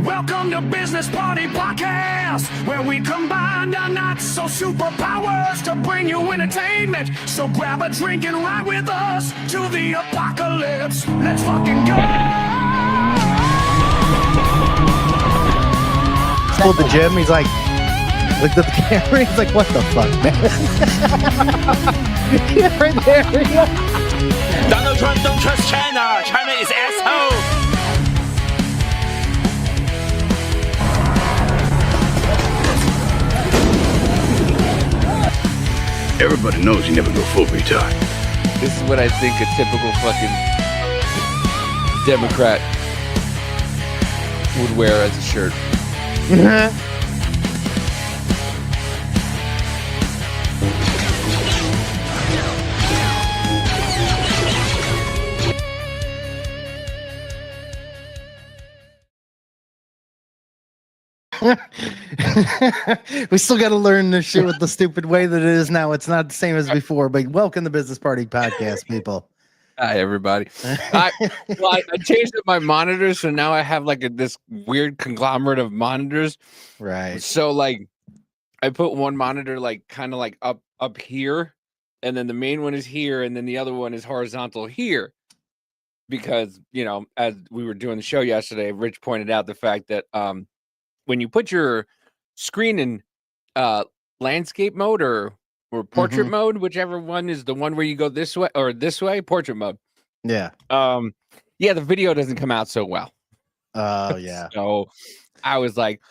Welcome to Business Party Podcast, where we combine our not-so superpowers to bring you entertainment. So grab a drink and ride with us to the apocalypse. Let's fucking go! Pulled the gym. He's like, looked at the camera. He's like, what the fuck, man? Yeah, right there. Donald Trump don't trust China. China is asshole. Everybody knows you never go full retard. This is what I think a typical fucking Democrat would wear as a shirt. We still got to learn this shit with the stupid way that it is now. It's not the same as before, but welcome to Business Party Podcast, people. Hi, everybody. I changed up my monitors, so now I have like this weird conglomerate of monitors. Right. So like, I put one monitor like kind of like up here, and then the main one is here, and then the other one is horizontal here. Because, you know, as we were doing the show yesterday, Rich pointed out the fact that when you put your screen in landscape mode or portrait mode, whichever one is the one where you go this way or this way, portrait mode. Yeah. Yeah, the video doesn't come out so well. Oh, yeah. So I was like,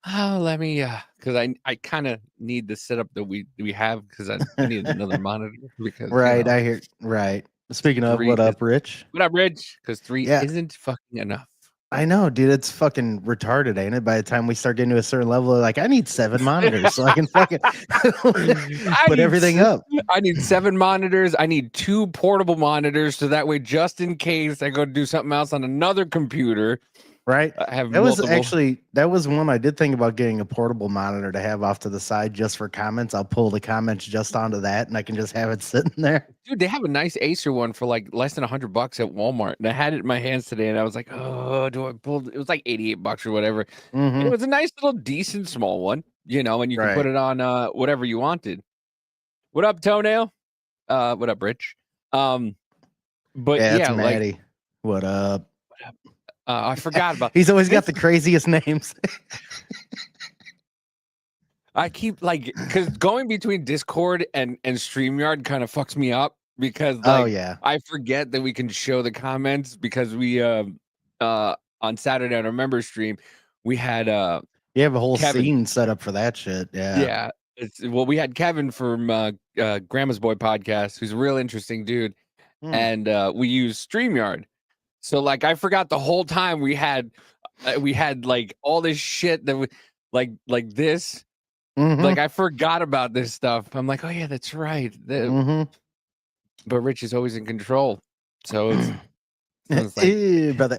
oh, let me because I kind of need the setup that we have because I need another monitor because Right, you know, I hear. Right. Speaking of, three what up, is- Rich? What up, Rich? Because three Yeah. isn't fucking enough. I know, dude. It's fucking retarded, ain't it? By the time we start getting to a certain level, like, I need 7 monitors so I can fucking put everything up. I need 7 monitors. I need 2 portable monitors so that way, just in case I go do something else on another computer, Right. I have That was multiple. actually, that was one I did think about getting a portable monitor to have off to the side just for comments. I'll pull the comments just onto that and I can just have it sitting there. Dude, they have a nice Acer one for like less than $100 at Walmart, and I had it in my hands today, and I was like, "Oh, do I pull?" It was like $88 or whatever. And it was a nice little, decent, small one, you know, and you can put it on whatever you wanted. What up, Toenail? What up, Rich? But Yeah, yeah, it's like, Maddie. What up? I forgot about. He's always got the craziest names. I keep like because going between Discord and StreamYard kind of fucks me up because like, Oh, yeah. I forget that we can show the comments because we on Saturday on our member stream we had You have a whole Kevin. scene set up for that shit. Yeah. well we had Kevin from Grandma's Boy podcast, who's a real interesting dude, and we used StreamYard. So like I forgot the whole time we had like all this shit that we like this. Like I forgot about this stuff. I'm like, oh yeah, that's right. But Rich is always in control, so it's like, Brother.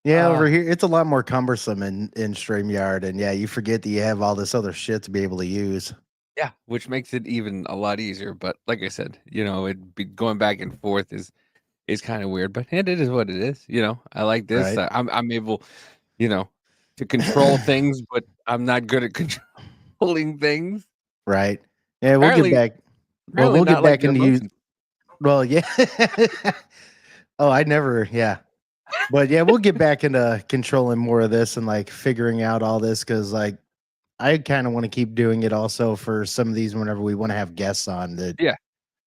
Yeah, over here it's a lot more cumbersome in StreamYard, and yeah, you forget that you have all this other shit to be able to use. yeah, which makes it even a lot easier. But like I said, you know, it be going back and forth is kind of weird, but it is what it is. You know, I like this. Right. I'm able, you know, to control things, but I'm not good at controlling things. Right. Yeah, we'll Apparently- get back. Well, we'll get not like back into the you. emotions. Well, yeah. Oh, I never. Yeah. But yeah, we'll get back into controlling more of this and like figuring out all this because like I kind of want to keep doing it also for some of these whenever we want to have guests on that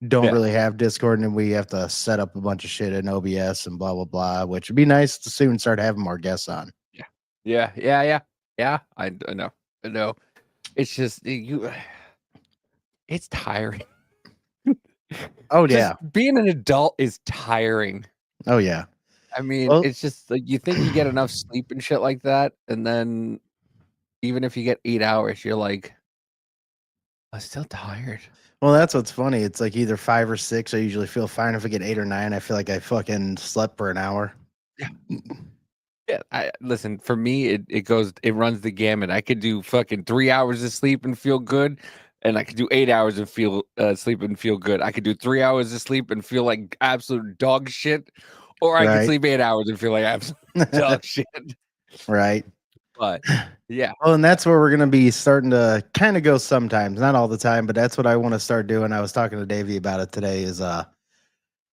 don't really have Discord, and we have to set up a bunch of shit in OBS and blah blah blah, which would be nice to soon start having more guests on. Yeah. I know. It's just it's tiring. Oh Just yeah. being an adult is tiring. Oh yeah. I mean, Well- it's just like you think you get enough sleep and shit like that, and then even if you get 8 hours, you're like, I'm still tired. Well, that's what's funny. It's like either 5 or 6. I usually feel fine. If I get 8 or 9, I feel like I fucking slept for an hour. Yeah, listen, for me, it runs the gamut. I could do fucking 3 hours of sleep and feel good, and I could do 8 hours of sleep and feel good. I could do 3 hours of sleep and feel like absolute dog shit, or I could Right. sleep 8 hours and feel like absolute dog shit. Right. But yeah, Well, and that's where we're gonna be starting to kind of go sometimes, not all the time, but that's what I want to start doing. I was talking to Davey about it today. Is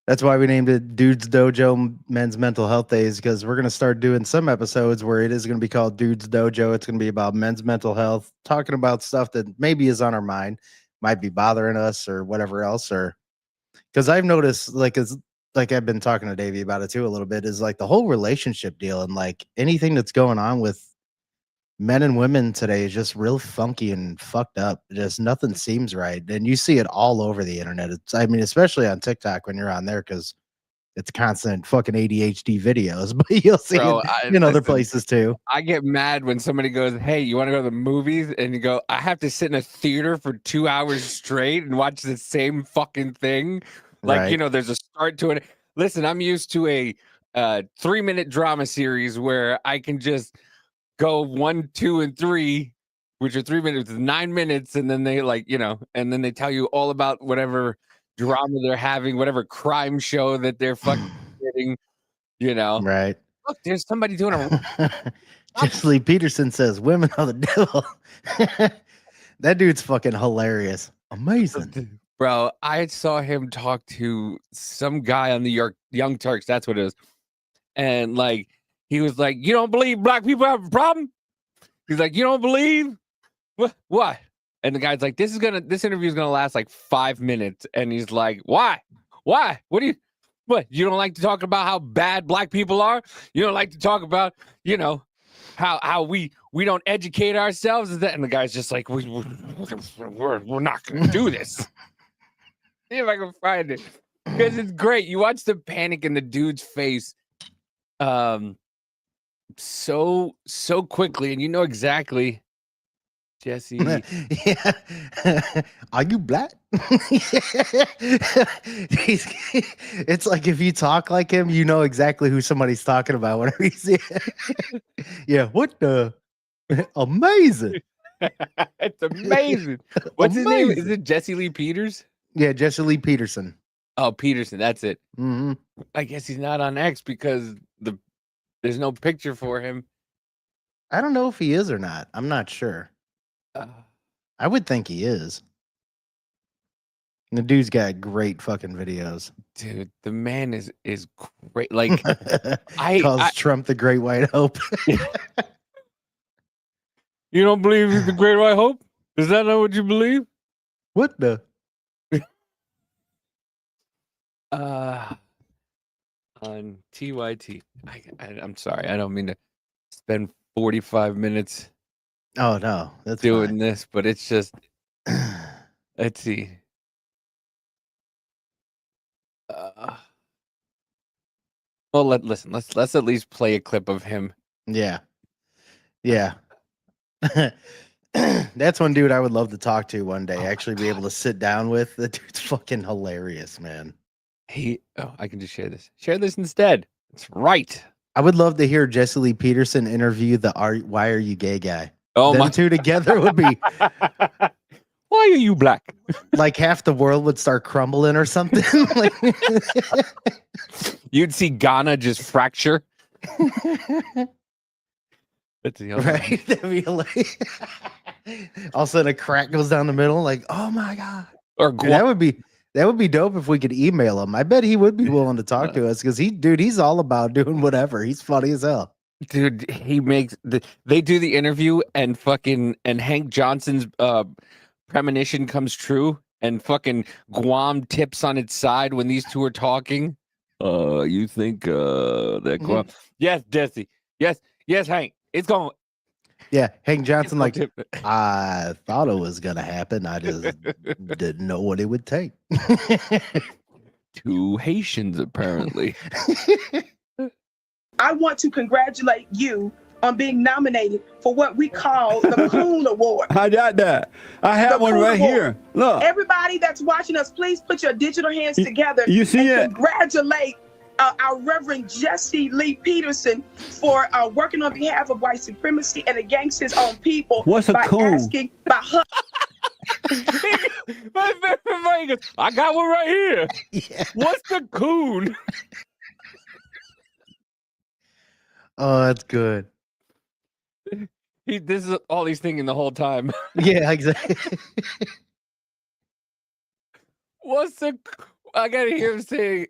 that's why we named it Dudes Dojo Men's Mental Health Days, because we're gonna start doing some episodes where it is gonna be called Dudes Dojo. It's gonna be about men's mental health, talking about stuff that maybe is on our mind, might be bothering us or whatever else, or because I've noticed like I've been talking to Davey about it too a little bit, is like the whole relationship deal and like anything that's going on with men and women today is just real funky and fucked up. Just nothing seems right. And you see it all over the internet. It's, I mean, especially on TikTok when you're on there, because it's constant fucking ADHD videos, but you'll see bro, it in other places too. I get mad when somebody goes, "Hey, you want to go to the movies?" And you go, "I have to sit in a theater for 2 hours straight and watch the same fucking thing." Like, Right. there's a start to it. Listen, I'm used to a 3-minute drama series where I can just go 1, 2, and 3, which are 3 minutes, 9 minutes, and then they and then they tell you all about whatever drama they're having, whatever crime show that they're fucking getting, Right. Look, there's somebody doing a Jesse Lee Peterson says women are the devil. That dude's fucking hilarious. Amazing. bro. I saw him talk to some guy on the Young Turks. That's what it is. And like, he was like, "You don't believe black people have a problem?" He's like, "You don't believe what?" And the guy's like, this interview is gonna last like 5 minutes. And he's like, "Why? What you don't like to talk about how bad black people are? You don't like to talk about, how we don't educate ourselves?" And the guy's just like, we're not gonna do this. See if I can find it, because it's great. You watch the panic in the dude's face so quickly, and you know exactly, Jesse. Yeah. Are you black? It's like if you talk like him, you know exactly who somebody's talking about whenever you see it. Yeah, what the amazing. It's amazing. What's his name? Is Amazing. it Jesse Lee Peters? Yeah, Jesse Lee Peterson. Oh, Peterson, that's it. Hmm. I guess he's not on X because there's no picture for him. I don't know if he is or not. I'm not sure. I would think he is. And the dude's got great fucking videos. Dude, the man is great. Like, Calls Trump the Great White Hope. You don't believe he's the Great White Hope? Is that not what you believe? What the? On TYT. I'm sorry. I don't mean to spend 45 minutes Oh no, that's doing fine. this, but it's just, let's see. Well, listen. Let's at least play a clip of him. Yeah. That's one dude I would love to talk to one day. Actually, be able to sit down with. The dude's fucking hilarious, man. I can just share this. Share this instead. That's right. I would love to hear Jesse Lee Peterson interview the "Why Are You Gay" guy. Oh, Them my. two together would be Why are you black? like half the world would start crumbling or something. Like, You'd see Ghana just fracture. That's the other one. right? That'd be hilarious. All of a sudden, a crack goes down the middle. Like, oh my god! Or Dude, that would be dope if we could email him. I bet he would be willing to talk to us because he's all about doing whatever. He's funny as hell. Dude, he makes they do the interview and Hank Johnson's premonition comes true, and fucking Guam tips on its side when these two are talking. You think that Guam? Yes, Jesse. Yes, Hank. It's going. Yeah, Hank Johnson, like, tip. I thought it was gonna happen. I just didn't know what it would take. 2 Haitians apparently. I want to congratulate you on being nominated for what we call the Coon Award. I got that. I have The one Coon right Award. here. Look. Everybody that's watching us, please put your digital hands together You see and it? congratulate our Reverend Jesse Lee Peterson for working on behalf of white supremacy and against his own people. What's a by coon? asking, by I got one right here. Yeah. What's the coon? Oh, that's good. This is all he's thinking the whole time. Yeah, exactly. I gotta hear him say,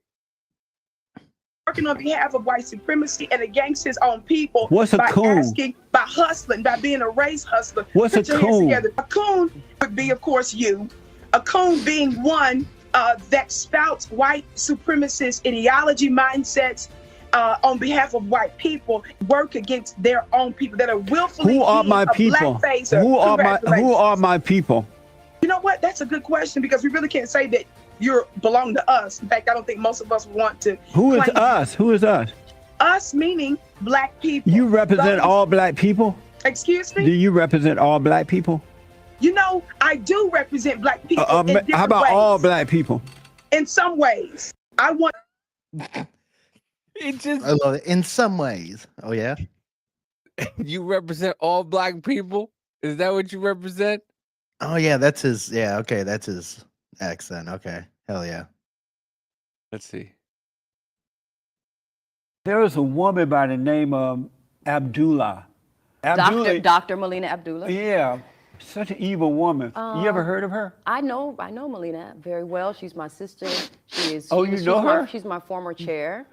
working on behalf of white supremacy and against his own people. What's a by coon? asking, by hustling, by being a race hustler. What's Put a your hands coon? together. A coon would be, of course, you. A coon being one that spouts white supremacist ideology mindsets on behalf of white people, work against their own people that are willfully Who are being my a people? blackface or Who are congratulations. my people? You know what? That's a good question because we really can't say that you belong to us. In fact, I don't think most of us want to. Who is claim us? Who is us? Us meaning black people. You represent Those- all black people? Excuse Do me? you represent all black people? You know, I do represent black people in different How about ways. all black people? In some ways. I want it just I love it. In some ways. Oh yeah. you represent all black people. Is that what you represent? Oh yeah, that's his. Yeah, okay, that's his accent. Okay, hell yeah. Let's see. There was a woman by the name of Abdullah. Dr. Melina Abdullah. Yeah, such an evil woman. You ever heard of her? I know Melina very well. She's my sister. She is. Oh, you know her? She's my former chair.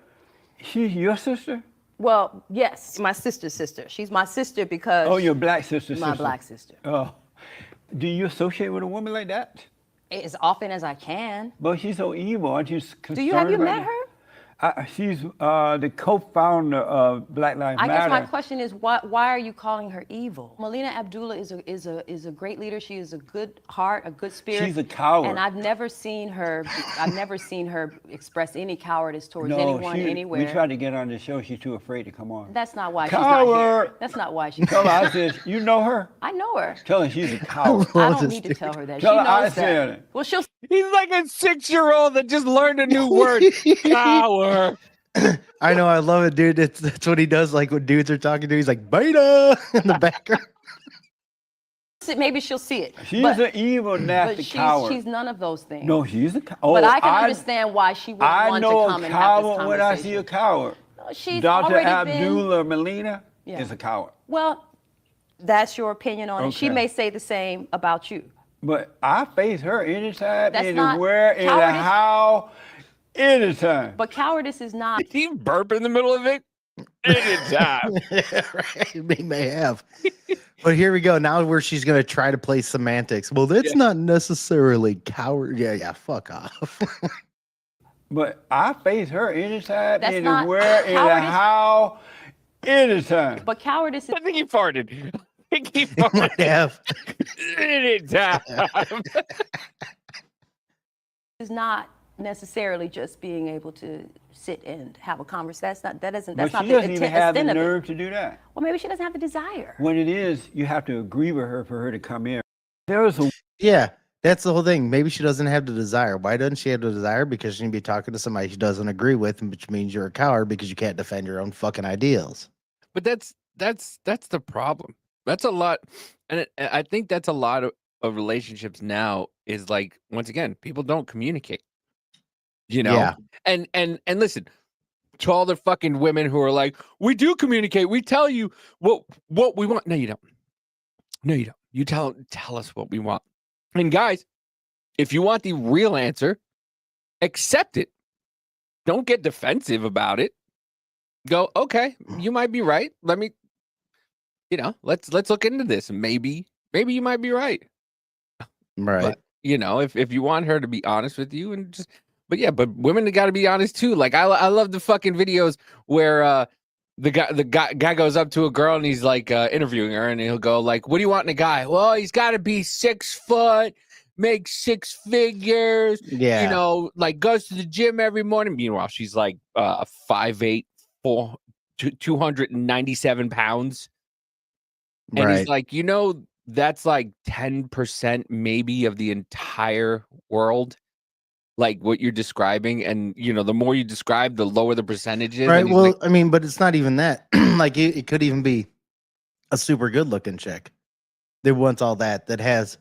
She's your sister? Well, yes, my sister's sister. She's my sister because Oh, your black sister. my black sister. Oh, do you associate with a woman like that? As often as I can. But she's so evil. Aren't you concerned? Have you about met it? her? She's the co-founder of Black Lives I Matter. guess my question is, why are you calling her evil? Melina Abdullah is a great leader. She is a good heart, a good spirit. She's a coward. And I've never seen her express any cowardice towards No, anyone, anywhere. we tried to get her on the show. She's too afraid to come on. That's not why she's not here. Coward. That's not why she's Tell her not I here. said, you know her? I know her. Tell her she's a coward. I Well, don't need to just- tell her that. Tell She her I knows said that. it. Well, she'll He's like a 6-year-old that just learned a new word. Power. I know, I love it, dude. That's what he does. Like when dudes are talking to, he's like beta in the background. maybe she'll see it. She's but, an evil, nasty coward. she's none of those things. No, she's a coward. But I can understand why she would I want to know come a and have this coward when I see a conversation. coward. She's Dr. already been. Abdullah Melina Yeah. is a coward. Well, that's your opinion on it. She Okay. may say the same about you. But I face her anytime, That's not- anywhere, in the cowardice- how, anytime. But cowardice is not. Did he burp in the middle of it? Anytime. Right, he may have. But here we go. Now where she's gonna try to play semantics. Well, that's not necessarily coward. Yeah, fuck off. But I face her anytime, That's not- anywhere, in the cowardice- how, anytime. But cowardice is. I think he farted. I think he Might farted. have. Anytime. is not necessarily just being able to sit and have a conversation. That's But not she the doesn't even intent have the of it. nerve to do that. Well, maybe she doesn't have the desire. When it is, you have to agree with her for her to come in. There was a Yeah, that's the whole thing. Maybe she doesn't have the desire. Why doesn't she have the desire? Because she can be talking to somebody she doesn't agree with, which means you're a coward because you can't defend your own fucking ideals. But that's the problem. That's a lot, and I think that's a lot of relationships now. Is like, once again, people don't communicate. You know, Yeah. and listen to all the fucking women who are like, we do communicate. We tell you what we want. No, you don't. No, you don't. You tell us what we want. And guys, if you want the real answer, accept it. Don't get defensive about it. Go, okay, you might be right. Let me, let's look into this. Maybe you might be right. Right. But, if you want her to be honest with you and just, but women got to be honest too. Like I love the fucking videos where the guy goes up to a girl and he's like interviewing her and he'll go like, what do you want in a guy? Well, he's got to be 6 foot, make 6 figures. Yeah. Like goes to the gym every morning. Meanwhile, she's like 5'8", 297 pounds. And Right. he's like, that's like 10% maybe of the entire world, like what you're describing. And, the more you describe, the lower the percentage is. Right. And he's Well, like, I mean, but it's not even that. Like it could even be a super good looking chick that wants all that has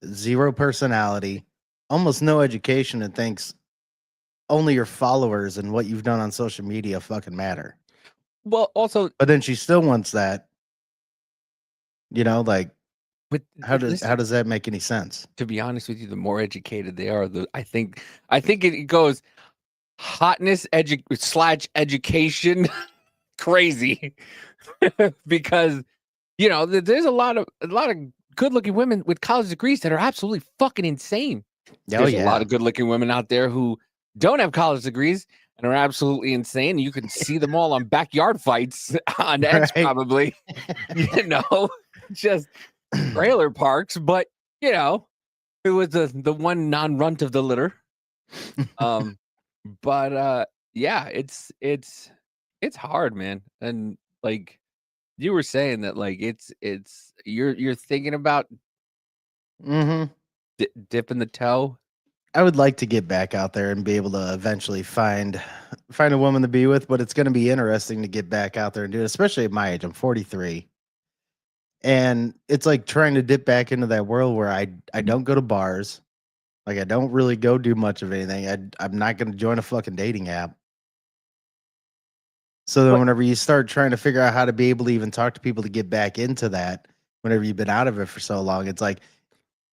zero personality, almost no education, and thinks only your followers and what you've done on social media fucking matter. Well, also, But then she still wants that. You know, like with how listen, does that make any sense? to be honest with you, the more educated they are, I think it goes hotness slash education crazy because there's a lot of good looking women with college degrees that are absolutely fucking insane. Oh There's a lot yeah. of good looking women out there who don't have college degrees and are absolutely insane. You can see them all on backyard fights on X Right. probably, just trailer parks, but it was the one non-runt of the litter. But yeah, it's hard, man. And like you were saying that like it's you're thinking about hmm dipping the toe. I would like to get back out there and be able to eventually find a woman to be with, but it's going to be interesting to get back out there and do it, especially at my age. I'm 43. And it's like trying to dip back into that world where I don't go to bars. Like I don't really go do much of anything. I'm not going to join a fucking dating app. So then But whenever you start trying to figure out how to be able to even talk to people to get back into that, whenever you've been out of it for so long, it's like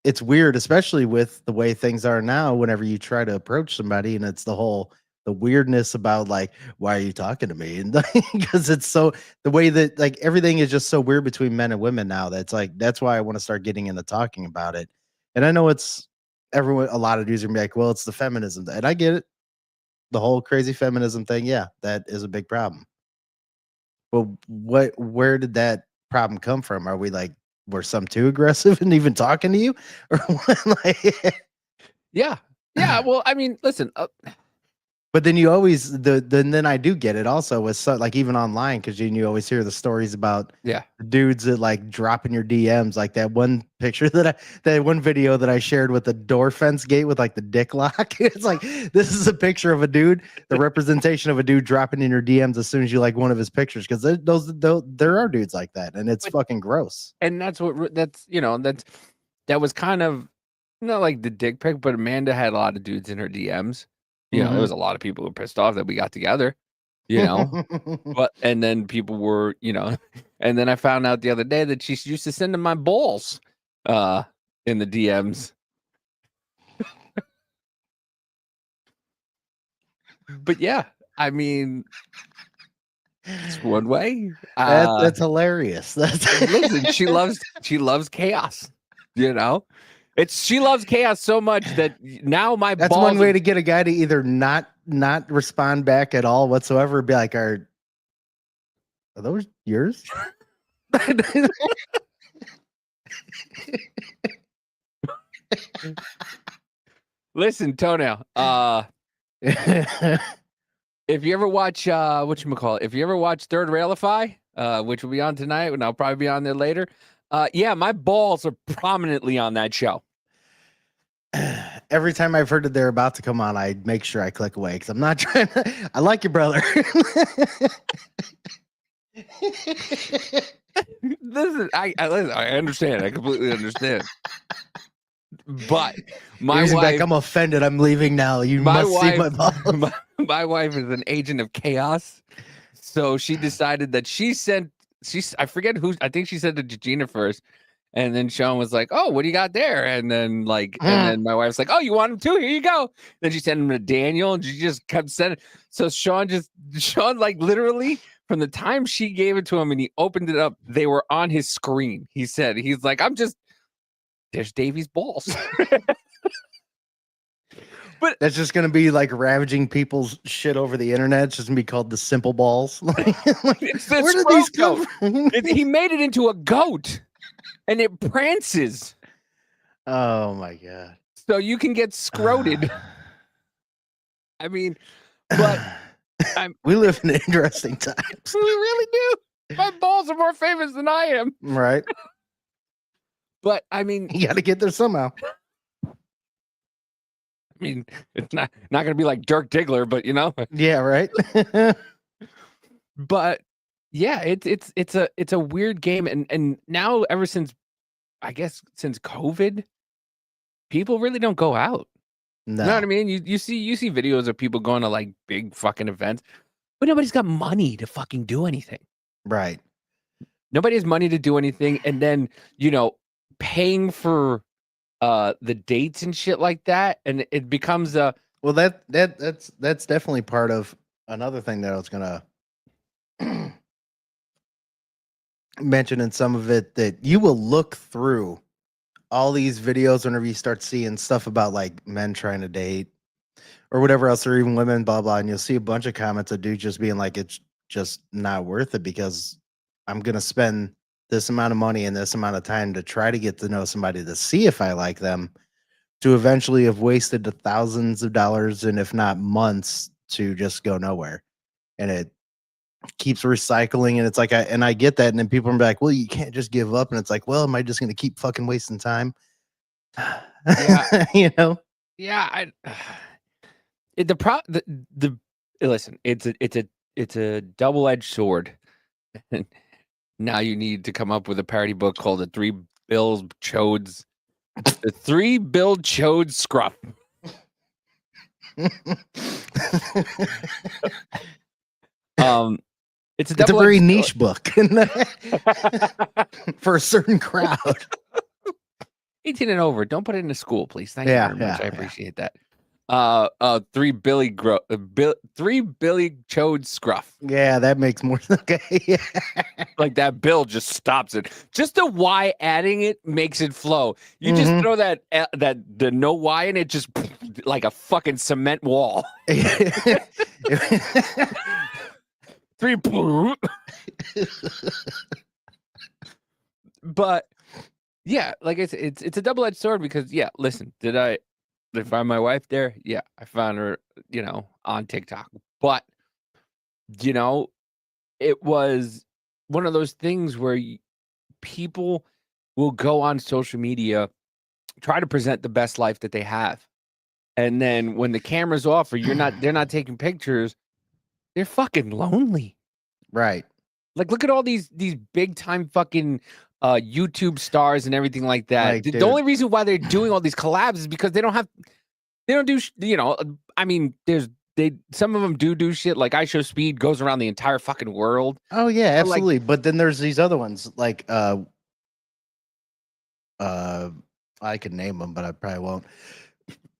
it's weird, especially with the way things are now, whenever you try to approach somebody and it's the weirdness about like, why are you talking to me? And because it's so the way that like everything is just so weird between men and women now. That's why I want to start getting into talking about it. And I know it's everyone, a lot of dudes are gonna be like, well, it's the feminism. And I get it. The whole crazy feminism thing, yeah, that is a big problem. But where did that problem come from? Are we like were some too aggressive and even talking to you? Or what? Like, yeah. Well, I mean, listen. but then you always then I do get it also with like even online because you always hear the stories about Yeah. the dudes that like drop in your DMs, like that one picture that one video that I shared with the door fence gate with like the dick lock. It's like this is a picture of a dude, the representation of a dude dropping in your DMs as soon as you like one of his pictures because there are dudes like that and it's fucking gross. And that's that was kind of not like the dick pic, but Amanda had a lot of dudes in her DMs. There was a lot of people who were pissed off that we got together, but and then people were, and then I found out the other day that she used to send them my balls in the DMs. But yeah, I mean, it's one way. That's hilarious. Listen, she loves chaos. She loves chaos so much that now my That's balls one way to get a guy to either not respond back at all whatsoever. Be like, are those yours? Listen, Toenail. If you ever watch if you ever watch Third Railify, which will be on tonight, and I'll probably be on there later. Yeah, my balls are prominently on that show. Every time I've heard that they're about to come on, I make sure I click away because I'm not trying to. I like your brother. Listen, I understand. I completely understand. But my Here's wife, back, I'm offended. I'm leaving now. You must see my balls. My wife is an agent of chaos, so she decided that I forget who. I think she said to Gina first. And then Sean was like, "Oh, what do you got there?" And then and then my wife's like, "Oh, you want him too? Here you go." Then she sent him to Daniel, and she just kept sending. So Sean like literally from the time she gave it to him and he opened it up, they were on his screen. He's like, there's Davy's balls. But that's just gonna be like ravaging people's shit over the internet. It's just gonna be called the simple balls. Where did these come from? He made it into a goat. And it prances. Oh my god! So you can get scroted. I mean, but we live in interesting times. We really do. My balls are more famous than I am. Right. But I mean, you got to get there somehow. I mean, it's not gonna be like Dirk Diggler, but Yeah, right. But yeah, it's a weird game, and now ever since since COVID, people really don't go out. No. You know what I mean? You see videos of people going to like big fucking events. but nobody's got money to fucking do anything. Right. Nobody has money to do anything, and then paying for the dates and shit like that, and it becomes a well that's definitely part of another thing that I was gonna mention in some of it, that you will look through all these videos whenever you start seeing stuff about like men trying to date or whatever else, or even women, blah blah, and you'll see a bunch of comments of dudes just being like, it's just not worth it because I'm gonna spend this amount of money and this amount of time to try to get to know somebody to see if I like them, to eventually have wasted the thousands of dollars and if not months to just go nowhere. And it keeps recycling, and it's like I get that, and then people are like, well, you can't just give up, and it's like, well, am I just gonna keep fucking wasting time? Yeah. Yeah, listen, it's a double-edged sword. Now you need to come up with a parody book called the Three Billed Chodes Scruff. It's a very niche book for a certain crowd. 18 and over. Don't put it in a school, please. Thank you very much. I appreciate that. Three Billy Chode Scruff. Yeah, that makes more. Okay. Like that bill just stops it. Just the Y adding it makes it flow. You just throw the no Y in it, just like a fucking cement wall. Three. But yeah, like it's a double-edged sword because listen, did I find my wife there? Yeah, I found her, on TikTok. But it was one of those things where people will go on social media, try to present the best life that they have. And then when the camera's off or they're not taking pictures, they're fucking lonely. Right. Like, look at all these big time fucking YouTube stars and everything like that. Like, the only reason why they're doing all these collabs is because they don't do, I mean, some of them do shit. Like I Show Speed goes around the entire fucking world. Oh yeah, absolutely. But then there's these other ones like I could name them, but I probably won't.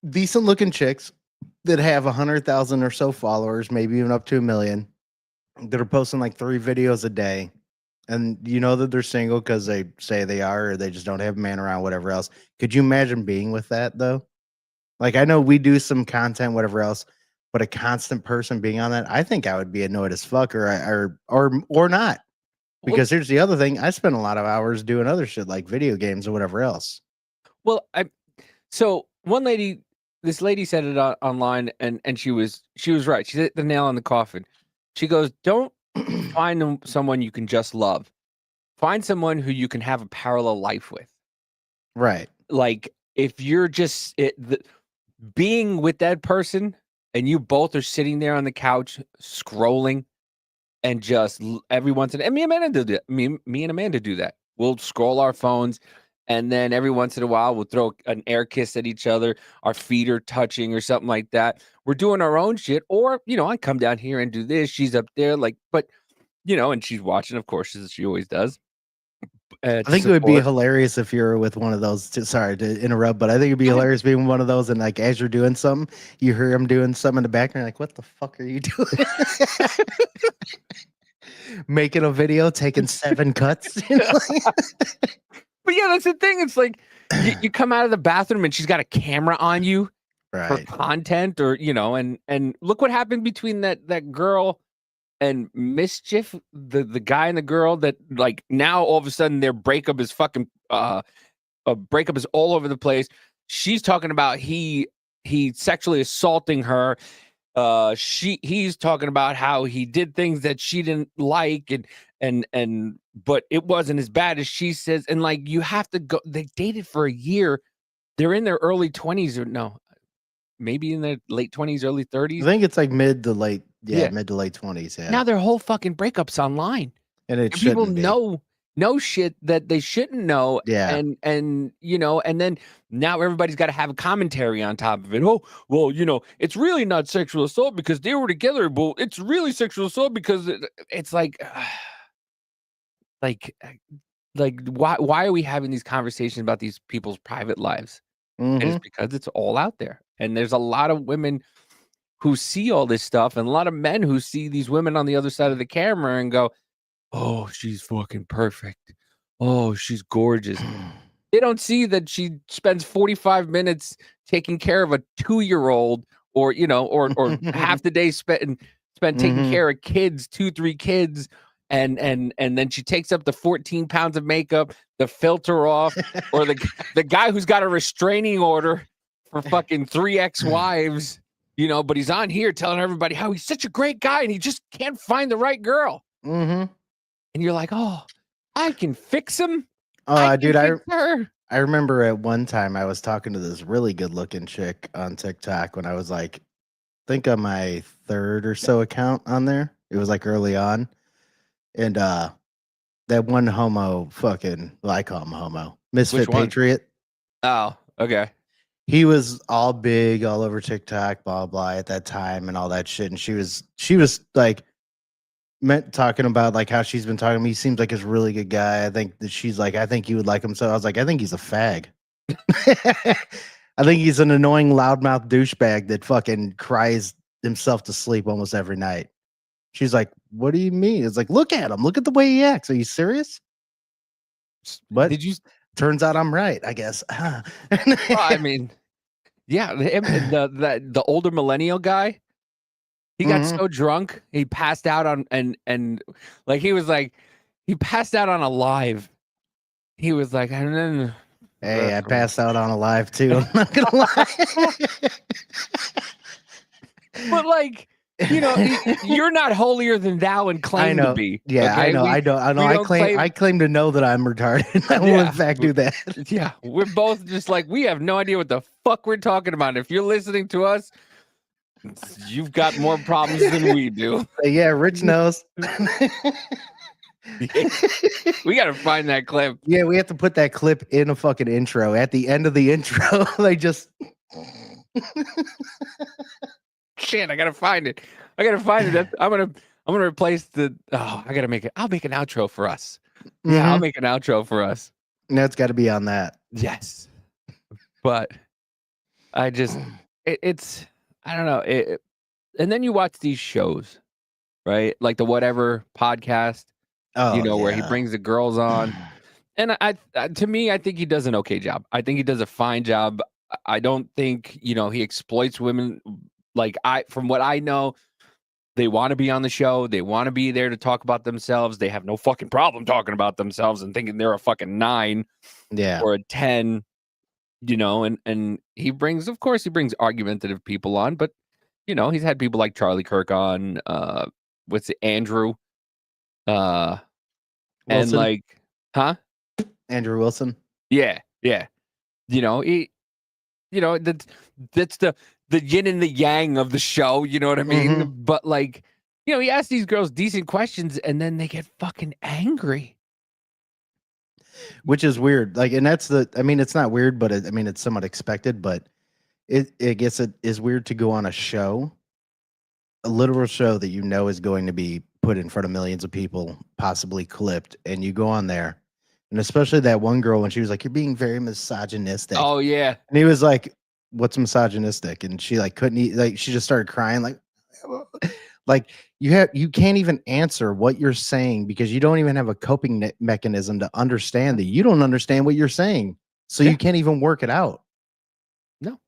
Decent looking chicks that have 100,000 or so followers, maybe even up to 1 million, that are posting like 3 videos a day. And you know that they're single because they say they are, or they just don't have a man around, whatever else. Could you imagine being with that though? Like, I know we do some content, whatever else, but a constant person being on that, I think I would be annoyed as fuck, or not. Because here's the other thing: I spend a lot of hours doing other shit like video games or whatever else. Well, so this lady said it online, and she was right. She hit the nail on the coffin. She goes, "Don't find someone you can just love. Find someone who you can have a parallel life with." Right. Like if you're just being with that person, and you both are sitting there on the couch scrolling, and just every once in a while, me and Amanda do that. Me and Amanda do that. We'll scroll our phones, and then every once in a while we'll throw an air kiss at each other. Our feet are touching or something like that. We're doing our own shit, or I come down here and do this. She's up there, but and she's watching, of course, as she always does. I think it would be hilarious if you're with one of those. Sorry to interrupt, but I think it'd be hilarious being one of those, and like as you're doing something, you hear him doing something in the background, like, what the fuck are you doing? Making a video, taking 7 cuts. But yeah, that's the thing. It's like you come out of the bathroom and she's got a camera on you for Right. content, or and look what happened between that girl and Mischief, the guy and the girl, that like now all of a sudden their breakup is fucking breakup is all over the place. She's talking about he sexually assaulting her. He's talking about how he did things that she didn't like, and but it wasn't as bad as she says. And like, you have to go. They dated for a year. They're in their early 20s, or no, maybe in their late 20s, early 30s. I think it's like mid to late 20s. Yeah. Now their whole fucking breakups online, and people know know shit that they shouldn't know. Yeah. And you know, and then now everybody's got to have a commentary on top of it. Oh, well, you know, it's really not sexual assault because they were together, but it's really sexual assault because it's like like why are we having these conversations about these people's private lives? And it's because it's all out there. And there's a lot of women who see all this stuff and a lot of men who see these women on the other side of the camera and go, "Oh, she's fucking perfect. Oh, she's gorgeous." They don't see that she spends 45 minutes taking care of a 2-year-old, or you know, or half the day spent taking care of kids, 2-3 kids, and then she takes up the 14 pounds of makeup, the filter off, or the guy who's got a restraining order for fucking 3 ex-wives, you know, but he's on here telling everybody how he's such a great guy and he just can't find the right girl. And you're like, oh, I can fix him. Dude, her. I remember at one time I was talking to this really good looking chick on TikTok when I was like, I think on my 3rd or so account on there. It was like early on. And that one homo fucking, well, I call him homo, Misfit Which one? Patriot. Oh, okay. He was all big all over TikTok, blah blah at that time and all that shit. And she was like talking about like how she's been talking to me. He seems like he's a really good guy. I think that she's like, I think you would like him. So I was like, I think he's a fag. I think he's an annoying loudmouth douchebag that fucking cries himself to sleep almost every night. She's like, what do you mean? It's like, look at him. Look at the way he acts. Are you serious? What? Did you? Turns out I'm right, I guess. Well, I mean, yeah, the older millennial guy, he got so drunk he passed out on and like he was like he passed out on a live. He was like, and then hey, I passed out on a live too. I'm not gonna lie. But like, you know, you're not holier than thou and claim to be. Yeah, okay? I know. I claim to know that I'm retarded. I will in fact do that. Yeah, we're both just like, we have no idea what the fuck we're talking about. If you're listening to us, you've got more problems than we do. Yeah, Rich knows. We got to find that clip. Yeah, we have to put that clip in a fucking intro. At the end of the intro, they just shit, I gotta find it. I gotta find it. I'm gonna replace the. Oh, I gotta make it. I'll make an outro for us. Yeah, I'll make an outro for us. That's got to be on that. Yes, but I just it's I don't know. And then you watch these shows, right? Like the Whatever podcast. Oh, you know, where he brings the girls on, and to me, I think he does an okay job. I think he does a fine job. I don't think, you know, he exploits women. Like from what I know, they want to be on the show. They want to be there to talk about themselves. They have no fucking problem talking about themselves and thinking they're a fucking 9 or a 10, you know, and he brings, of course, he brings argumentative people on, but, you know, he's had people like Charlie Kirk on, what's it, Andrew, and Wilson? like, huh? Andrew Wilson. Yeah. Yeah. You know, that's the yin and the yang of the show, you know what I mean? But like, you know, he asks these girls decent questions and then they get fucking angry. Which is weird. Like, and that's I mean, it's not weird, but it's somewhat expected, but it is weird to go on a show, a literal show that you know is going to be put in front of millions of people, possibly clipped, and you go on there. And especially that one girl when she was like, "You're being very misogynistic." Oh yeah. And he was like, "What's misogynistic?" And she like couldn't eat, like she just started crying, like you can't even answer what you're saying because you don't even have a coping mechanism to understand that you don't understand what you're saying. So you can't even work it out. No.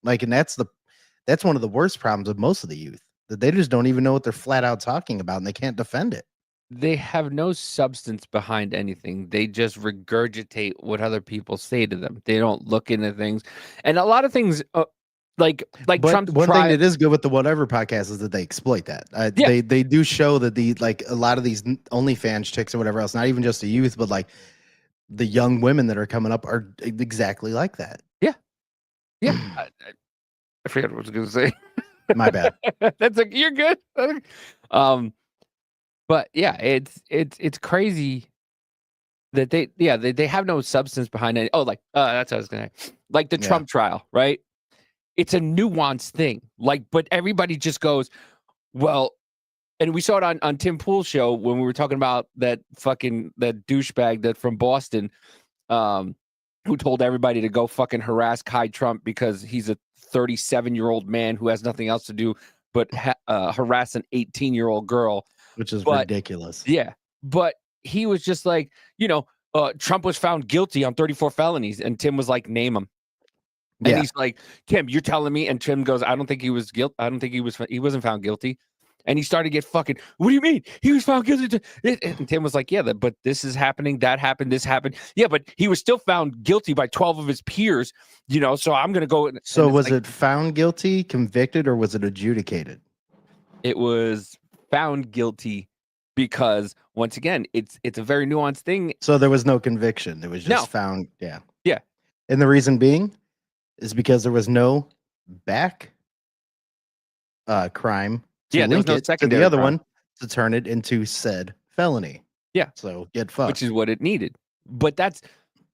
Like, and that's one of the worst problems of most of the youth, that they just don't even know what they're flat out talking about and they can't defend it. They have no substance behind anything. They just regurgitate what other people say to them. They don't look into things. And a lot of things, like but Trump's one thing that is good with the Whatever podcast is that they exploit that. They do show that a lot of these OnlyFans chicks or whatever else, not even just the youth, but like the young women that are coming up are exactly like that. Yeah. Yeah. I forget what I was going to say. My bad. That's like, you're good. But yeah, it's crazy that they have no substance behind it. Oh, like that's what I was gonna say. Like the Yeah. Trump trial, right? It's a nuanced thing. Like, but everybody just goes, well, and we saw it on Tim Pool's show when we were talking about that douchebag that from Boston, who told everybody to go fucking harass Kai Trump because he's a 37-year-old man who has nothing else to do but harass an 18-year-old girl, which is But- ridiculous. yeah, but he was just like, Trump was found guilty on 34 felonies, and Tim was like, name them. And Yeah. he's like, Tim, you're telling me? And Tim goes, I don't think he was guilty. I don't think he wasn't found guilty. And he started to get fucking, what do you mean? He was found guilty. And Tim was like, yeah, but this is happening. That happened. This happened. Yeah, but he was still found guilty by 12 of his peers, so I'm going to go. So was it found guilty, convicted, or was it adjudicated? It was found guilty because, once again, it's a very nuanced thing. So there was no conviction. It was just found. Yeah. Yeah. And the reason being is because there was no back crime. Yeah, there was no to secondary the other crime. one to turn it into said felony. Yeah. So get fucked. Which is what it needed. But that's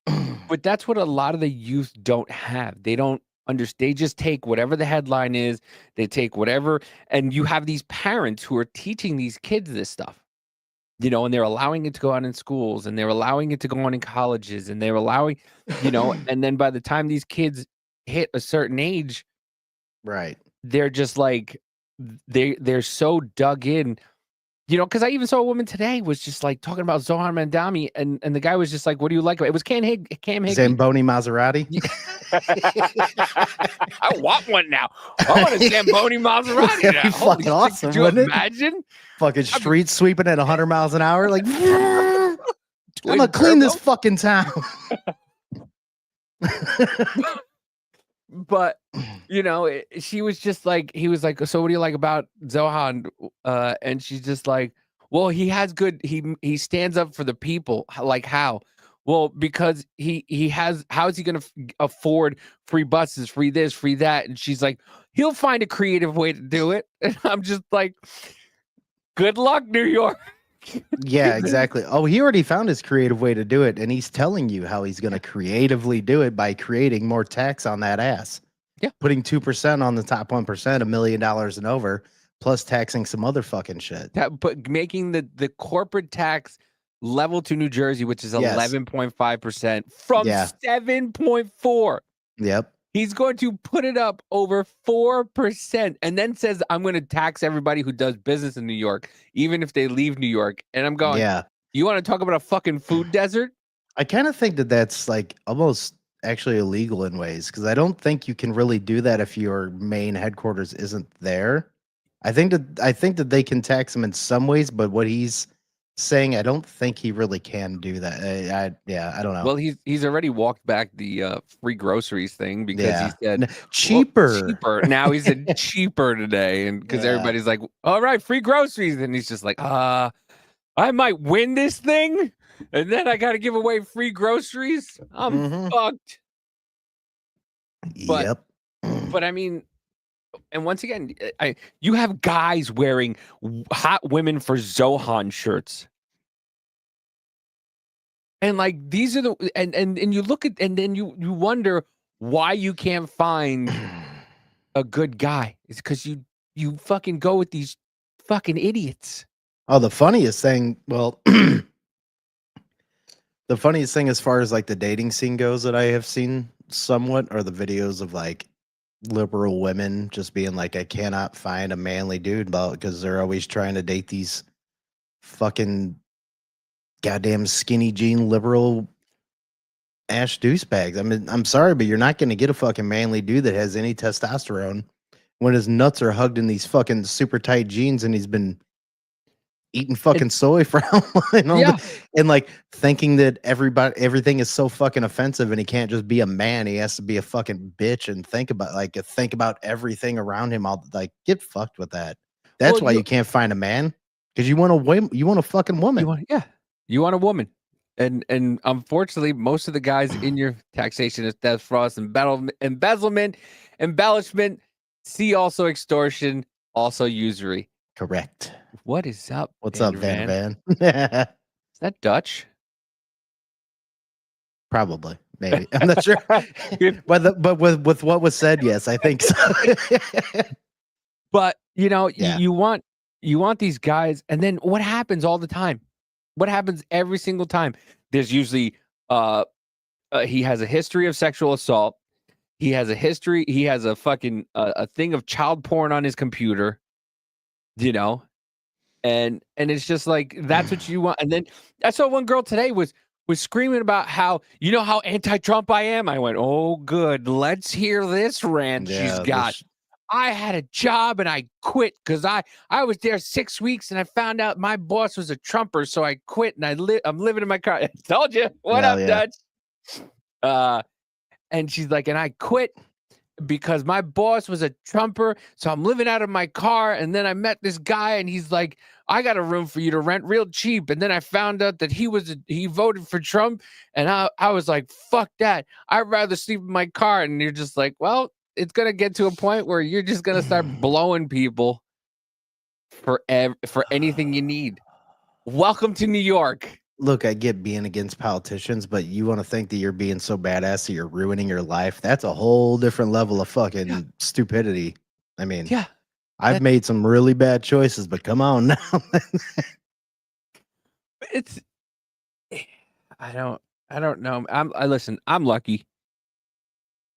what a lot of the youth don't have. They don't understand. They just take whatever the headline is. They take whatever, and you have these parents who are teaching these kids this stuff, and they're allowing it to go on in schools, and they're allowing it to go on in colleges, and they're allowing, and then by the time these kids hit a certain age, right, they're just like, they're so dug in, because I even saw a woman today was just like talking about Zohan Mandami, and the guy was just like, what do you like about it? It was Cam Higbee. Zamboni Maserati. I want one now. I want a Zamboni Maserati That'd now. be Holy fucking shit, awesome, could you wouldn't it? imagine? Fucking street sweeping at 100 miles an hour. Like, I'm Twin gonna clean this turbo? fucking town. But she was just like, he was like, so what do you like about Zohan? And she's just like, well, he has good. He stands up for the people. Like how? Well, because he has. How is he going to afford free buses, free this, free that? And she's like, he'll find a creative way to do it. And I'm just like, good luck, New York. Yeah, exactly. Oh, he already found his creative way to do it, and he's telling you how he's going to creatively do it by creating more tax on that ass. Yeah. Putting 2% on the top 1%, $1 million and over, plus taxing some other fucking shit. But making the corporate tax level to New Jersey, which is 11.5% from 7.4. Yep. He's going to put it up over 4% and then says, I'm going to tax everybody who does business in New York, even if they leave New York. And I'm going, Yeah. You want to talk about a fucking food desert? I kind of think that that's like almost actually illegal in ways, because I don't think you can really do that if your main headquarters isn't there. I think that they can tax him in some ways, but what he's saying, I don't think he really can do that. I don't know. Well, he's already walked back the free groceries thing because he said cheaper. Cheaper. Now he said cheaper today, and because everybody's like, all right, free groceries, and he's just like, I might win this thing, and then I got to give away free groceries. I'm fucked. But, yep. But I mean, and once again, you have guys wearing hot women for Zohan shirts. And like these are the and you look at, and then you wonder why you can't find a good guy. It's because you fucking go with these fucking idiots. Oh, the funniest thing, the funniest thing as far as like the dating scene goes that I have seen somewhat are the videos of like liberal women just being like, I cannot find a manly dude, because they're always trying to date these fucking goddamn skinny jean liberal ash douchebags. I mean, I'm sorry, but you're not going to get a fucking manly dude that has any testosterone when his nuts are hugged in these fucking super tight jeans and he's been eating fucking soy for how long, and like thinking that everything is so fucking offensive and he can't just be a man. He has to be a fucking bitch and think about everything around him. I'll like get fucked with that. That's why you can't find a man, because you want a fucking woman. You want a woman. And unfortunately, most of the guys in your taxation is theft, fraud, embezzlement, embellishment, see also extortion, also usury. Correct. What is up? What's up, Van? Is that Dutch? Probably, maybe. I'm not sure. but with what was said, yes, I think so. But Yeah. you want these guys, and then what happens all the time? What happens every single time? There's usually he has a history of sexual assault. He has a fucking a thing of child porn on his computer, and it's just like that's what you want. And then I saw one girl today was screaming about how how anti-Trump I am. I went, oh good, let's hear this rant she's got. I had a job and I quit because I was there 6 weeks and I found out my boss was a Trumper, so I quit and I'm living in my car. I told you, what up, Dutch? And she's like, and I quit because my boss was a Trumper, so I'm living out of my car. And then I met this guy, and he's like, I got a room for you to rent real cheap. And then I found out that he voted for Trump, and I was like, fuck that. I'd rather sleep in my car. And you're just like, well, it's gonna get to a point where you're just gonna start blowing people for anything you need. Welcome to New York. Look, I get being against politicians, but you want to think that you're being so badass that you're ruining your life? That's a whole different level of fucking stupidity. I mean, I've made some really bad choices, but come on now. I don't know. Listen, I'm lucky.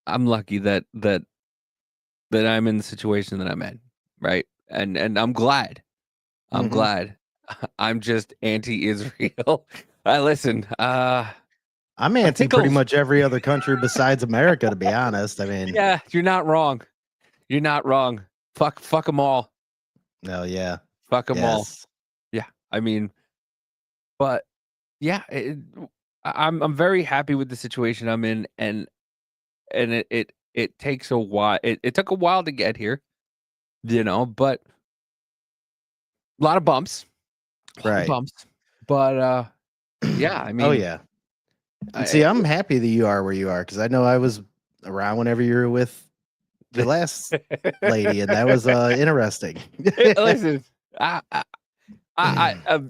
I'm lucky that I'm in the situation that I'm in, right? And I'm glad. I'm glad. I'm just anti-Israel. Listen, I'm anti pretty much every other country besides America, to be honest. I mean, yeah, you're not wrong. You're not wrong. Fuck them all. No, yeah. Fuck them all. Yeah, I mean, but yeah, I'm very happy with the situation I'm in, and it takes a while. It took a while to get here, but a lot of bumps. Right. Bumps. But yeah, I mean, oh yeah. See, I'm happy that you are where you are, because I know I was around whenever you were with the last lady, and that was interesting. Listen,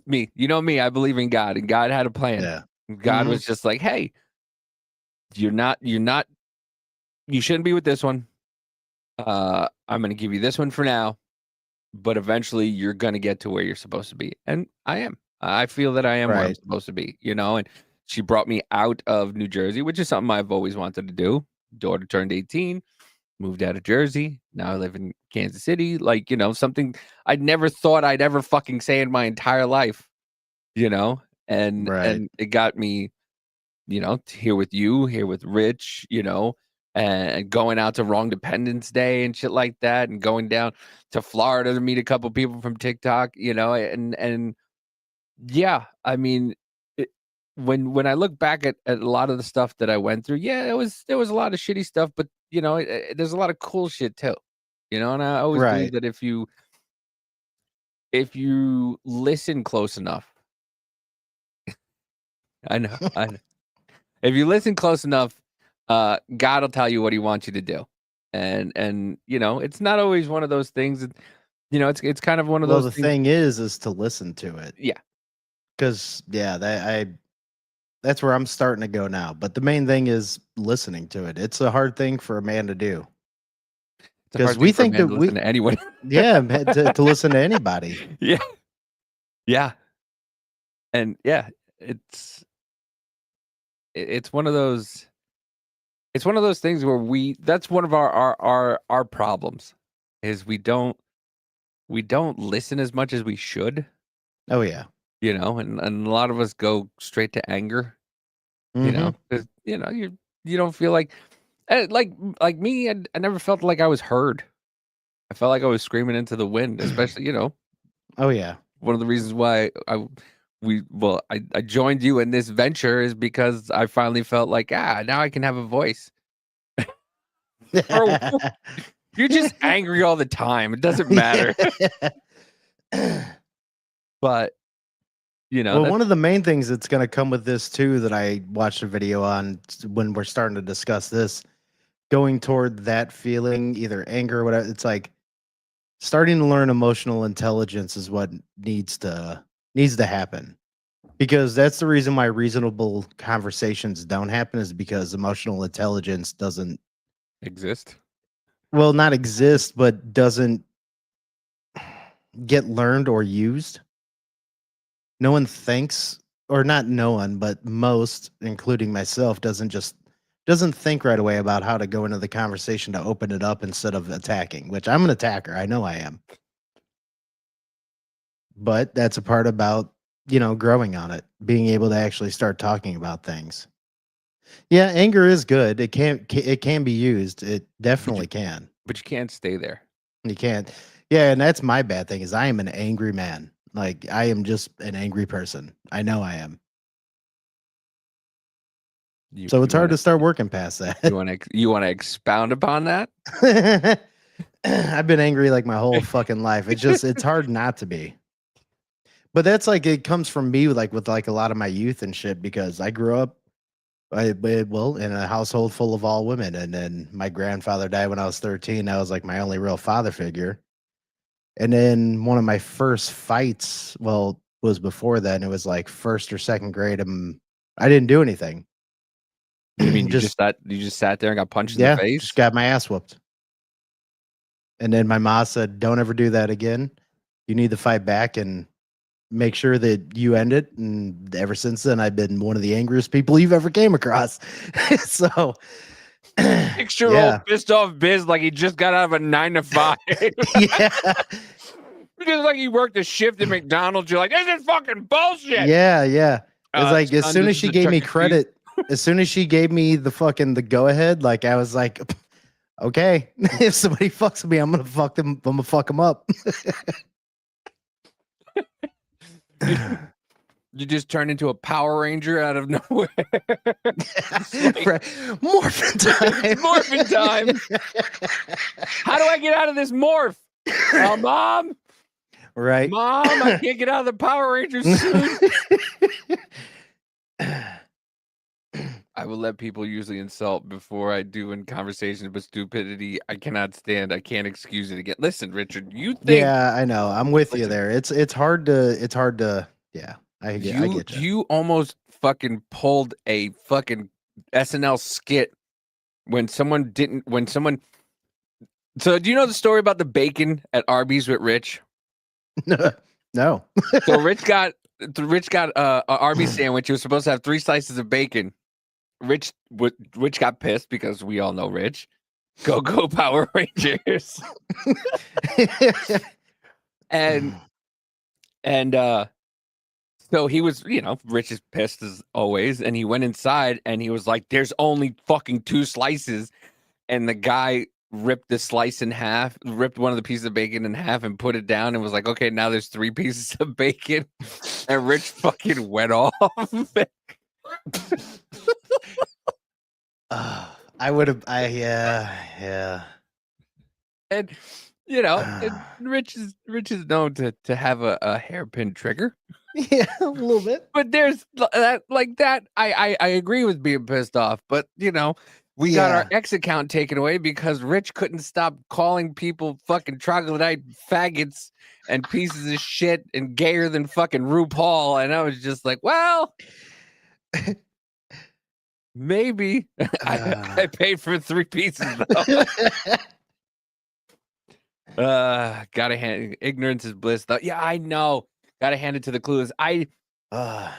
me, me, I believe in God, and God had a plan. Yeah. God was just like, hey, you shouldn't be with this one. I'm going to give you this one for now, but eventually you're going to get to where you're supposed to be. And I am. I feel that I am where I'm supposed to be, and she brought me out of New Jersey, which is something I've always wanted to do. Daughter turned 18, moved out of Jersey. Now I live in Kansas City. Like, something I'd never thought I'd ever fucking say in my entire life, and it got me, here with you, here with Rich, and going out to Wrong Dependence Day and shit like that, and going down to Florida to meet a couple people from TikTok, and yeah, I mean, when I look back at a lot of the stuff that I went through, yeah, there was a lot of shitty stuff, but there's a lot of cool shit too, and I always believe that if you listen close enough, I know. If you listen close enough, God will tell you what He wants you to do, and it's not always one of those things. It's kind of one of those. The thing is to listen to it. Yeah, because that's where I'm starting to go now. But the main thing is listening to it. It's a hard thing for a man to do, because we think that we to anyone. Yeah, to listen to anybody. Yeah, and yeah, it's one of those. It's one of those things where that's one of our problems, is we don't listen as much as we should. Oh yeah. And a lot of us go straight to anger, because you don't feel like me. I never felt like I was heard. I felt like I was screaming into the wind, especially Oh yeah. One of the reasons why I joined you in this venture is because I finally felt like now I can have a voice. You're just angry all the time. It doesn't matter. But well, one of the main things that's going to come with this too, that I watched a video on when we're starting to discuss this, going toward that feeling, either anger or whatever, it's like starting to learn emotional intelligence is what needs to happen. Because that's the reason why reasonable conversations don't happen is because emotional intelligence doesn't, Exist. well, not exist, but doesn't get learned or used. No one thinks, or not no one, but most, including myself, doesn't think right away about how to go into the conversation to open it up instead of attacking, which I'm an attacker. I know I am. But that's a part about, growing on it, being able to actually start talking about things. Yeah, anger is good. It can be used. It definitely can. But you can't stay there. You can't. Yeah, and that's my bad thing is I am an angry man. Like I am just an angry person. I know I am. So it's hard to start working past that. You want to expound upon that? I've been angry like my whole fucking life. It's hard not to be. But that's like it comes from me with like a lot of my youth and shit because I grew up in a household full of all women, and then my grandfather died when I was 13. That was like my only real father figure. And then one of my first fights, was before then. It was like first or second grade, and I didn't do anything. You mean you just sat there and got punched in the face? Just got my ass whooped. And then my mom said, "Don't ever do that again. You need to fight back and make sure that you end it." And ever since then, I've been one of the angriest people you've ever came across. So, 6-year-old pissed off Biz like he just got out of a 9 to 5. Yeah. Just like he worked a shift at McDonald's. You're like, this is fucking bullshit. Yeah. It's like as soon as she gave me credit, as soon as she gave me the go ahead, like I was like, okay, if somebody fucks with me, I'm gonna fuck them. I'm gonna fuck them up. You just turn into a Power Ranger out of nowhere. Morphin time. Morphin time. How do I get out of this morph? Mom. Right. Mom, I can't get out of the Power Ranger suit. I will let people usually insult before I do in conversations, but stupidity, I cannot stand. I can't excuse it again. Listen, Richard, you think? Yeah, I know. I'm with you there. It's hard to. Yeah, I get you. You almost fucking pulled a fucking SNL skit when someone didn't. So do you know the story about the bacon at Arby's with Rich? No. So Rich got a Arby's sandwich. He was supposed to have 3 slices of bacon. Rich got pissed because we all know Rich. Go Power Rangers. and so he was, Rich is pissed as always, and he went inside and he was like, "There's only fucking 2 slices," and the guy ripped the slice in half, ripped one of the pieces of bacon in half, and put it down, and was like, "Okay, now there's 3 pieces of bacon," and Rich fucking went off. I would have. Yeah. And Rich is known to have a hairpin trigger. Yeah, a little bit. But there's that like that. I agree with being pissed off, but we got our X account taken away because Rich couldn't stop calling people fucking troglodyte faggots and pieces of shit and gayer than fucking RuPaul, and I was just like, well. Maybe I paid for 3 pieces though. Gotta hand ignorance is bliss though. Yeah, I know. Gotta hand it to the clues.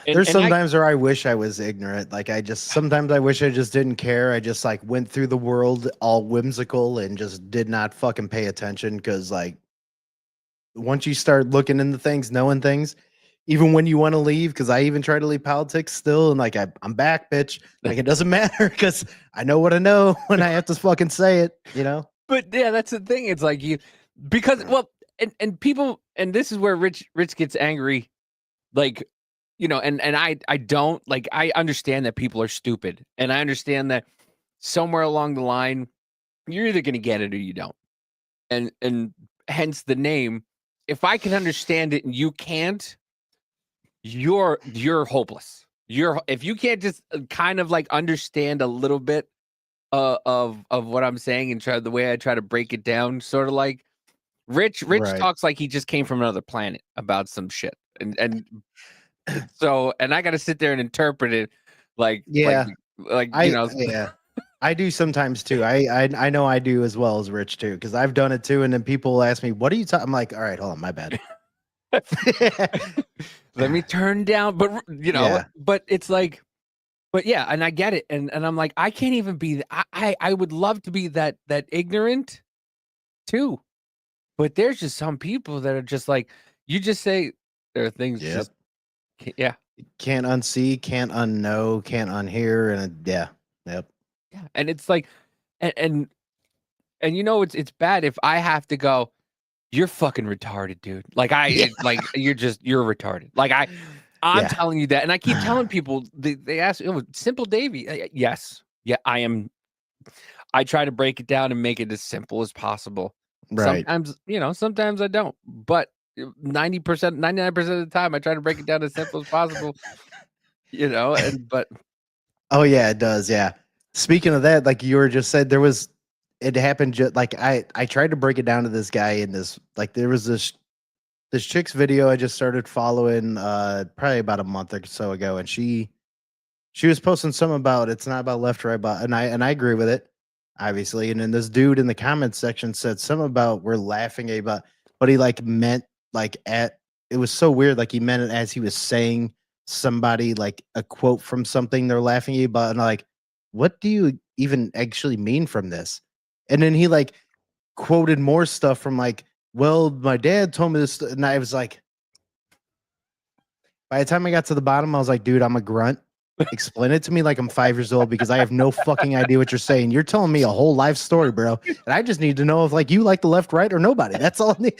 There's sometimes where I wish I was ignorant. Like sometimes I wish I just didn't care. I just like went through the world all whimsical and just did not fucking pay attention. Cause like once you start looking into things, knowing things, even when you want to leave, because I even try to leave politics still, and like I'm back, bitch. Like it doesn't matter because I know what I know when I have to fucking say it, But yeah, that's the thing. It's like and people, and this is where Rich gets angry, like and I don't like. I understand that people are stupid, and I understand that somewhere along the line, you're either gonna get it or you don't, and hence the name. If I can understand it and you can't. You're hopeless. If you can't just kind of like understand a little bit of what I'm saying and try the way I try to break it down, sort of like Rich Right. talks like he just came from another planet about some shit, and So, and I got to sit there and interpret it like, Yeah. like I you know, yeah. I do sometimes too. I know I do as well as Rich too, because I've done it too. And then people will ask me, "What are you talking?" I'm like, "All right, hold on, my bad." let me turn down. But you know, Yeah. but it's like, but yeah, and I get it, and I'm like, I can't even be. I would love to be that ignorant too, but there's just some people that are just like, you just say there are things Yep. just yeah. Can't unsee, can't unknow, can't unhear, and yeah. Yep. Yeah, and it's like, and and you know, it's bad if I have to go, you're fucking retarded, dude. Like like you're retarded. Like I'm Yeah. telling you that, and I keep telling people. They ask, oh, Simple Davy. Yes, yeah, I am. I try to break it down and make it as simple as possible. Right. Sometimes, you know, sometimes I don't, but 90%, 99% of the time, I try to break it down as simple as possible. You know, and but Oh yeah, it does. Yeah. Speaking of that, like you were just said, it happened just like I tried to break it down to this guy in this, like there was this chick's video I just started following probably about a month or so ago, and she was posting something about it's not about left or right, but and I agree with it, obviously. And then this dude in the comments section said something about we're laughing about, but he like meant like at it was so weird, like he meant it as he was saying somebody like a quote from something they're laughing at you about, and like, what do you even actually mean from this? And then he like quoted more stuff from like, well, my dad told me this, and I was like, by the time I got to the bottom, I was like, dude, I'm a grunt. Explain it to me like I'm 5 years old, because I have no fucking idea what you're saying. You're telling me a whole life story, bro, and I just need to know if like you like the left, right, or nobody. That's all I need.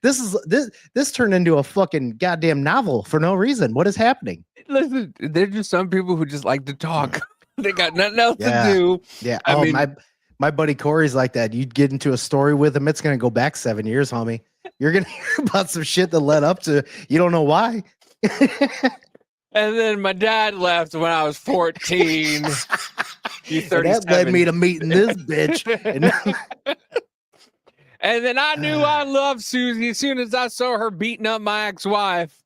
This turned into a fucking goddamn novel for no reason. What is happening? listen, there's just some people who just like to talk. They got nothing else Yeah. to do. Yeah. I mean, my buddy Corey's like that. You get into a story with him, it's gonna go back 7 years, homie. You're gonna hear about some shit that led up to you don't know why. and then my dad left when I was 14. He's And 37. that led me to meeting this bitch. And then I knew I loved Susie as soon as I saw her beating up my ex-wife.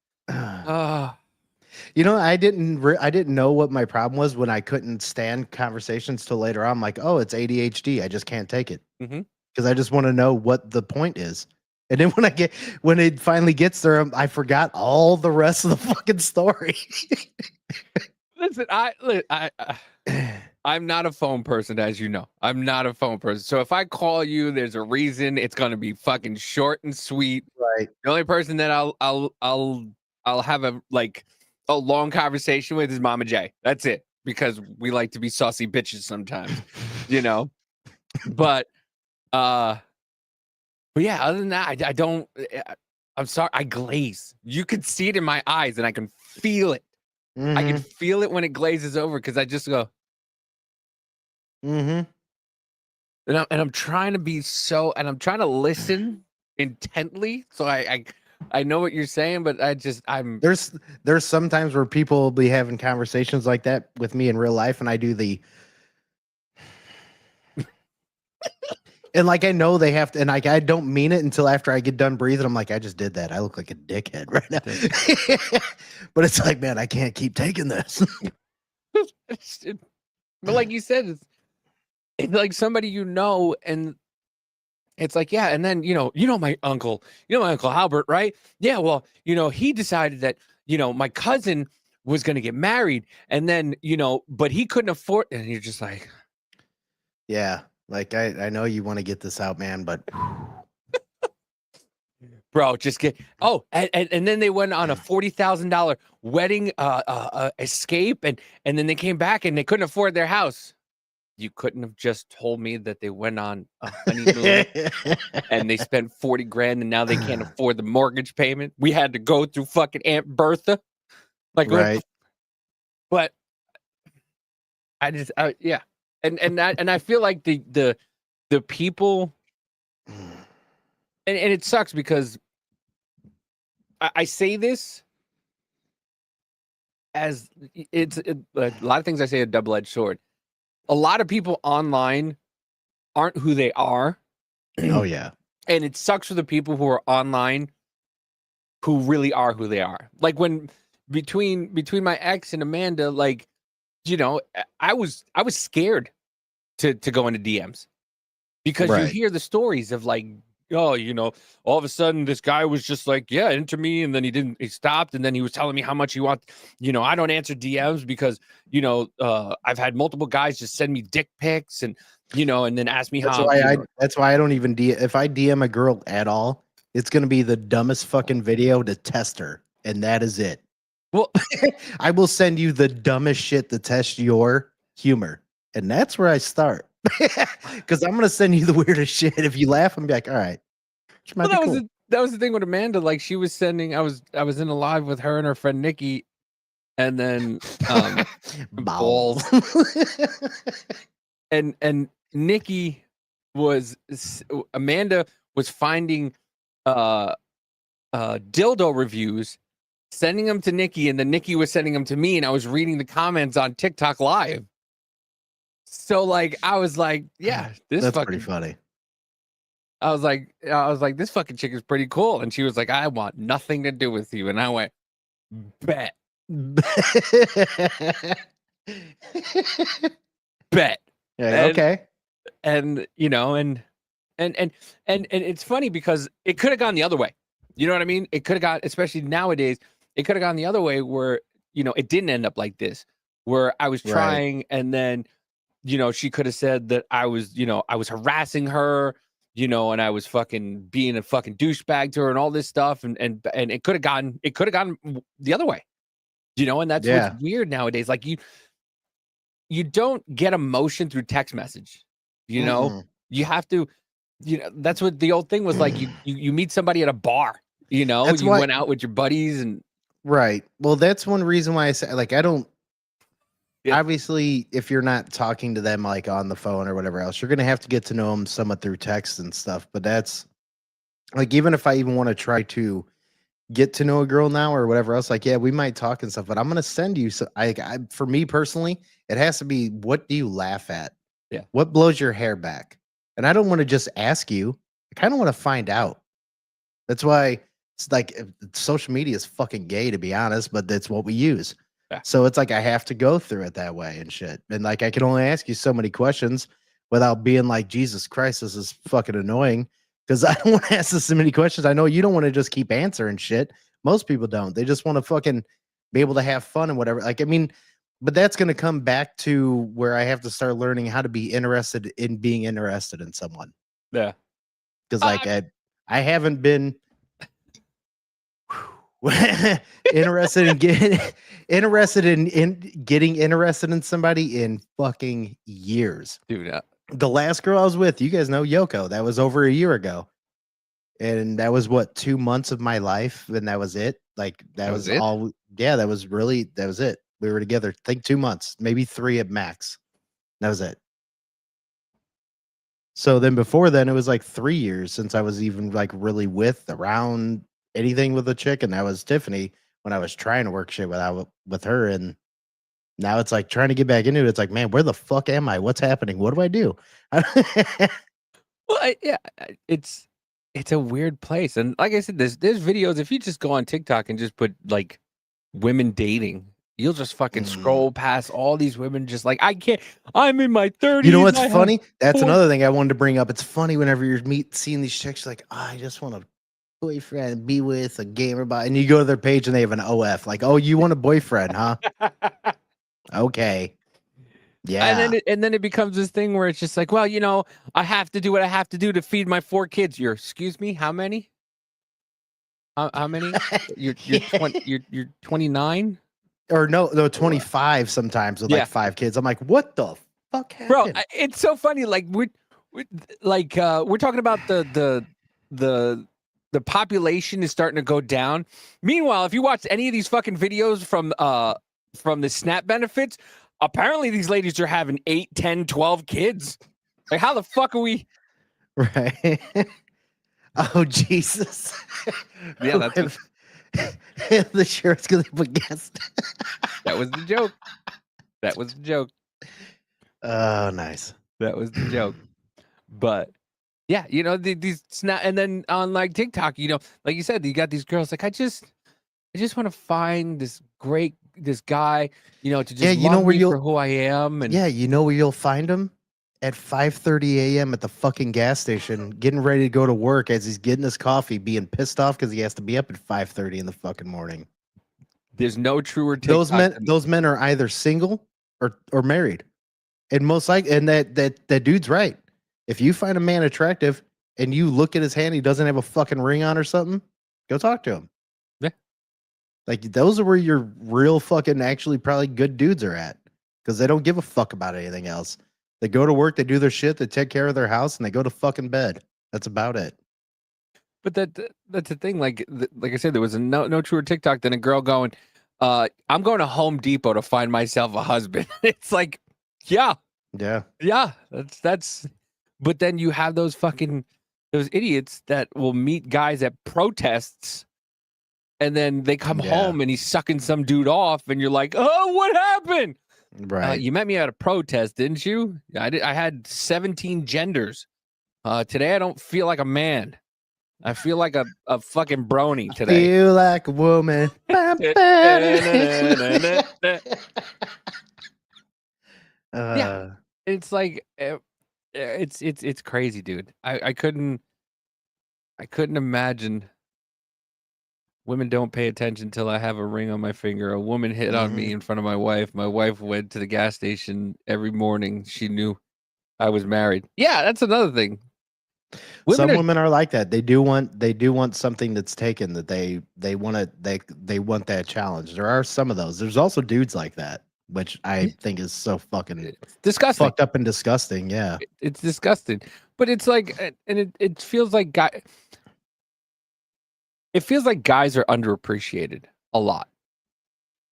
You know, I didn't know what my problem was when I couldn't stand conversations till later on. I'm like, oh, it's ADHD. I just can't take it because I just want to know what the point is. And then when it finally gets there, I forgot all the rest of the fucking story. Listen, I'm not a phone person, as you know. I'm not a phone person. So if I call you, there's a reason. It's gonna be fucking short and sweet. Right. The only person that I'll have a long conversation with is Mama J. That's it, because we like to be saucy bitches sometimes, you know. But yeah, other than that, I don't. I'm sorry, I glaze. You can see it in my eyes, and I can feel it. I can feel it when it glazes over, because I just go. And I'm trying to be and I'm trying to listen intently, so I know what you're saying, but there's sometimes where people will be having conversations like that with me in real life, and I do the and like I know they have to, and like I don't mean it until after I get done breathing. I'm like, I just did that. I look like a dickhead right now. But it's like, man, I can't keep taking this. But like you said, it's like somebody you know, and it's like, yeah, and then you know my uncle Albert, right? Yeah, well, he decided that my cousin was going to get married, and then but he couldn't afford, and you're just like, yeah, like I know you want to get this out, man, but bro, just get and then they went on a $40,000 wedding escape, and then they came back and they couldn't afford their house. You couldn't have just told me that they went on a honeymoon and they spent 40 grand and now they can't afford the mortgage payment. We had to go through fucking Aunt Bertha. Like, right. But yeah. And I feel like the people, and it sucks because I say this as a lot of things I say a double-edged sword. A lot of people online aren't who they are. Oh yeah. And it sucks for the people who are online who really are who they are. Like when between my ex and Amanda, like, you know, I was scared to go into DMs because you Right. hear the stories of like, oh, you know, all of a sudden this guy was just like, yeah, into me, and then he stopped, and then he was telling me how much he wants. You know, I don't answer DMs because, you know, I've had multiple guys just send me dick pics and, you know, and then ask me how, you know. That's why I don't even if I DM a girl at all, it's gonna be the dumbest fucking video to test her, and that is it. Well, I will send you the dumbest shit to test your humor, and that's where I start. Because I'm gonna send you the weirdest shit. If you laugh, I'm like, all right. Which might well, be cool. that was the thing with Amanda. Like she was sending, I was in a live with her and her friend Nikki, and then balls. and Nikki Amanda was finding dildo reviews, sending them to Nikki, and then Nikki was sending them to me, and I was reading the comments on TikTok live. So like I was like, yeah, that's pretty funny. I was like, this fucking chick is pretty cool. And she was like, I want nothing to do with you. And I went, bet. Bet. Yeah, okay. And you know, and it's funny because it could have gone the other way. You know what I mean? It could have gone, especially nowadays, it could have gone the other way where, you know, it didn't end up like this, where I was trying and then, you know, she could have said that I was, you know, I was harassing her, you know, and I was fucking being a fucking douchebag to her and all this stuff. And it could have gotten the other way, you know, and that's what's weird nowadays. Like you don't get emotion through text message, you know, you have to, you know, that's what the old thing was like. You meet somebody at a bar, you know, that's you went out with your buddies and. Right. Well, that's one reason why I say, like, I don't, obviously, if you're not talking to them like on the phone or whatever else, you're going to have to get to know them somewhat through text and stuff. But that's like, even if I even want to try to get to know a girl now or whatever else, like, yeah, we might talk and stuff, but I'm going to send you. So for me personally, it has to be, what do you laugh at? Yeah. What blows your hair back? And I don't want to just ask you. I kind of want to find out. That's why it's like social media is fucking gay, to be honest, but that's what we use. Yeah. So it's like I have to go through it that way and shit. And like I can only ask you so many questions without being like, Jesus Christ, this is fucking annoying. Because I don't want to ask this so many questions. I know you don't want to just keep answering shit. Most people don't. They just want to fucking be able to have fun and whatever. Like, I mean, but that's going to come back to where I have to start learning how to be interested in being interested in someone. Yeah. Because like I haven't been interested in getting interested in somebody in fucking years. Dude, the last girl I was with, you guys know Yoko, that was over a year ago. And that was what, 2 months of my life, and that was it. Like that was all. Yeah, that was it. We were together, I think 2 months, maybe 3 at max. That was it. So then before then, it was like 3 years since I was even like really around anything with a chick, and that was Tiffany when I was trying to work shit with her. And now it's like trying to get back into it. It's like, man, where the fuck am I? What's happening? What do I do? Well, it's a weird place. And like I said, there's videos. If you just go on TikTok and just put like women dating, you'll just fucking scroll past all these women just like, I can't, I'm in my 30s. You know what's funny? That's another thing I wanted to bring up. It's funny whenever you're seeing these chicks like, oh, I just want a boyfriend, be with a gamer bot, and you go to their page and they have an OF. Like, oh, you want a boyfriend, huh? Okay. Yeah. And then it becomes this thing where it's just like, well, you know, I have to do what I have to do to feed my 4 kids. Excuse me, how many? How many? You're 29? Or no, 25 sometimes with like 5 kids. I'm like, what the fuck happened? Bro, it's so funny. Like we're talking about the population is starting to go down. Meanwhile, if you watch any of these fucking videos from the SNAP benefits, apparently these ladies are having 8, 10, 12 kids. Like, how the fuck are we? Right. Oh, Jesus. Yeah, that's the shirt's gonna put guest. That was the joke. That was the joke. Oh, nice. That was the joke. But Yeah, you know, these snap, and then on like TikTok, you know, like you said, you got these girls like, I just want to find this guy, you know, to Yeah, just you know love where me you'll for who I am. And yeah, you know where you'll find him? At 5:30 a.m. at the fucking gas station, getting ready to go to work as he's getting his coffee, being pissed off because he has to be up at 5:30 in the fucking morning. there's no truer TikTok. Those men are either single or married. And most likely, and that dude's right. If you find a man attractive and you look at his hand, he doesn't have a fucking ring on or something, go talk to him. Yeah. Like those are where your real fucking actually probably good dudes are at. Because they don't give a fuck about anything else. They go to work, they do their shit, they take care of their house, and they go to fucking bed. That's about it. But that's the thing. Like I said, there was no truer TikTok than a girl going, I'm going to Home Depot to find myself a husband. It's like, yeah. That's. But then you have those idiots that will meet guys at protests, and then they come home and he's sucking some dude off, and you're like, oh, what happened? Right. You met me at a protest, didn't you? I had 17 genders. Today I don't feel like a man. I feel like a fucking brony today. Feel like a woman. Yeah, it's like it's crazy, dude. I couldn't imagine. Women don't pay attention till I have a ring on my finger. A woman hit on me in front of my wife. My wife went to the gas station every morning. She knew I was married. Yeah, that's another thing. Women are like that. They do want something that's taken, that they want that challenge. There are some of those. There's also dudes like that, which I think is so fucking disgusting, fucked up and disgusting. Yeah, it's disgusting. But it's like, and it feels like it feels like guys are underappreciated a lot.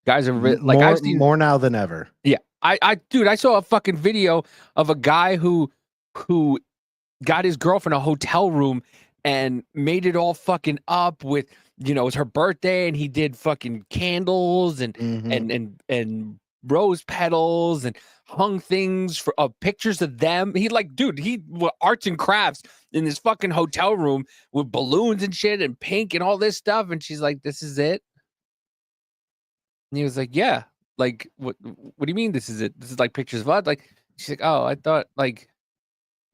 Guys are like, I've seen more now than ever. Yeah, dude, I saw a fucking video of a guy who got his girlfriend a hotel room and made it all fucking up with, you know, it was her birthday and he did fucking candles and rose petals and hung things for pictures of them. He arts and crafts in this fucking hotel room with balloons and shit and pink and all this stuff. And she's like, this is it? And he was like, yeah. Like, what do you mean this is it? This is like pictures of us? Like, she's like, oh, I thought like,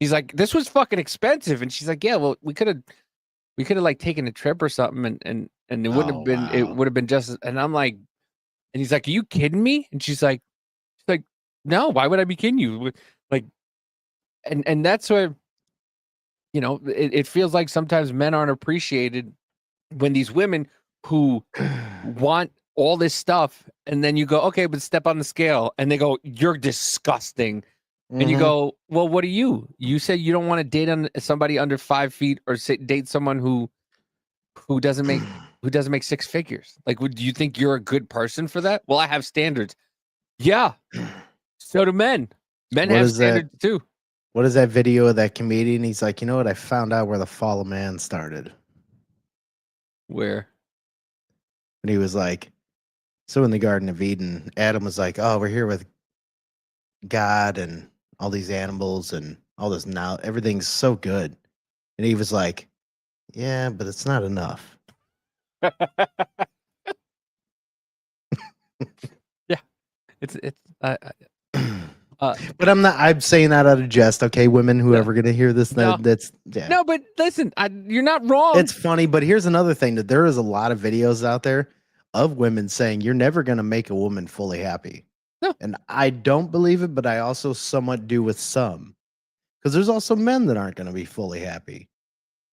he's like, this was fucking expensive. And she's like, yeah, well, we could have like taken a trip or something and it wouldn't have been, it would have been just, and I'm like, and he's like, are you kidding me? And she's like, no, why would I be kidding you? Like, and that's where, you know, it feels like sometimes men aren't appreciated when these women who want all this stuff, and then you go, okay, but step on the scale, and they go, you're disgusting. And you go, well, what are you? You said you don't want to date somebody under 5 feet or date someone who doesn't make six figures. Like, do you think you're a good person for that? Well, I have standards. Yeah. So do men. Men have standards too. What is that video of that comedian? He's like, you know what? I found out where the fall of man started. Where? And he was like, so in the Garden of Eden, Adam was like, oh, we're here with God and all these animals and all this, now everything's so good. And he was like, yeah, but it's not enough. Yeah, it's but I'm saying that out of jest. Okay, women, whoever gonna hear this, that's yeah. No, but listen, you're not wrong. It's funny, but here's another thing, that there is a lot of videos out there of women saying you're never gonna make a woman fully happy. No. And I don't believe it, but I also somewhat do with some, because there's also men that aren't going to be fully happy.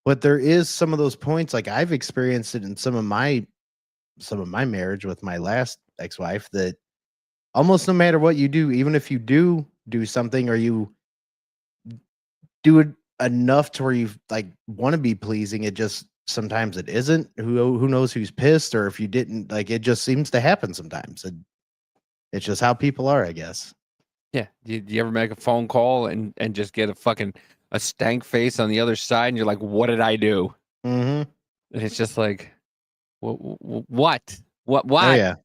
But there is some of those points, like I've experienced it in some of my marriage with my last ex-wife, that almost no matter what you do, even if you do something or you do it enough to where you like want to be pleasing, it just sometimes it isn't. Who knows who's pissed, or if you didn't, like, it just seems to happen sometimes. It's just how people are, I guess. Yeah. Do you ever make a phone call and just get a stank face on the other side, and you're like, what did I do? And it's just like, what? Oh yeah.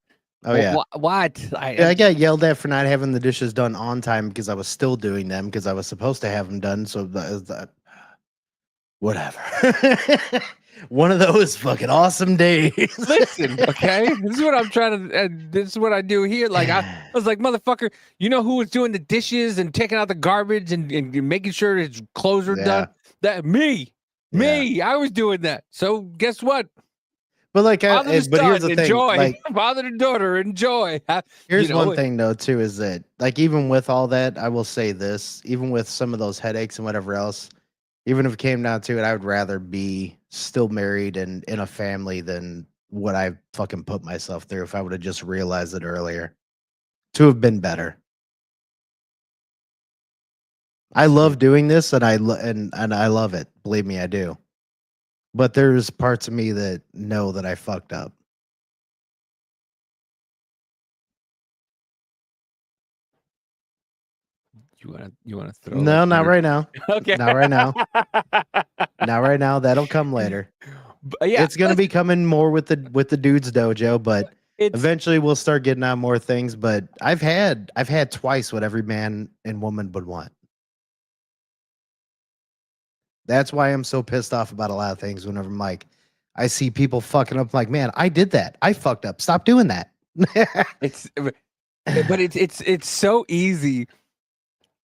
Oh yeah. What? I got yelled at for not having the dishes done on time because I was still doing them because I was supposed to have them done. So Whatever. One of those fucking awesome days. Listen, okay, this is what I'm trying to. This is what I do here. Like I was like, motherfucker, you know who was doing the dishes and taking out the garbage and making sure his clothes are done? That me. I was doing that. So guess what? But like, Father to but here's son, the thing. enjoy. Like, Father to daughter, enjoy. here's one thing though, too, is that like even with all that, I will say this: even with some of those headaches and whatever else, even if it came down to it, I would rather be still married and in a family than what I fucking put myself through if I would have just realized it earlier. To have been better. I love doing this, and and I love it. Believe me, I do. But there's parts of me that know that I fucked up. You wanna throw? No, like not right now. Okay. Not right now. Not right now. That'll come later. Yeah, It's gonna be coming more with the dudes dojo, but it's eventually we'll start getting on more things. But I've had twice what every man and woman would want. That's why I'm so pissed off about a lot of things whenever I'm like, I see people fucking up, like, man, I did that. I fucked up. Stop doing that. it's but it's so easy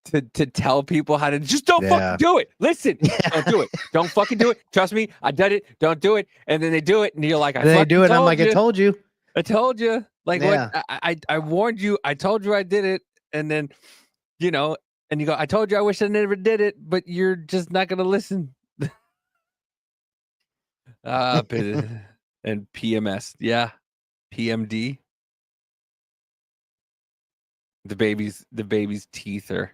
to tell people how to just don't fucking do it. Listen, don't do it. Don't fucking do it. Trust me, I did it. Don't do it. And then they do it, and you're like, they do it. And I'm like, you. I told you. I told you. Like what? I warned you. I told you I did it, and then you know, and you go, I told you I wish I never did it, but you're just not gonna listen. And PMS, yeah, PMD. The baby's teeth are.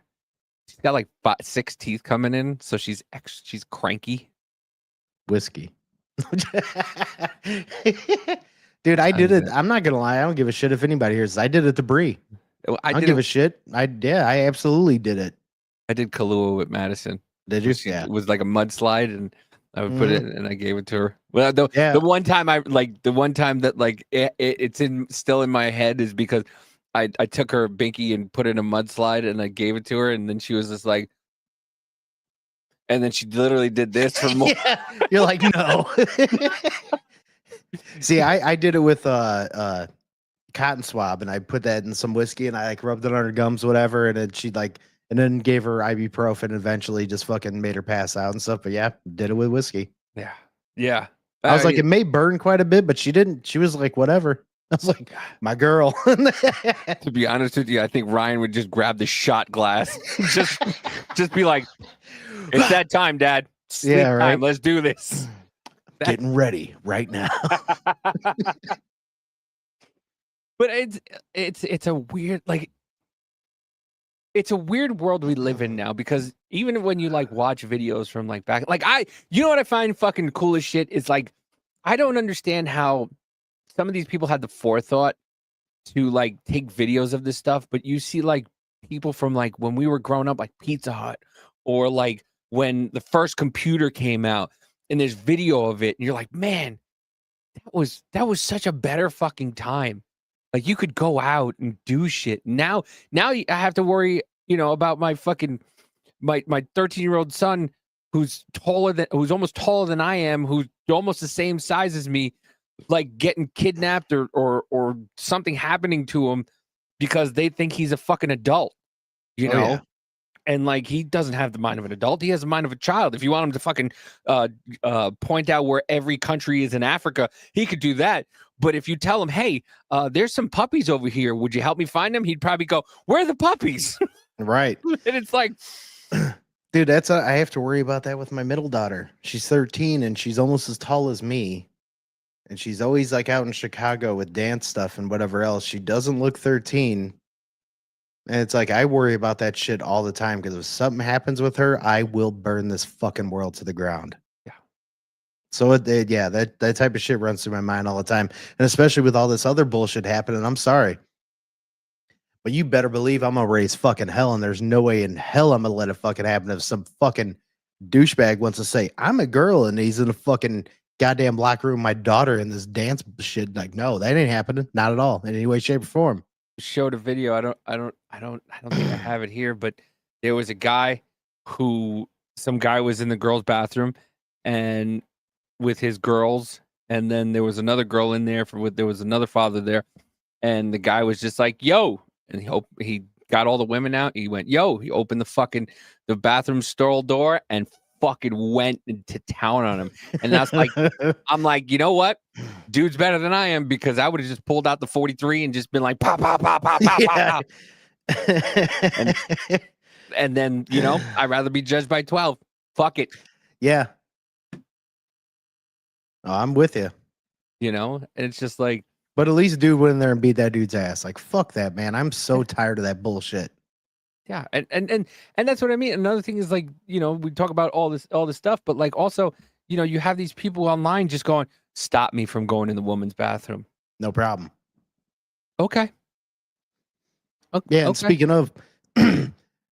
She's got like 6 teeth coming in, so she's cranky. Whiskey. Dude, I did it. I'm not gonna lie. I don't give a shit if anybody hears. I did it to Bree. I don't give a shit. I absolutely did it. I did Kahlua with Madison. Did you? It was like a mudslide, and I would put it, and I gave it to her. Well, the one time that it's still in my head is because I took her binky and put it in a mudslide, and I gave it to her, and then she was just like, and then she literally did this for more. You're like, no. See, I did it with cotton swab, and I put that in some whiskey, and I like rubbed it on her gums, whatever, and then she like, and then gave her ibuprofen, and eventually just fucking made her pass out and stuff. But yeah, did it with whiskey. Yeah. I was like, it may burn quite a bit, but she didn't. She was like, whatever. I was like, my girl. To be honest with you, I think Ryan would just grab the shot glass, just be like, "It's that time, Dad. Sleep time. Let's do this." Getting ready right now. But it's a weird it's a weird world we live in now, because even when you like watch videos from like back, like you know what I find fucking cool as shit is like, I don't understand how some of these people had the forethought to like take videos of this stuff, but you see like people from like when we were growing up, like Pizza Hut, or like when the first computer came out, and there's video of it, and you're like, man, that was such a better fucking time. Like you could go out and do shit. Now I have to worry, about my fucking my 13-year-old son who's almost taller than I am, who's almost the same size as me, like getting kidnapped or something happening to him because they think he's a fucking adult, Yeah. And like he doesn't have the mind of an adult. He has the mind of a child. If you want him to fucking point out where every country is in Africa, he could do that. But if you tell him, hey, there's some puppies over here, would you help me find them? He'd probably go, where are the puppies? Right. And it's like, dude, I have to worry about that with my middle daughter. She's 13 and she's almost as tall as me. And she's always like out in Chicago with dance stuff and whatever else. She doesn't look 13. And it's like, I worry about that shit all the time, because if something happens with her, I will burn this fucking world to the ground. Yeah. So that type of shit runs through my mind all the time. And especially with all this other bullshit happening, I'm sorry, but you better believe I'm going to raise fucking hell. And there's no way in hell I'm going to let it fucking happen if some fucking douchebag wants to say I'm a girl and he's in a fucking goddamn locker room, my daughter in this dance shit. Like, no, that ain't happening. Not at all. In any way, shape, or form. Showed a video. I don't think I have it here, but there was a guy some guy was in the girls' bathroom, and with his girls, and then there was another girl in there there was another father there, and the guy was just like, "Yo," and he got all the women out. He went, "Yo," he opened the bathroom stall door and fucking went into town on him. And that's like, I'm like, you know what? Dude's better than I am, because I would have just pulled out the 43 and just been like, pop, pop, pop, pop, pop, pop, pop. And then, I'd rather be judged by 12. Fuck it. Yeah. Oh, I'm with you. And it's just like, but at least dude went in there and beat that dude's ass. Like, fuck that, man. I'm so tired of that bullshit. Yeah, and that's what I mean. Another thing is, like, we talk about all this stuff, but like also, you have these people online just going, stop me from going in the woman's bathroom. No problem. Okay. Yeah, and speaking of,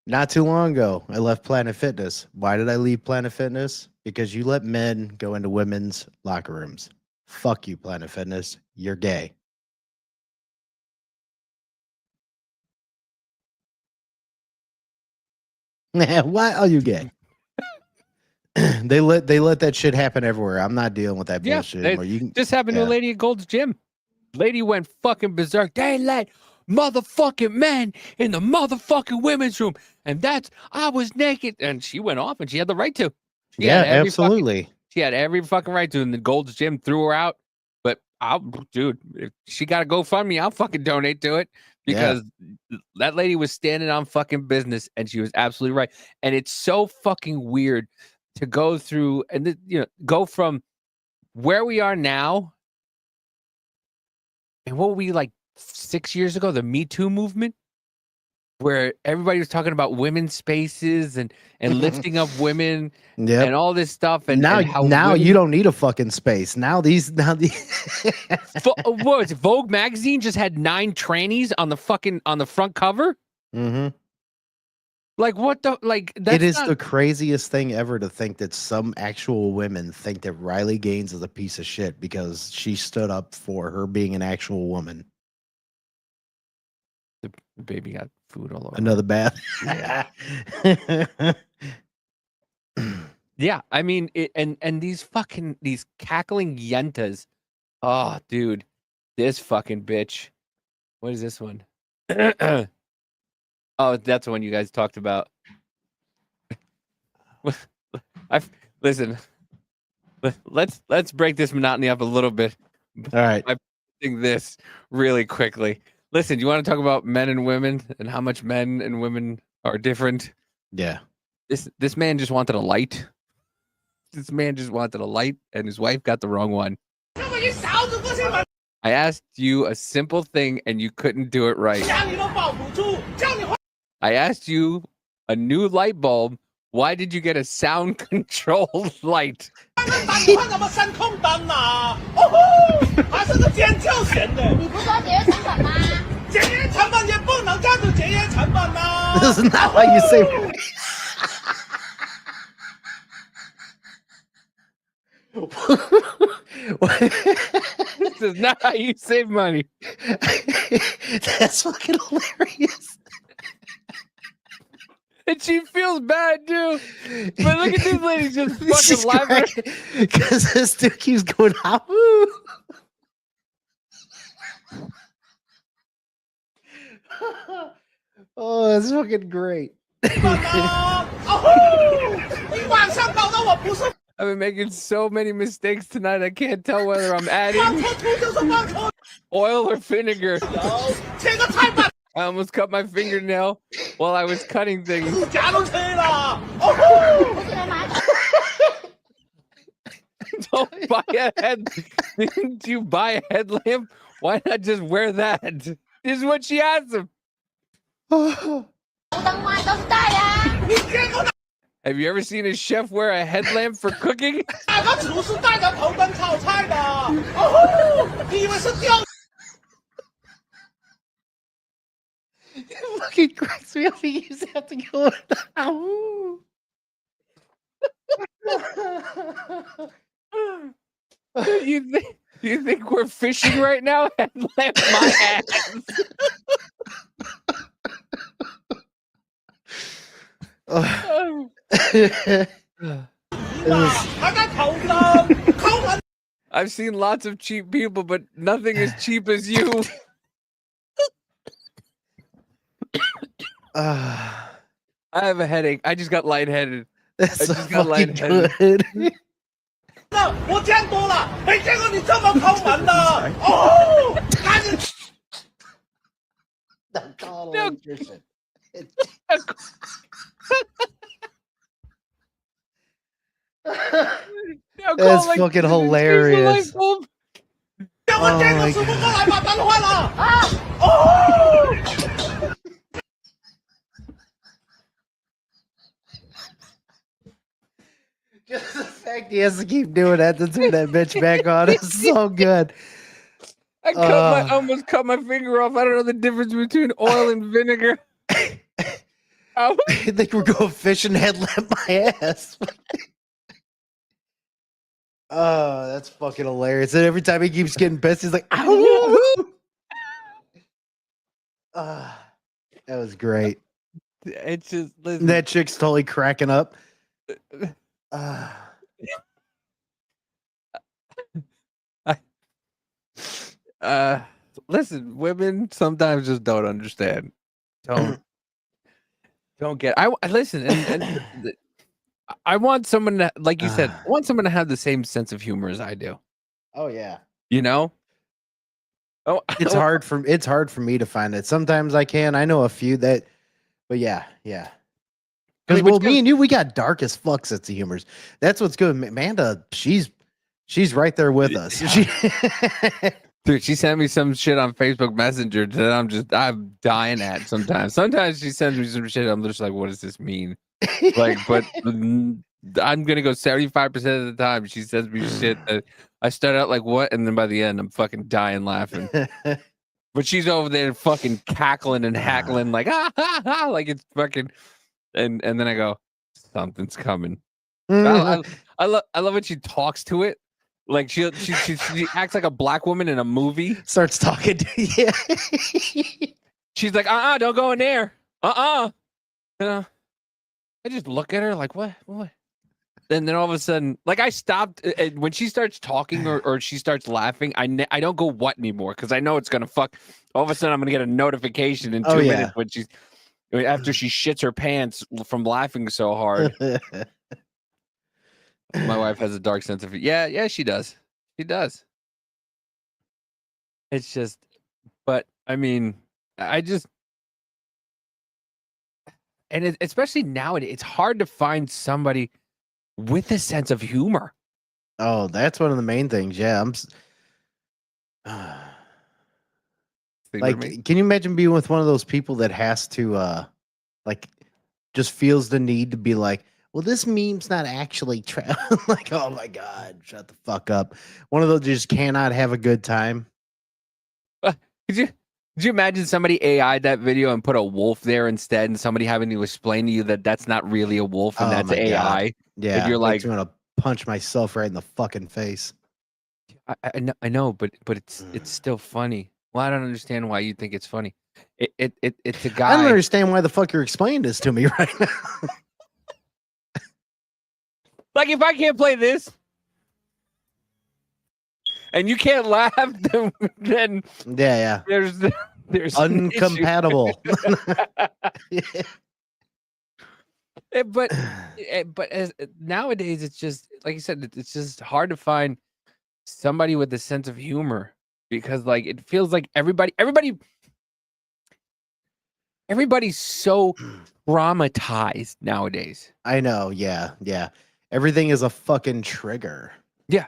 not too long ago, I left Planet Fitness. Why did I leave Planet Fitness? Because you let men go into women's locker rooms. Fuck you, Planet Fitness. You're gay. Why are you gay? they let that shit happen everywhere. I'm not dealing with that bullshit anymore. Just happened to a lady at Gold's Gym. Lady went fucking berserk. They let motherfucking men in the motherfucking women's room, and I was naked, and she went off, and she had the right to. Absolutely. She had every fucking right to, and the Gold's Gym threw her out. But dude, if she got to GoFundMe, I'll fucking donate to it. Because that lady was standing on fucking business, and she was absolutely right. And it's so fucking weird to go through and go from where we are now and what were we like 6 years ago, the Me Too movement, where everybody was talking about women's spaces and lifting up women and all this stuff. And now you don't need a fucking space. Now these what was it? Vogue magazine just had 9 trannies on the front cover. Mm-hmm. Like, what the, like, it is the craziest thing ever to think that some actual women think that Riley Gaines is a piece of shit because she stood up for her being an actual woman. The baby got food all over. Another bath. Yeah, I mean, and these cackling yentas. Oh, dude, this fucking bitch. What is this one? Oh, that's the one you guys talked about. Listen. Let's break this monotony up a little bit. All right. I'm doing this really quickly. Listen, do you want to talk about men and women and how much men and women are different? Yeah. This man just wanted a light. This man just wanted a light, and his wife got the wrong one. I asked you a simple thing, and you couldn't do it right. I asked you a new light bulb. Why did you get a sound controlled light? This is not how you say it. This is not how you save money. That's fucking hilarious. And she feels bad too. But look at these ladies just fucking laughing. Because this dude keeps going out. Oh, that's fucking great. I've been making so many mistakes tonight. I can't tell whether I'm adding oil or vinegar. I almost cut my fingernail while I was cutting things. Don't buy a head. Didn't you buy a headlamp? Why not just wear that? This is what she asked him. Have you ever seen a chef wear a headlamp for cooking? It fucking cracks me up. He used to have to go. You think we're fishing right now? Headlamp my ass. I've seen lots of cheap people, but nothing as cheap as you. I have a headache. I just got lightheaded. That's I so just got fucking lightheaded. good. 我见多了，没见过你这么抠门的。哦，赶紧 Don't call it No. electrician. Now That's call, like, fucking change the light hilarious. bulb. 我 Oh 见过 my 师傅 God. 过来把灯换了啊！哦。 Just the fact he has to keep doing that to turn that bitch back on is so good. I almost cut my finger off. I don't know the difference between oil and vinegar. Oh. I think we're going fishing headlamp my ass. Oh, that's fucking hilarious. And every time he keeps getting pissed, he's like, ow. That was great. It's just listen. That chick's totally cracking up. Listen, women sometimes just don't understand. Don't get. I listen, and I want someone to, like you said, I want someone to have the same sense of humor as I do. Oh yeah. You know. Oh, It's hard for me to find it. Sometimes I can. I know a few that, but yeah. Because well, me and you, we got dark as fuck sense of humors. That's what's good. Amanda, she's right there with us. Dude, she sent me some shit on Facebook Messenger that I'm dying at sometimes. Sometimes she sends me some shit. I'm just like, what does this mean? Like, but I'm gonna go 75% of the time. She sends me shit that I start out like, what? And then by the end, I'm fucking dying laughing. But she's over there fucking cackling and hackling like, like it's fucking. And then I go, something's coming. I love when she talks to it. Like she acts like a black woman in a movie. Starts talking to you. She's like, don't go in there. I just look at her like, what? And then all of a sudden, like I stopped when she starts talking or she starts laughing. I don't go what anymore because I know it's gonna fuck. All of a sudden, I'm gonna get a notification in 2 minutes after she shits her pants from laughing so hard. My wife has a dark sense of it. Yeah, she does. She does. It's just, but I mean, especially nowadays, it's hard to find somebody with a sense of humor. Oh, that's one of the main things. Yeah, like, can you imagine being with one of those people that has to, like, just feels the need to be like, well, this meme's not actually like, oh my God, shut the fuck up. One of those just cannot have a good time. Could you imagine somebody AI'd that video and put a wolf there instead, and somebody having to explain to you that that's not really a wolf and that's AI? God. Yeah, and you're like, I'm gonna punch myself right in the fucking face. I know, but it's still funny. Well, I don't understand why you think it's funny. It's a guy. I don't understand why the fuck you're explaining this to me right now. Like, if I can't play this and you can't laugh, then yeah. There's uncompatible. But as nowadays, it's just like you said, it's just hard to find somebody with a sense of humor because, like, it feels like everybody's so traumatized nowadays. I know. Yeah. Everything is a fucking trigger. Yeah.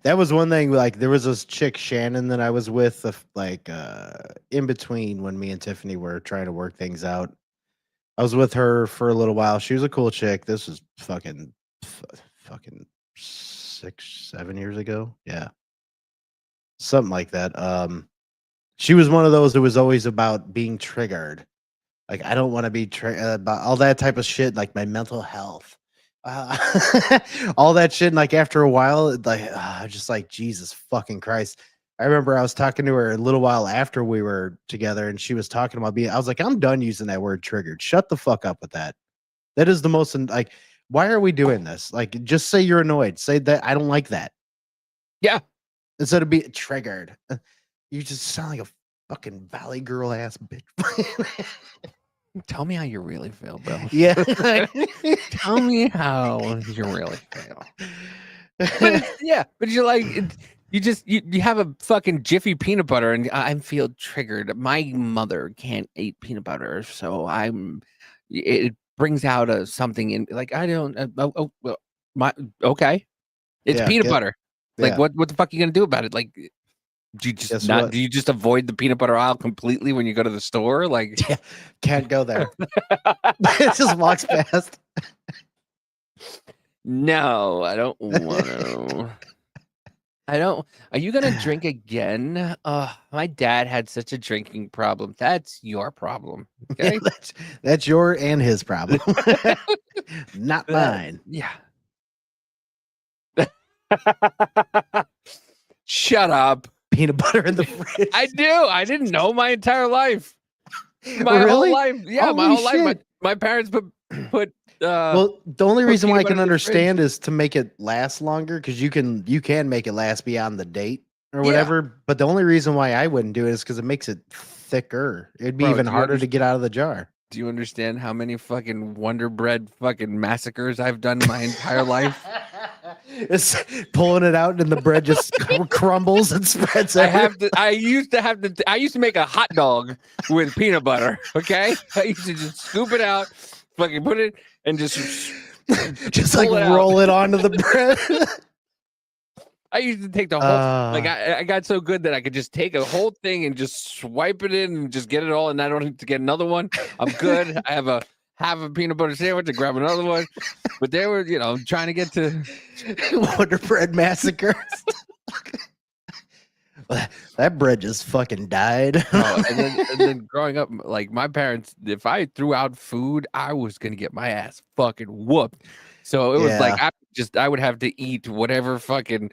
That was one thing. Like, there was this chick Shannon that I was with, in between when me and Tiffany were trying to work things out. I was with her for a little while. She was a cool chick. This was fucking 6-7 years ago. Yeah, something like that. She was one of those that was always about being triggered. Like, I don't want to be about all that type of shit. Like my mental health. All that shit, and like after a while, just like, Jesus fucking Christ. I remember I was talking to her a little while after we were together, and she was talking about I was like, I'm done using that word triggered. Shut the fuck up with that. That is the most, like, Why are we doing this? Like, just say you're annoyed. Say that I don't like that. Yeah. Instead of being triggered. You just sound like a fucking valley girl ass bitch. Tell me how you really feel, bro. Yeah. Tell me how you really feel. But you're like, you have a fucking Jiffy peanut butter, and I feel triggered. My mother can't eat peanut butter, so it brings out something in, like, I don't. Well, okay, it's Yeah, peanut butter. Like, yeah. what the fuck are you gonna do about it? Like, do you just Guess not? what? Do you just avoid the peanut butter aisle completely when you go to the store? Like, Yeah, can't go there. It just walks past. no, I don't want to. I don't. Are you gonna drink again? My dad had such a drinking problem. That's your problem. Okay. Yeah, that's your and his problem. Not mine. Yeah. Shut up. Peanut butter in the fridge. I do. I didn't know my entire life. My Really? whole life. Yeah, my Holy whole life. shit. My parents put Well, the only put reason why I peanut butter can in the fridge. understand is to make it last longer, because you can make it last beyond the date or Yeah. whatever. But the only reason why I wouldn't do it is because it makes it thicker. It'd be Bro, even do you harder to get out of the jar. Do you understand how many fucking Wonder Bread fucking massacres I've done my entire life? It's pulling it out and the bread just crumbles and spreads everywhere. I used to make a hot dog with peanut butter. Okay, I used to just scoop it out, fucking put it, and just like pull it out. roll it onto the bread. I used to take the whole I got so good that I could just take a whole thing and just swipe it in and just get it all, and I don't have to get another one. I'm good. I have a peanut butter sandwich and grab another one. But they were, trying to get to Wonder Bread massacre. That bread just fucking died. and then growing up, like, my parents, if I threw out food, I was gonna get my ass fucking whooped. So it was like I would have to eat whatever fucking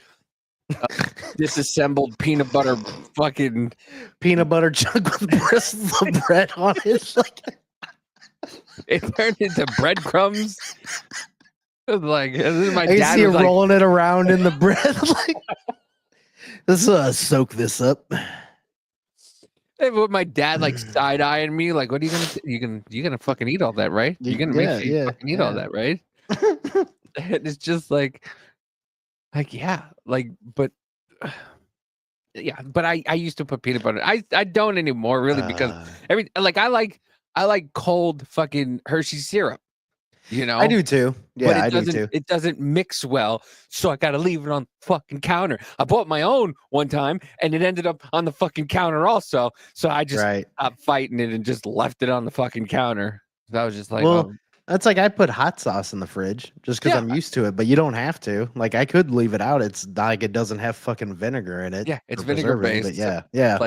disassembled peanut butter fucking peanut butter chunk with bristles of bread on it. Like, it turned into breadcrumbs. It was like, this is my I dad see you was like, rolling it around in the bread. Like, let's soak this up. But my dad like side eyeing me, like, what are you gonna do? You're gonna fucking eat all that, right? You're gonna make sure you fucking eat all that, right? And it's just like yeah, like, but yeah, but I used to put peanut butter. I don't anymore, really, because I like cold fucking Hershey syrup. I do too. Yeah, but I do too. It doesn't mix well, so I gotta leave it on the fucking counter. I bought my own one time, and it ended up on the fucking counter also. So I just stopped fighting it and just left it on the fucking counter. So I was just like, well, that's like I put hot sauce in the fridge just because I'm used to it, but you don't have to. Like, I could leave it out. It's not like it doesn't have fucking vinegar in it. Yeah, it's vinegar based. Yeah.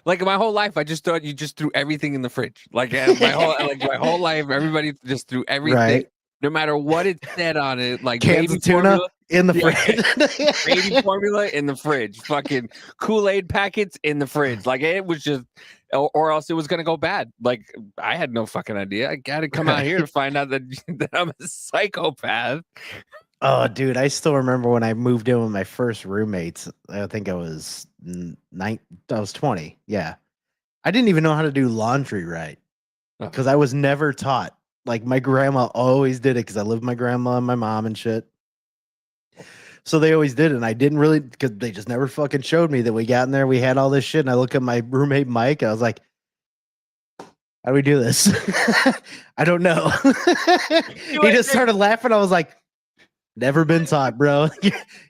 Like my whole life, I just thought you just threw everything in the fridge. Like my whole life, everybody just threw everything, no matter what it said on it. Like cans of tuna formula, in the fridge, baby formula in the fridge, fucking Kool-Aid packets in the fridge. Like, it was just, or else it was gonna go bad. Like, I had no fucking idea. I got to come out here to find out that I'm a psychopath. Oh, dude, I still remember when I moved in with my first roommates. I think I was 20. Yeah. I didn't even know how to do laundry right because I was never taught. Like, my grandma always did it because I lived with my grandma and my mom and shit. So they always did it. And I didn't really, because they just never fucking showed me that we got in there. We had all this shit. And I look at my roommate, Mike. I was like, how do we do this? I don't know. He just started laughing. I was like, never been taught, bro.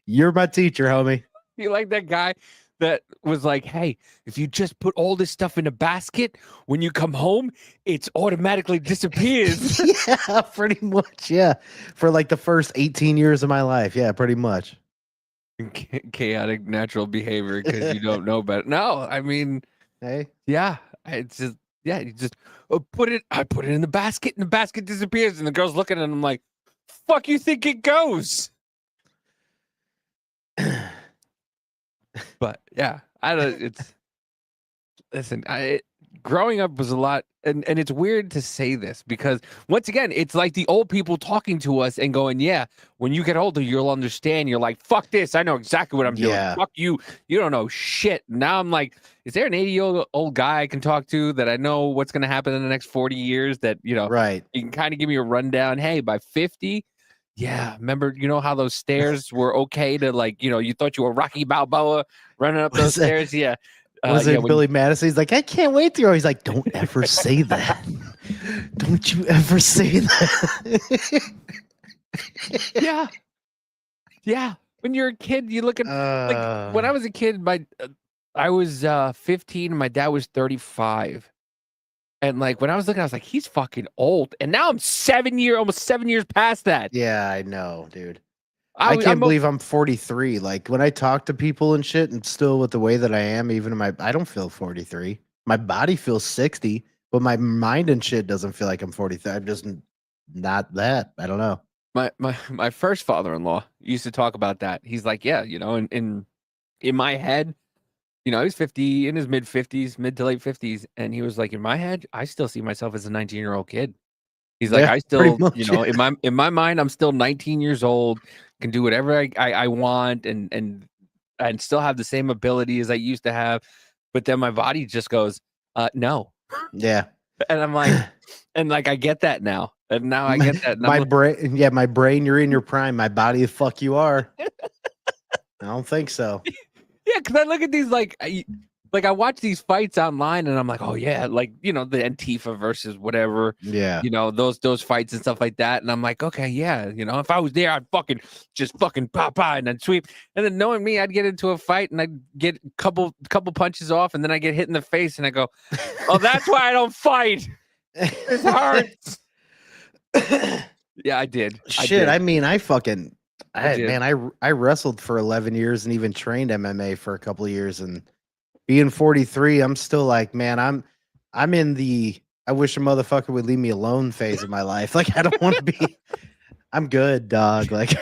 You're my teacher, homie. You like that guy that was like, hey, if you just put all this stuff in a basket, when you come home, it's automatically disappears. Yeah, pretty much. Yeah. For like the first 18 years of my life. Yeah, pretty much. Chaotic natural behavior because you don't know better. No, I mean, hey, yeah, it's just, yeah, you just I put it in the basket and the basket disappears. And the girl's looking at him like, fuck you think it goes? But yeah, I don't. It's listen. growing up was a lot, and it's weird to say this because once again, it's like the old people talking to us and going, "Yeah, when you get older, you'll understand." You're like, "Fuck this! I know exactly what I'm doing. Yeah. Fuck you! You don't know shit." Now I'm like, is there an 80-year-old guy I can talk to that I know what's going to happen in the next 40 years? That Right. you can kind of give me a rundown. Hey, by 50. Yeah, remember, how those stairs were okay to you thought you were Rocky Balboa running up those stairs? Yeah. Was yeah, it Billy Madison? He's like, I can't wait to go. He's like, don't ever say that. Don't you ever say that. yeah. Yeah. When you're a kid, you look at like when I was a kid, I was 15 and my dad was 35. And like when I was looking, I was like, he's fucking old. And now I'm almost 7 years past that. Yeah, I know, dude. I can't believe I'm 43. Like when I talk to people and shit, and still with the way that I am, even in I don't feel 43. My body feels 60, but my mind and shit doesn't feel like I'm 43. I'm just not that. I don't know. My first father-in-law used to talk about that. He's like, yeah, in my head, he's 50, in his mid 50s, mid to late 50s, and he was like, in my head, I still see myself as a 19-year-old kid. He's like, Yeah, I still, much, in my mind, I'm still 19 years old, can do whatever I want, and still have the same ability as I used to have, but then my body just goes, no. Yeah. And I'm like, I get that now. And now I get that. My brain, you're in your prime. My body, the fuck you are. I don't think so. Yeah, because I look at these like I watch these fights online and I'm like, oh yeah, the Antifa versus whatever. Yeah. Those fights and stuff like that. And I'm like, okay, yeah, if I was there, I'd just fucking pop and then sweep. And then knowing me, I'd get into a fight and I'd get a couple punches off and then I get hit in the face and I go, oh, that's why I don't fight. It hurts. Yeah, I did. Shit, I mean, I wrestled for 11 years and even trained MMA for a couple of years, and being 43, I'm still like, man, I'm in the I wish a motherfucker would leave me alone phase of my life. Like, I don't want to be. I'm good, dog. Like,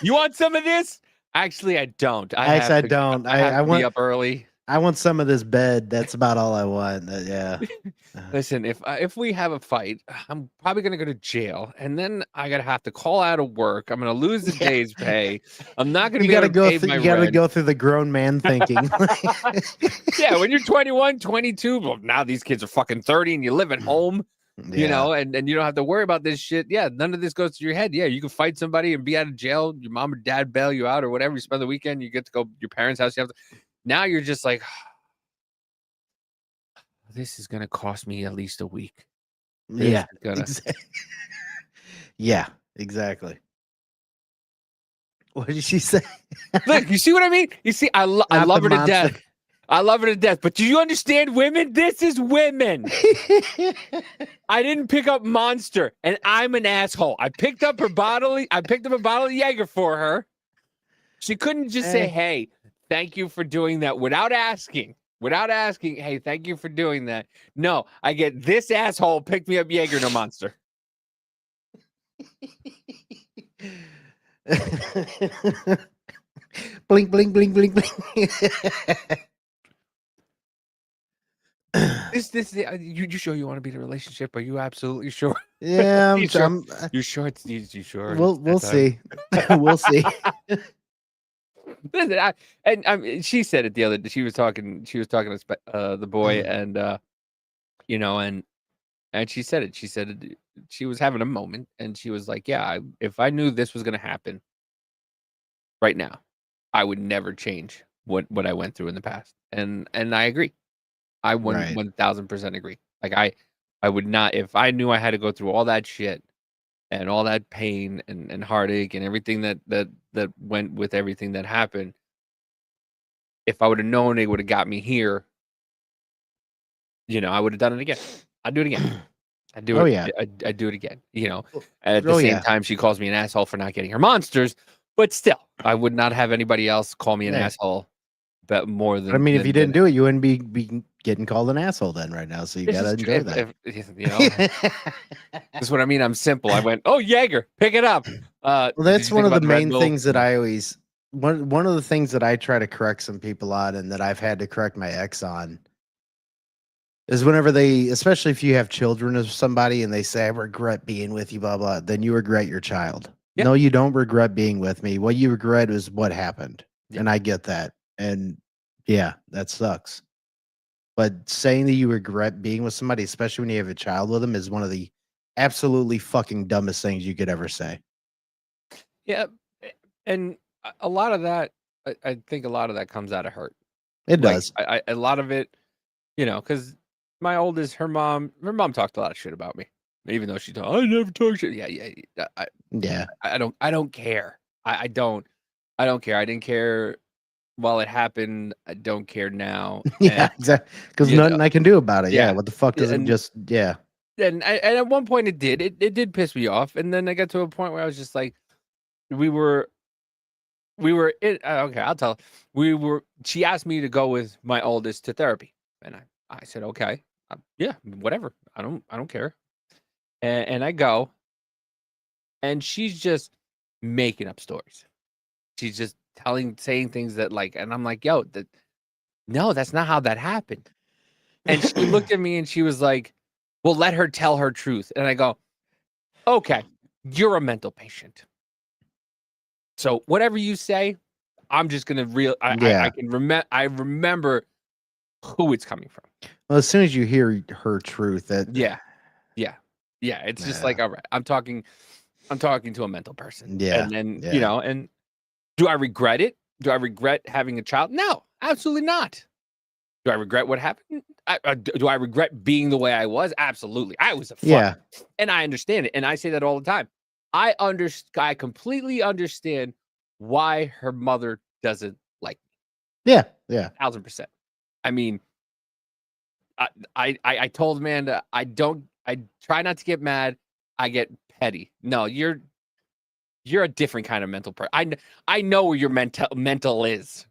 you want some of this? Actually, I don't. I don't. I want to be up early. I want some of this bed. That's about all I want. Yeah. Listen, if we have a fight, I'm probably gonna go to jail, and then I gotta have to call out of work. I'm gonna lose the day's pay. I'm not gonna. You gotta go through the grown man thinking. Yeah, when you're 21, 22, well, now these kids are fucking 30, and you live at home. Yeah. And you don't have to worry about this shit. Yeah, none of this goes to your head. Yeah, you can fight somebody and be out of jail. Your mom or dad bail you out or whatever. You spend the weekend. You get to go to your parents' house. Now you're just like, this is gonna cost me at least a week. Yeah. Yeah, exactly. What did she say? Look, you see what I mean? You see, I love her to death. I love her to death. But do you understand women? This is women. I didn't pick up Monster, and I'm an asshole. I picked up a bottle of Jaeger for her. She couldn't just say, hey, thank you for doing that without asking. Hey, thank you for doing that. No, I get this asshole picked me up Jaeger, no Monster. Blink, blink, blink, blink, blink. You sure you want to be in a relationship? Are you absolutely sure? Yeah, you sure? You sure? We'll see. We'll see. Listen, she said it the other day. She was talking to the boy, and and she said it. She said she was having a moment, and she was like, "Yeah, if I knew this was going to happen right now, I would never change what I went through in the past." And I agree. I 1000% agree. Like I would not, if I knew I had to go through all that shit and all that pain and heartache and everything that went with everything that happened. If I would have known it would have got me here, I would have done it again. I'd do it again. I'd do it. Oh, yeah. I'd do it again. At the same time, she calls me an asshole for not getting her monsters, but still, I would not have anybody else call me an asshole. But more than, I mean, if you didn't do it, you wouldn't be getting called an asshole then right now. So you gotta enjoy that. That's what I mean. I'm simple. I went, oh, Jaeger, pick it up. Well, that's one of the main things that I always one of the things that I try to correct some people on, and that I've had to correct my ex on, is whenever they, especially if you have children of somebody and they say, I regret being with you, blah, blah, then you regret your child. Yeah. No, you don't regret being with me. What you regret is what happened. Yeah. And I get that. And yeah, that sucks. But saying that you regret being with somebody, especially when you have a child with them, is one of the absolutely fucking dumbest things you could ever say. Yeah. And a lot of that, I think a lot of that comes out of hurt. It Like, does. a lot of it, because my oldest, her mom talked a lot of shit about me, even though she told, I never talk shit. Yeah. I don't care. I don't care. I didn't care while it happened. I don't care now. Yeah, exactly. Because nothing I can do about it. Yeah. Yeah. What the fuck does it just, yeah. And at one point it did piss me off. And then I got to a point where I was just like, we were in, okay, I'll tell. She asked me to go with my oldest to therapy. And I said, okay, yeah, whatever. I don't care. And I go, and she's just making up stories. She's just saying things that and I'm like, yo, no, that's not how that happened. And she looked at me and she was like, well, let her tell her truth. And I go, okay, you're a mental patient. So whatever you say, I'm just gonna I remember who it's coming from. Well, as soon as you hear her truth, that Yeah. It's just like, all right, I'm talking to a mental person. Yeah, And then yeah. and do I regret it? Do I regret having a child? No, absolutely not. Do I regret what happened? Do I regret being the way I was? Absolutely. I was a fuck. Yeah. And I understand it. And I say that all the time. I completely understand why her mother doesn't like me. Yeah. Yeah. 1000%. I mean, I told Amanda, I try not to get mad. I get petty. No, you're a different kind of mental person. I know where your mental is.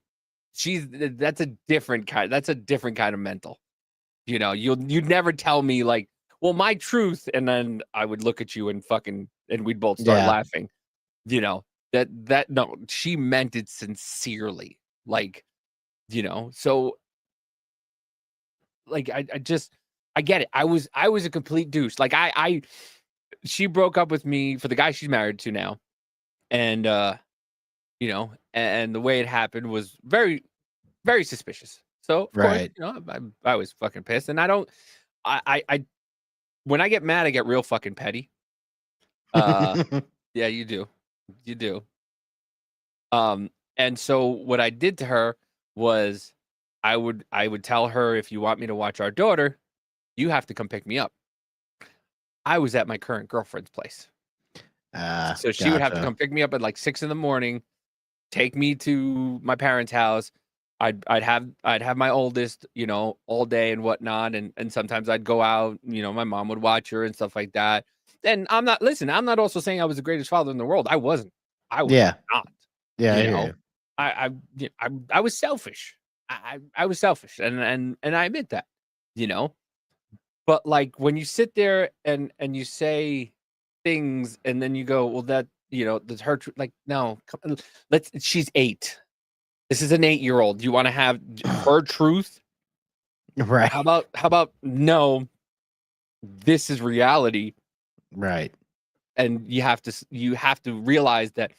That's a different kind of mental. You'd never tell me like, well, my truth, and then I would look at you and we'd both start laughing. That no, she meant it sincerely. So I get it. I was a complete douche. She broke up with me for the guy she's married to now. And and the way it happened was very, very suspicious. So of course, I was fucking pissed. And I when I get mad, I get real fucking petty. Yeah, you do. And so what I did to her was I would tell her, if you want me to watch our daughter, you have to come pick me up. I was at my current girlfriend's place. So she would have to come pick me up at like 6 a.m, take me to my parents' house. I'd have my oldest, all day and whatnot. And sometimes I'd go out, my mom would watch her and stuff like that. And I'm not also saying I was the greatest father in the world. I wasn't. I was not. Yeah. I was selfish. I was selfish. And I admit that, but like when you sit there and you say things and then you go, well, that, that's her truth. Like, no, she's 8. This is an 8-year-old. You want to have her truth? Right. How about no, this is reality. Right. And you have to realize that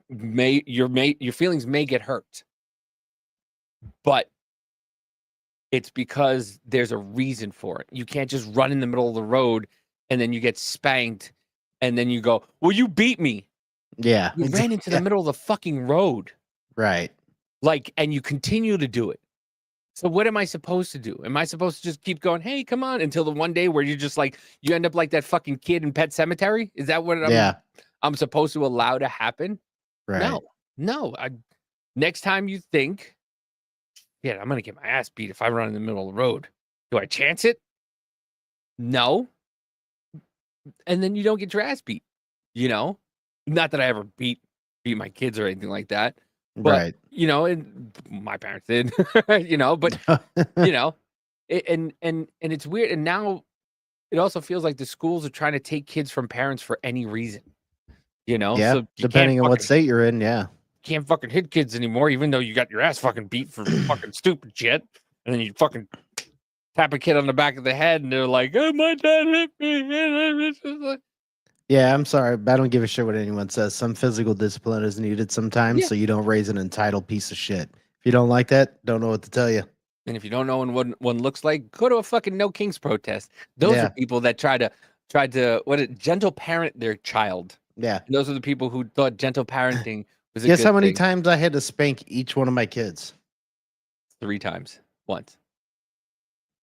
your feelings may get hurt, but it's because there's a reason for it. You can't just run in the middle of the road and then you get spanked and then you go, well, you beat me. Yeah. You ran into the middle of the fucking road. Right. And you continue to do it. So what am I supposed to do? Am I supposed to just keep going, hey, come on, until the one day where you're just like, you end up like that fucking kid in Pet Cemetery? Is that what I'm supposed to allow to happen? Right. No. Next time you think, yeah, I'm going to get my ass beat if I run in the middle of the road. Do I chance it? No. And then you don't get your ass beat, Not that I ever beat my kids or anything like that. But, right. And my parents did, but, and it's weird. And now it also feels like the schools are trying to take kids from parents for any reason, Yeah. So Depending on what state you're in. Yeah. Can't fucking hit kids anymore, even though you got your ass fucking beat for fucking stupid shit. And then you fucking tap a kid on the back of the head, and they're like, "Oh, my dad hit me." Yeah, I'm sorry, but I don't give a shit what anyone says. Some physical discipline is needed sometimes, Yeah. so you don't raise an entitled piece of shit. If you don't like that, don't know what to tell you. And if you don't know what one looks like, go to a fucking No Kings protest. Those Yeah. are people that tried to gentle parent their child. Yeah. And those are the people who thought gentle parenting was a Guess good how many thing. times I had to spank each one of my kids? 3 times. Once.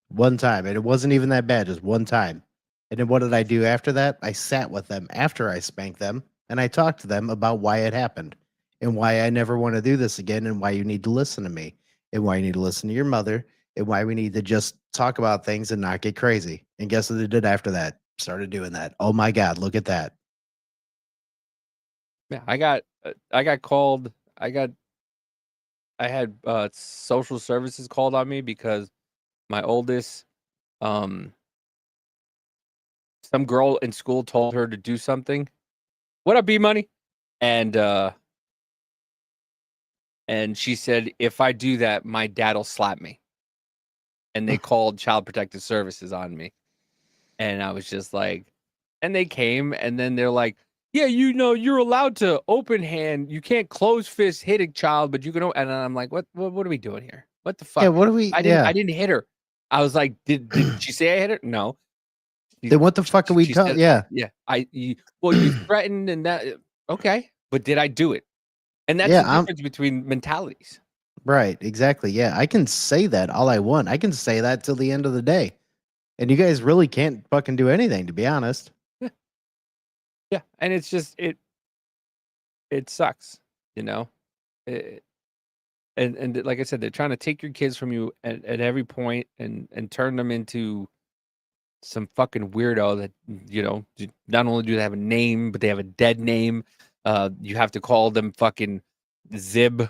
One time, and it wasn't even that bad, just one time. And then what did I do after that? I sat with them after I spanked them, and I talked to them about why it happened and why I never want to do this again, and why you need to listen to me, and why you need to listen to your mother, and why we need to just talk about things and not get crazy. And guess what they did after that? Started doing that. Oh my God, look at that. Yeah, I got called. I had social services called on me because my oldest, some girl in school told her to do something. What up, B Money? And she said, if I do that, my dad'll slap me. And they called Child Protective Services on me. And I was just like, and they came, and then they're like, yeah, you're allowed to open hand. You can't close fist hit a child, but you can. And I'm like, what are we doing here? What the fuck? Yeah, what do we? I didn't hit her. I was like, did she say I hit her? No. Then what the fuck are we talking? Yeah. Yeah. You threatened and that. Okay. But did I do it? And that's Yeah, the difference between mentalities. Right, exactly. Yeah, I can say that all I want. I can say that till the end of the day. And you guys really can't fucking do anything, to be honest. Yeah. And it's just, it sucks, you know? And like I said, they're trying to take your kids from you at every point and turn them into some fucking weirdo that, not only do they have a name, but they have a dead name. You have to call them fucking Zib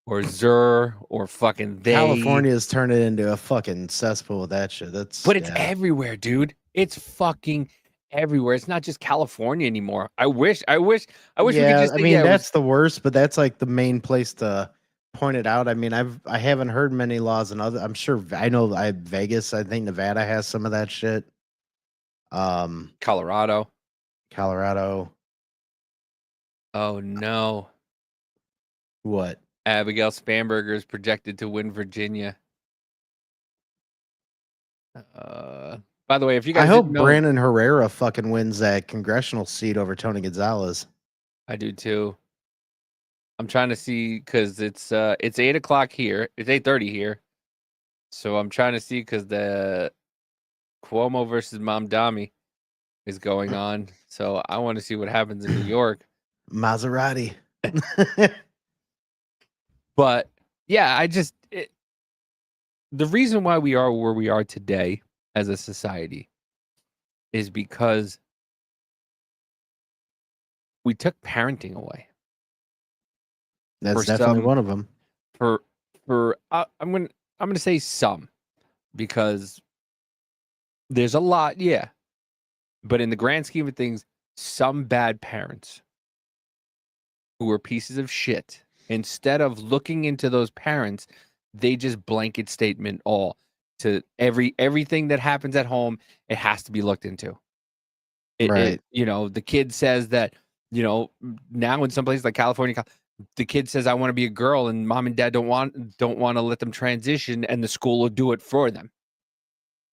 or Zur or fucking they. California's turned it into a fucking cesspool with that shit. But it's everywhere, dude. It's fucking everywhere. It's not just California anymore. I wish we could just say, that's the worst, but that's like the main place to point it out. I mean, I haven't heard many laws in other. I'm sure I know Vegas. I think Nevada has some of that shit. Colorado. Oh no. What? Abigail Spanberger is projected to win Virginia. By the way, if you guys I hope didn't know, Brandon Herrera fucking wins that congressional seat over Tony Gonzalez. I do too. I'm trying to see because it's 8:00 here. It's 8:30 here. So I'm trying to see because the Cuomo versus Mamdani is going on. So I want to see what happens in New York. Maserati. But yeah, the reason why we are where we are today as a society is because we took parenting away. That's definitely one of them. I'm gonna say some, because there's a lot, yeah. But in the grand scheme of things, some bad parents who were pieces of shit, instead of looking into those parents, they just blanket statement all to everything that happens at home. It has to be looked into. Right. The kid says that, now in some places like California, the kid says, I want to be a girl, and mom and dad don't want to let them transition, and the school will do it for them.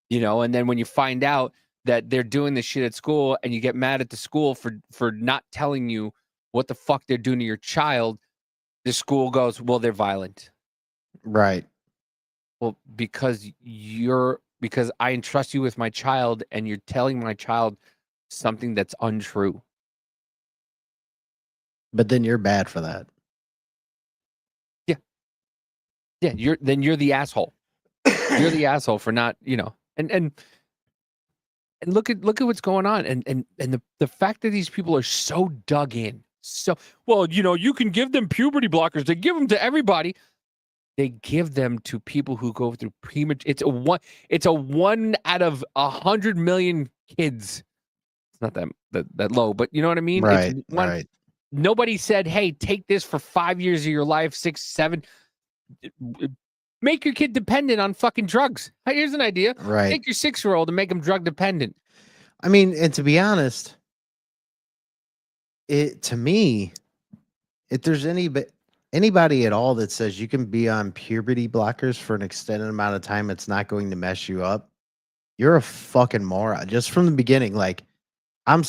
And then when you find out that they're doing this shit at school, and you get mad at the school for not telling you what the fuck they're doing to your child, the school goes, well, they're violent. Right. Well, because I entrust you with my child, and you're telling my child something that's untrue. But then you're bad for that. Yeah, you're the asshole. You're the asshole for not, and look at what's going on, and the fact that these people are so dug in. So, well, you can give them puberty blockers. They give them to everybody. They give them to people who go through premature. It's a 1 out of 100 million kids. It's not that low, but you know what I mean? Right. It's one, right. Nobody said, hey, take this for 5 years of your life, 6, 7. Make your kid dependent on fucking drugs. Here's an idea. Right. Take your 6-year-old and make him drug dependent. I mean, and to be honest, to me, if there's anybody at all that says you can be on puberty blockers for an extended amount of time, it's not going to mess you up, you're a fucking moron. Just from the beginning, like,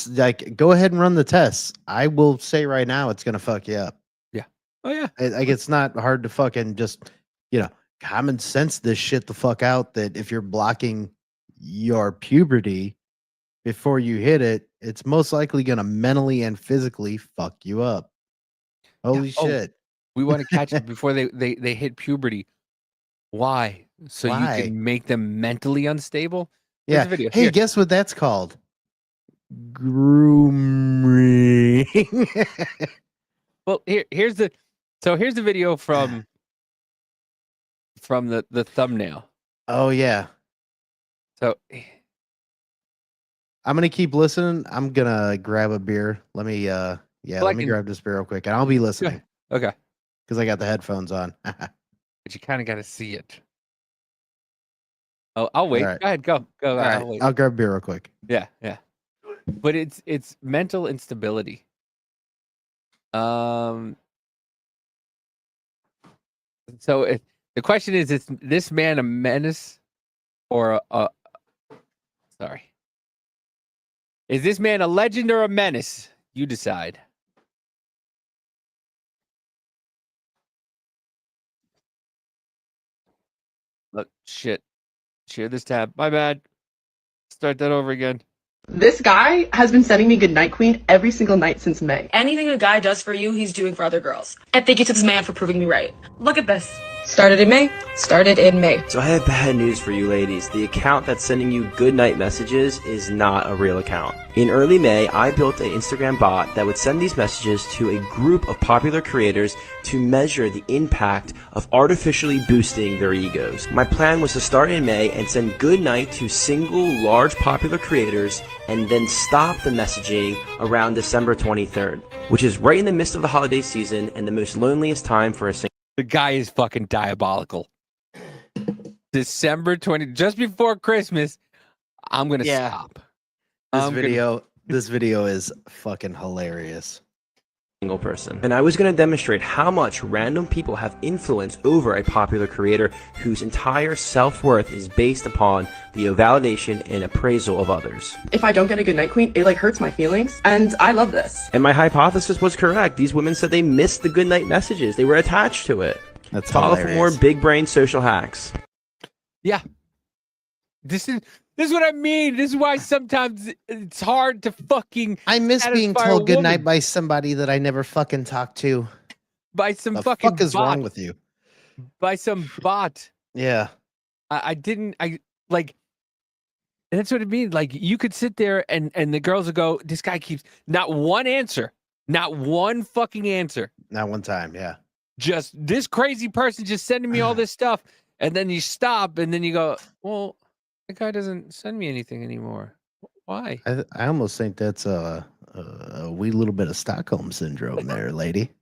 like, go ahead and run the tests. I will say right now, it's gonna fuck you up. Yeah. Oh yeah. Like, it's not hard to fucking just, common sense this shit the fuck out. That if you're blocking your puberty before you hit it, it's most likely gonna mentally and physically fuck you up. Holy shit. We want to catch it before they hit puberty. Why? So Why? you can make them mentally unstable? Yeah. Here's a video. Hey, Here. guess what that's called? Grooming. Well, here's the video from the thumbnail. Oh yeah. So I'm gonna keep listening. I'm gonna grab a beer. Let me let me grab this beer real quick, and I'll be listening okay. because I got the headphones on. But you kind of got to see it. Oh, I'll wait. All right. Go ahead, go. All I'll right, wait. I'll grab beer real quick. Yeah. But it's mental instability. So the question is this man a menace or sorry. Is this man a legend or a menace? You decide. Look, shit. Share this tab. My bad. Start that over again. This guy has been sending me Goodnight Queen every single night since May. Anything a guy does for you, he's doing for other girls. And thank you to this man for proving me right. Look at this. Started in May. So I have bad news for you ladies. The account that's sending you goodnight messages is not a real account. In early May, I built an Instagram bot that would send these messages to a group of popular creators to measure the impact of artificially boosting their egos. My plan was to start in May and send goodnight to single large popular creators and then stop the messaging around December 23rd, which is right in the midst of the holiday season and the most loneliest time for a single. The guy is fucking diabolical. December 20, just before Christmas, I'm gonna stop. This video is fucking hilarious. Single person. And I was going to demonstrate how much random people have influence over a popular creator whose entire self-worth is based upon the validation and appraisal of others. If I don't get a Goodnight Queen, it hurts my feelings, and I love this. And my hypothesis was correct. Is women said they missed the goodnight messages. They were attached to it. That's Follow hilarious. for more big brain social hacks. Yeah. This is what I mean. This is why sometimes it's hard to fucking. I miss being satisfy a told goodnight woman. by somebody that I never fucking talked to. By some The fucking fuck is bot. wrong with you? By some bot. Yeah. That's what it means. Like, you could sit there and the girls would go, this guy keeps not one answer, not one fucking answer. Not one time. Yeah. Just this crazy person just sending me all this stuff. And then you stop and then you go, well, the guy doesn't send me anything anymore. Why? I almost think that's a wee little bit of Stockholm syndrome there, lady.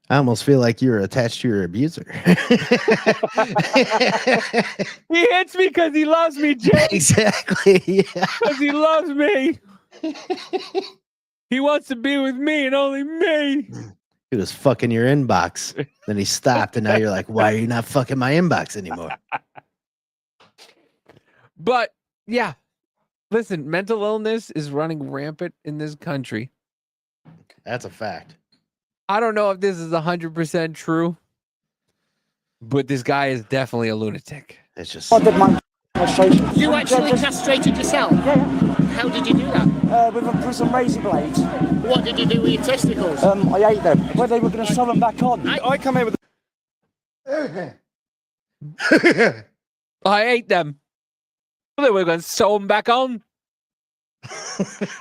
I almost feel like you're attached to your abuser. He hits me because he loves me, Jay. Exactly. Yeah. Because he loves me. He wants to be with me and only me. He was fucking your inbox. Then he stopped, and now you're like, why are you not fucking my inbox anymore? But yeah, listen, mental illness is running rampant in this country. That's a fact. I don't know if this is 100% true, but this guy is definitely a lunatic. It's just. You actually castrated yourself? Yeah. How did you do that? With some razor blades. What did you do with your testicles? I ate them. When they were going to sew them back on. I come here with. I ate them. They were going to sew them back on.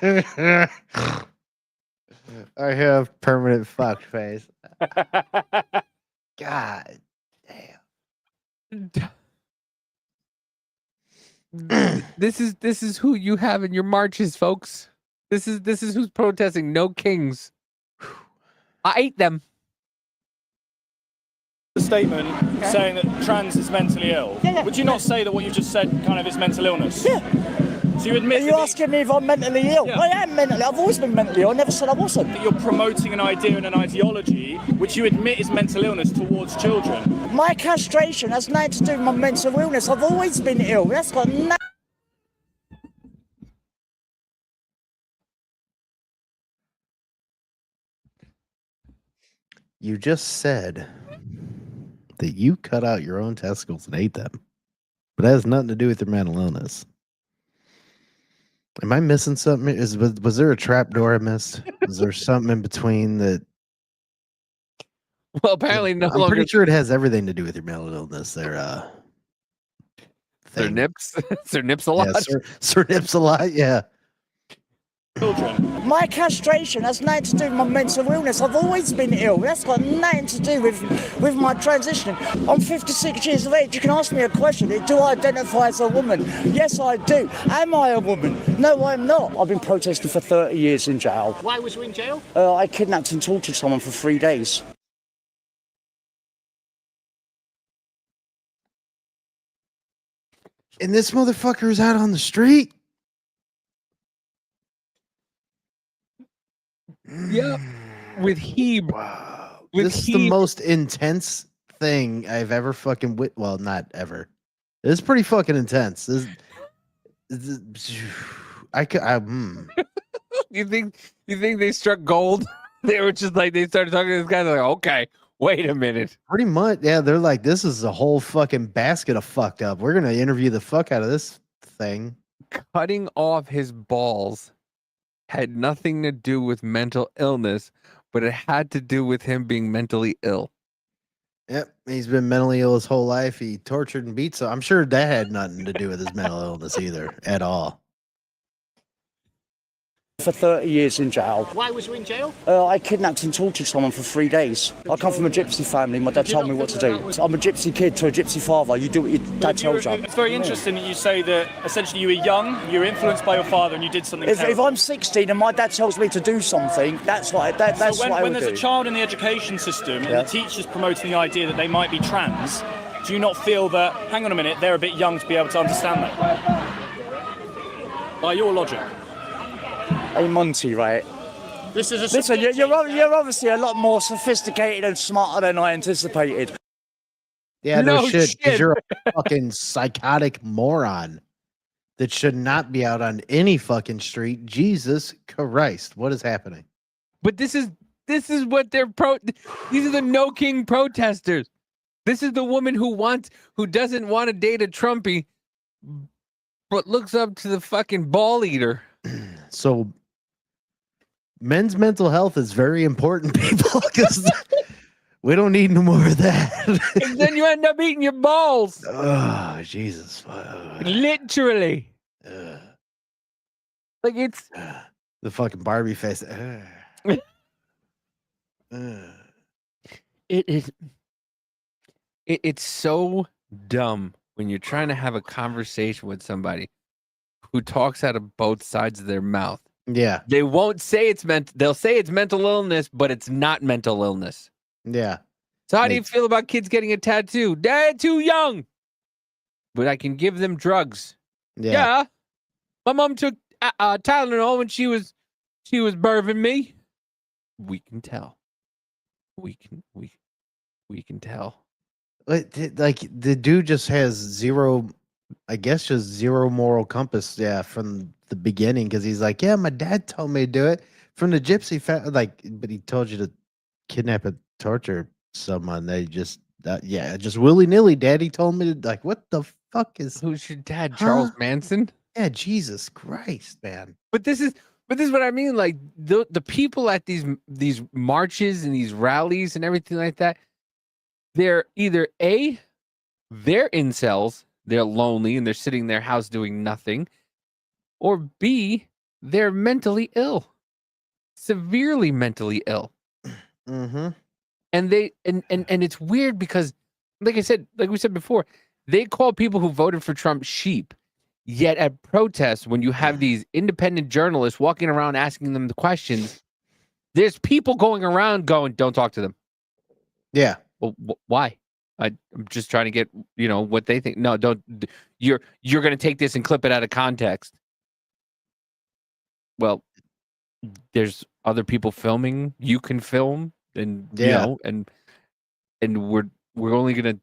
I have permanent fuck face. God damn. This is who you have in your marches, folks. This is who's protesting. No kings. I ate them. The statement saying that trans is mentally ill. Would you not say that what you just said kind of is mental illness? Yeah. So you admit Are you asking me if I'm mentally ill? Yeah. I am mentally. I've always been mentally ill. I never said I wasn't. that you're promoting an idea and an ideology which you admit is mental illness towards children. My castration has nothing to do with my mental illness. I've always been ill. That's got nothing. You just said that you cut out your own testicles and ate them, but that has nothing to do with your mental illness. Am I missing something? Was there a trap door I missed? Was there something in between that? Well, apparently no I'm longer. pretty sure it has everything to do with your mental illness. Their nips, their nips a lot. Yeah, Sir Nips a lot. Yeah. Children. My castration has nothing to do with my mental illness. I've always been ill. That's got nothing to do with my transition. I'm 56 years of age. You can ask me a question. Do I identify as a woman? Yes, I do. Am I a woman? No, I'm not. I've been protesting for 30 years in jail. Why was you in jail? I kidnapped and tortured someone for 3 days. And this motherfucker is out on the street. Yeah, with heeb. Wow. This is the most intense thing I've ever fucking well, not ever. It's pretty fucking intense. You think they struck gold? They were just like, they started talking to this guy. They're like, okay, wait a minute. Pretty much, yeah. They're like, this is a whole fucking basket of fucked up. We're gonna interview the fuck out of this thing. Cutting off his balls had nothing to do with mental illness, but it had to do with him being mentally ill. Yep, he's been mentally ill his whole life. He tortured and beat, so I'm sure that had nothing to do with his mental illness either, at all. For 30 years in jail. Why was you in jail? I kidnapped and tortured someone for 3 days. I come from a gypsy family. My dad told me what to do. I'm a gypsy kid to a gypsy father. You do what your dad tells you. It's very interesting that you say that essentially you were young, you were influenced by your father, and you did something If terrible. I'm 16 and my dad tells me to do something, that's what I So when there's a child in the education system and the teacher's promoting the idea that they might be trans, do you not feel that, hang on a minute, they're a bit young to be able to understand that? By your logic. Hey, Monty, right? This is a Listen, you're obviously a lot more sophisticated and smarter than I anticipated. Yeah, No no shit, shit. because you're a fucking psychotic moron that should not be out on any fucking street. Jesus Christ, what is happening? But this is what they're these are the no king protesters. This is the woman who doesn't want to date a Trumpy, but looks up to the fucking ball eater. So men's mental health is very important, people, because we don't need no more of that. And then you end up eating your balls. Oh, Jesus. Literally. Like it's the fucking Barbie face. It's so dumb when you're trying to have a conversation with somebody who talks out of both sides of their mouth. Yeah. They won't say they'll say it's mental illness, but it's not mental illness. Yeah. So how do you feel about kids getting a tattoo? They're too young. But I can give them drugs. Yeah. My mom took Tylenol when she was birthing me. We can tell. We can tell. Like the dude just has zero, I guess, just zero moral compass. Yeah, from the beginning, because he's like, yeah, my dad told me to do it from the gypsy but he told you to kidnap and torture someone. They just just willy nilly. Daddy told me to, like, what the fuck is? Who's your dad, Charles Manson? Yeah, Jesus Christ, man. But this is what I mean. Like the people at these marches and these rallies and everything like that, they're either they're incels, they're lonely and they're sitting in their house doing nothing, or B, they're mentally ill, severely mentally ill. Mm-hmm. And they and it's weird because, like we said before, they call people who voted for Trump sheep. Yet at protests, when you have these independent journalists walking around asking them the questions, there's people going around going, "Don't talk to them." Yeah. Well, why? I'm just trying to get, what they think. No, don't. You're going to take this and clip it out of context. Well, there's other people filming. You can film, and and we're only going to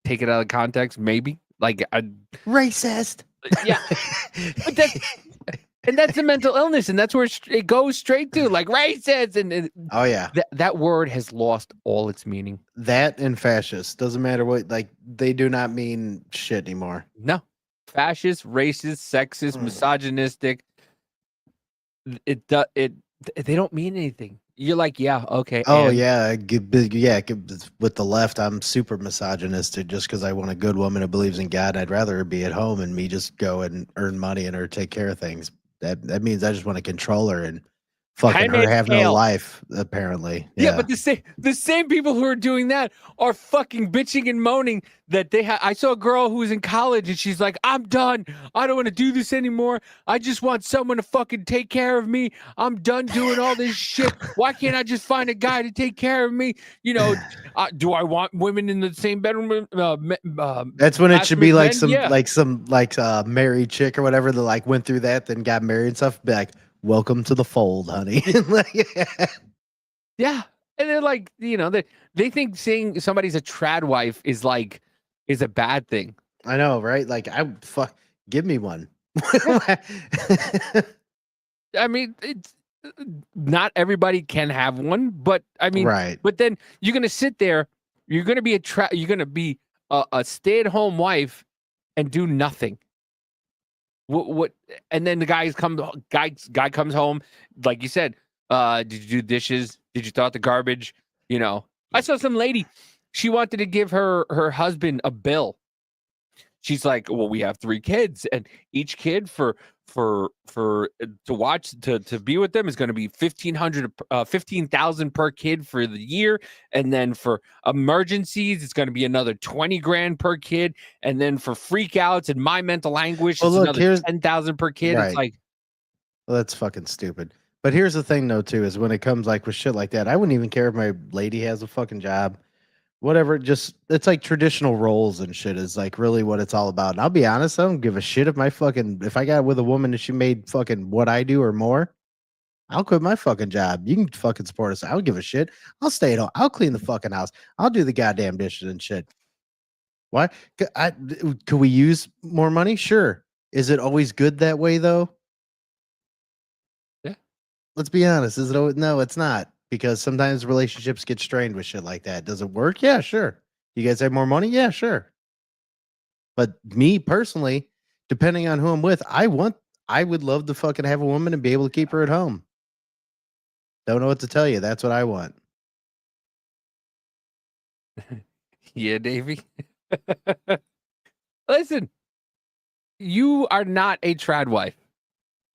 take it out of context. Maybe racist. Yeah, but that's a mental illness, and that's where it goes straight to racist. And oh yeah, that word has lost all its meaning. That and fascist doesn't matter what. They do not mean shit anymore. No, fascist, racist, sexist, misogynistic. They don't mean anything. You're like, yeah, okay. Oh yeah, with the left, I'm super misogynistic just because I want a good woman who believes in God. I'd rather her be at home and me just go and earn money and her take care of things. That means I just want to control her and fucking her have no life, apparently. Yeah, but the same people who are doing that are fucking bitching and moaning that they I saw a girl who was in college and she's like, I'm done. I don't want to do this anymore. I just want someone to fucking take care of me. I'm done doing all this shit. Why can't I just find a guy to take care of me? Do I want women in the same bedroom? That's when it should be like men? some married chick or whatever that went through that, then got married and stuff. Be like, welcome to the fold, honey. Yeah. And they're like, they think saying somebody's a trad wife is a bad thing. I know, right? Give me one. I mean, it's not everybody can have one, but I mean, right. But then you're going to sit there, you're going to be you're going to be a stay-at-home wife and do nothing. What and then the guy comes home, like you said, did you do dishes? Did you throw out the garbage? I saw some lady, she wanted to give her husband a bill. She's like, well, we have 3 kids, and each kid for to watch to be with them is going to be $15,000 per kid for the year, and then for emergencies it's going to be another $20,000 per kid, and then for freakouts and my mental anguish it's another $10,000 per kid. Right. It's like, well, that's fucking stupid. But here's the thing, though, too, is when it comes with shit like that, I wouldn't even care if my lady has a fucking job. Whatever, it's like traditional roles and shit is really what it's all about. And I'll be honest, I don't give a shit if I got with a woman and she made fucking what I do or more. I'll quit my fucking job. You can fucking support us. I don't give a shit. I'll stay at home. I'll clean the fucking house. I'll do the goddamn dishes and shit. Why? Could we use more money? Sure. Is it always good that way though? Yeah. Let's be honest. Is it? No, it's not. Because sometimes relationships get strained with shit like that. Does it work? Yeah, sure. You guys have more money? Yeah, sure. But me personally, depending on who I'm with, I would love to fucking have a woman and be able to keep her at home. Don't know what to tell you. That's what I want. Yeah, Davey. Listen, you are not a trad wife.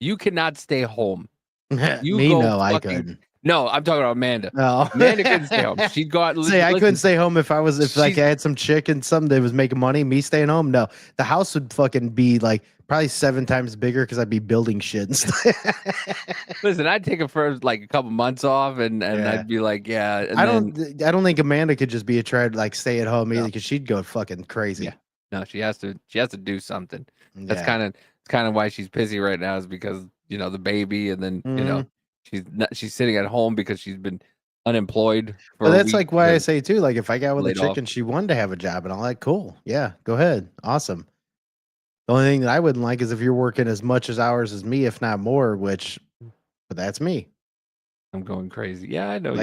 You cannot stay home. I couldn't. No, I'm talking about Amanda. No. Amanda couldn't stay home. She'd go out and I couldn't stay home if I had some chick and something that was making money. Me staying home, no. The house would fucking be probably 7 times bigger because I'd be building shit and stuff. Listen, I'd take it for a couple months off, and I'd be like, yeah. And I don't think Amanda could just be a trad stay at home either because she'd go fucking crazy. Yeah. No, she has to do something. That's kind of why she's busy right now, is because the baby, and then she's sitting at home because she's been unemployed. But that's why I say too, if I got with a chick and she wanted to have a job and I'm like, cool, yeah, go ahead, awesome. The only thing that I wouldn't like is if you're working as much as hours as me, if not more, but that's me. I'm going crazy. Yeah, I know.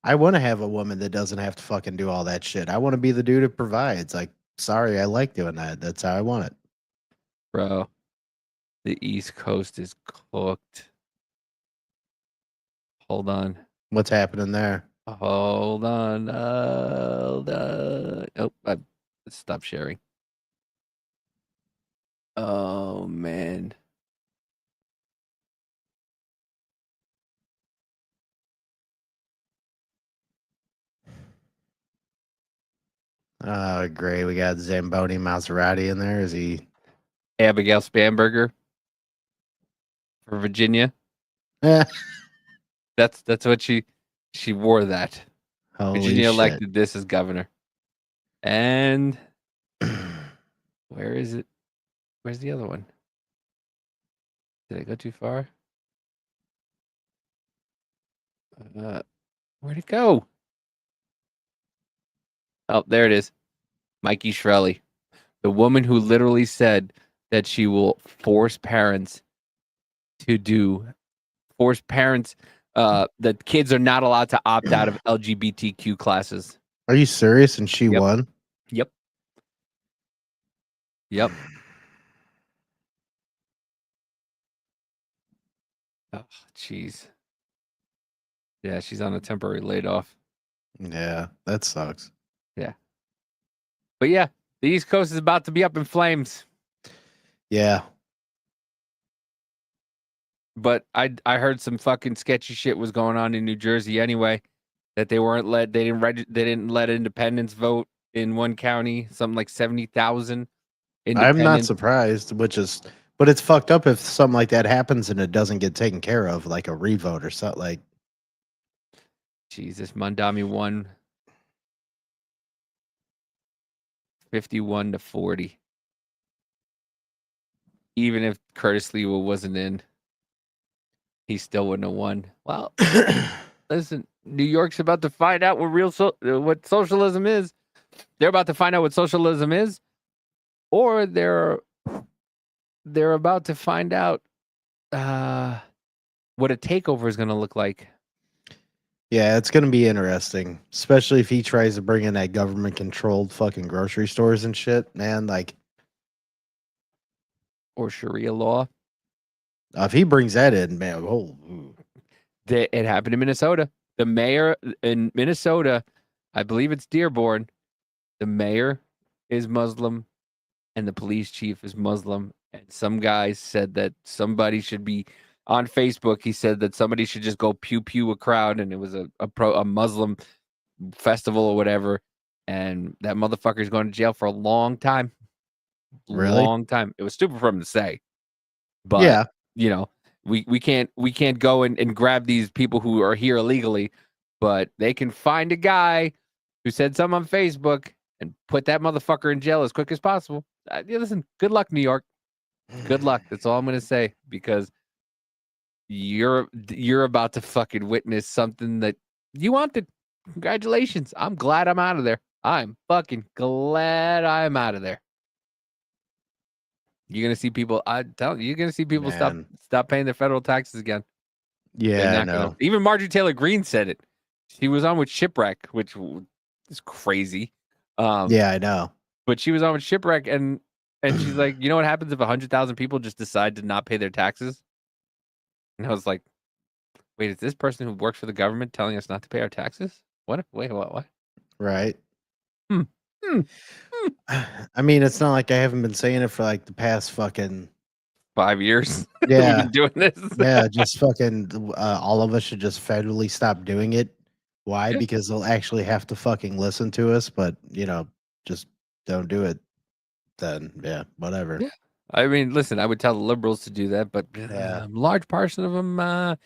I want to have a woman that doesn't have to fucking do all that shit. I want to be the dude that provides. Sorry, I like doing that. That's how I want it. Bro, the East Coast is cooked. Hold on. What's happening there? Hold on. Oh, I stopped sharing. Oh, man. Oh, great. We got Zamboni Maserati in there. Is he Abigail Spanberger for Virginia? That's what she wore that. Holy Virginia shit. elected this as governor. And where is it? Where's the other one? Did I go too far? Where'd it go? Oh, there it is. Mikey Shrelly, the woman who literally said that she will force parents that kids are not allowed to opt out of LGBTQ classes. Are you serious? And she won? Yep. Yep. Oh, jeez. Yeah, she's on a temporary layoff. Yeah, that sucks. Yeah. But yeah, the East Coast is about to be up in flames. Yeah. But I heard some fucking sketchy shit was going on in New Jersey anyway. That they didn't let independents vote in one county, something like 70,000 independents. I'm not surprised, but it's fucked up if something like that happens and it doesn't get taken care of, like a revote or something. Like, Jesus, Mondami won 51-40. Even if Curtis Lewa wasn't in, he still wouldn't have won. Well, listen, New York's about to find out what socialism is. They're about to find out what socialism is, or they're about to find out what a takeover is going to look like. yeah, it's going to be interesting, especially if he tries to bring in that government-controlled fucking grocery stores and shit, man. Like, or Sharia law. If he brings that in, man, it happened in Minnesota. The mayor in Minnesota, I believe it's Dearborn, the mayor is Muslim and the police chief is Muslim. And some guys said that somebody should be on Facebook. He said that somebody should just go pew pew a crowd, and it was a Muslim festival or whatever. And that motherfucker's going to jail for a long time. Really? Long time. It was stupid for him to say. But yeah, you know, we can't go and grab these people who are here illegally, but they can find a guy who said something on Facebook and put that motherfucker in jail as quick as possible. Listen, good luck, New York. Good luck. That's all I'm gonna say, because you're about to fucking witness something that you wanted. Congratulations. I'm glad I'm out of there. I'm fucking glad I'm out of there. You're gonna see people. You're gonna see people stop paying their federal taxes again. Yeah, I know. Even Marjorie Taylor Greene said it. She was on with Shipwreck, which is crazy. Yeah, I know. But she was on with Shipwreck, and she's like, you know what happens if 100,000 people just decide to not pay their taxes? And I was like, wait, is this person who works for the government telling us not to pay our taxes? What? Wait, what? Right. I mean, it's not like I haven't been saying it for like the past fucking 5 years. Yeah. We've been doing this. Yeah, just fucking all of us should just federally stop doing it. Why? Yeah. Because they'll actually have to fucking listen to us, but just don't do it. Then yeah, whatever. Yeah. I mean, listen, I would tell the liberals to do that, but large portion of them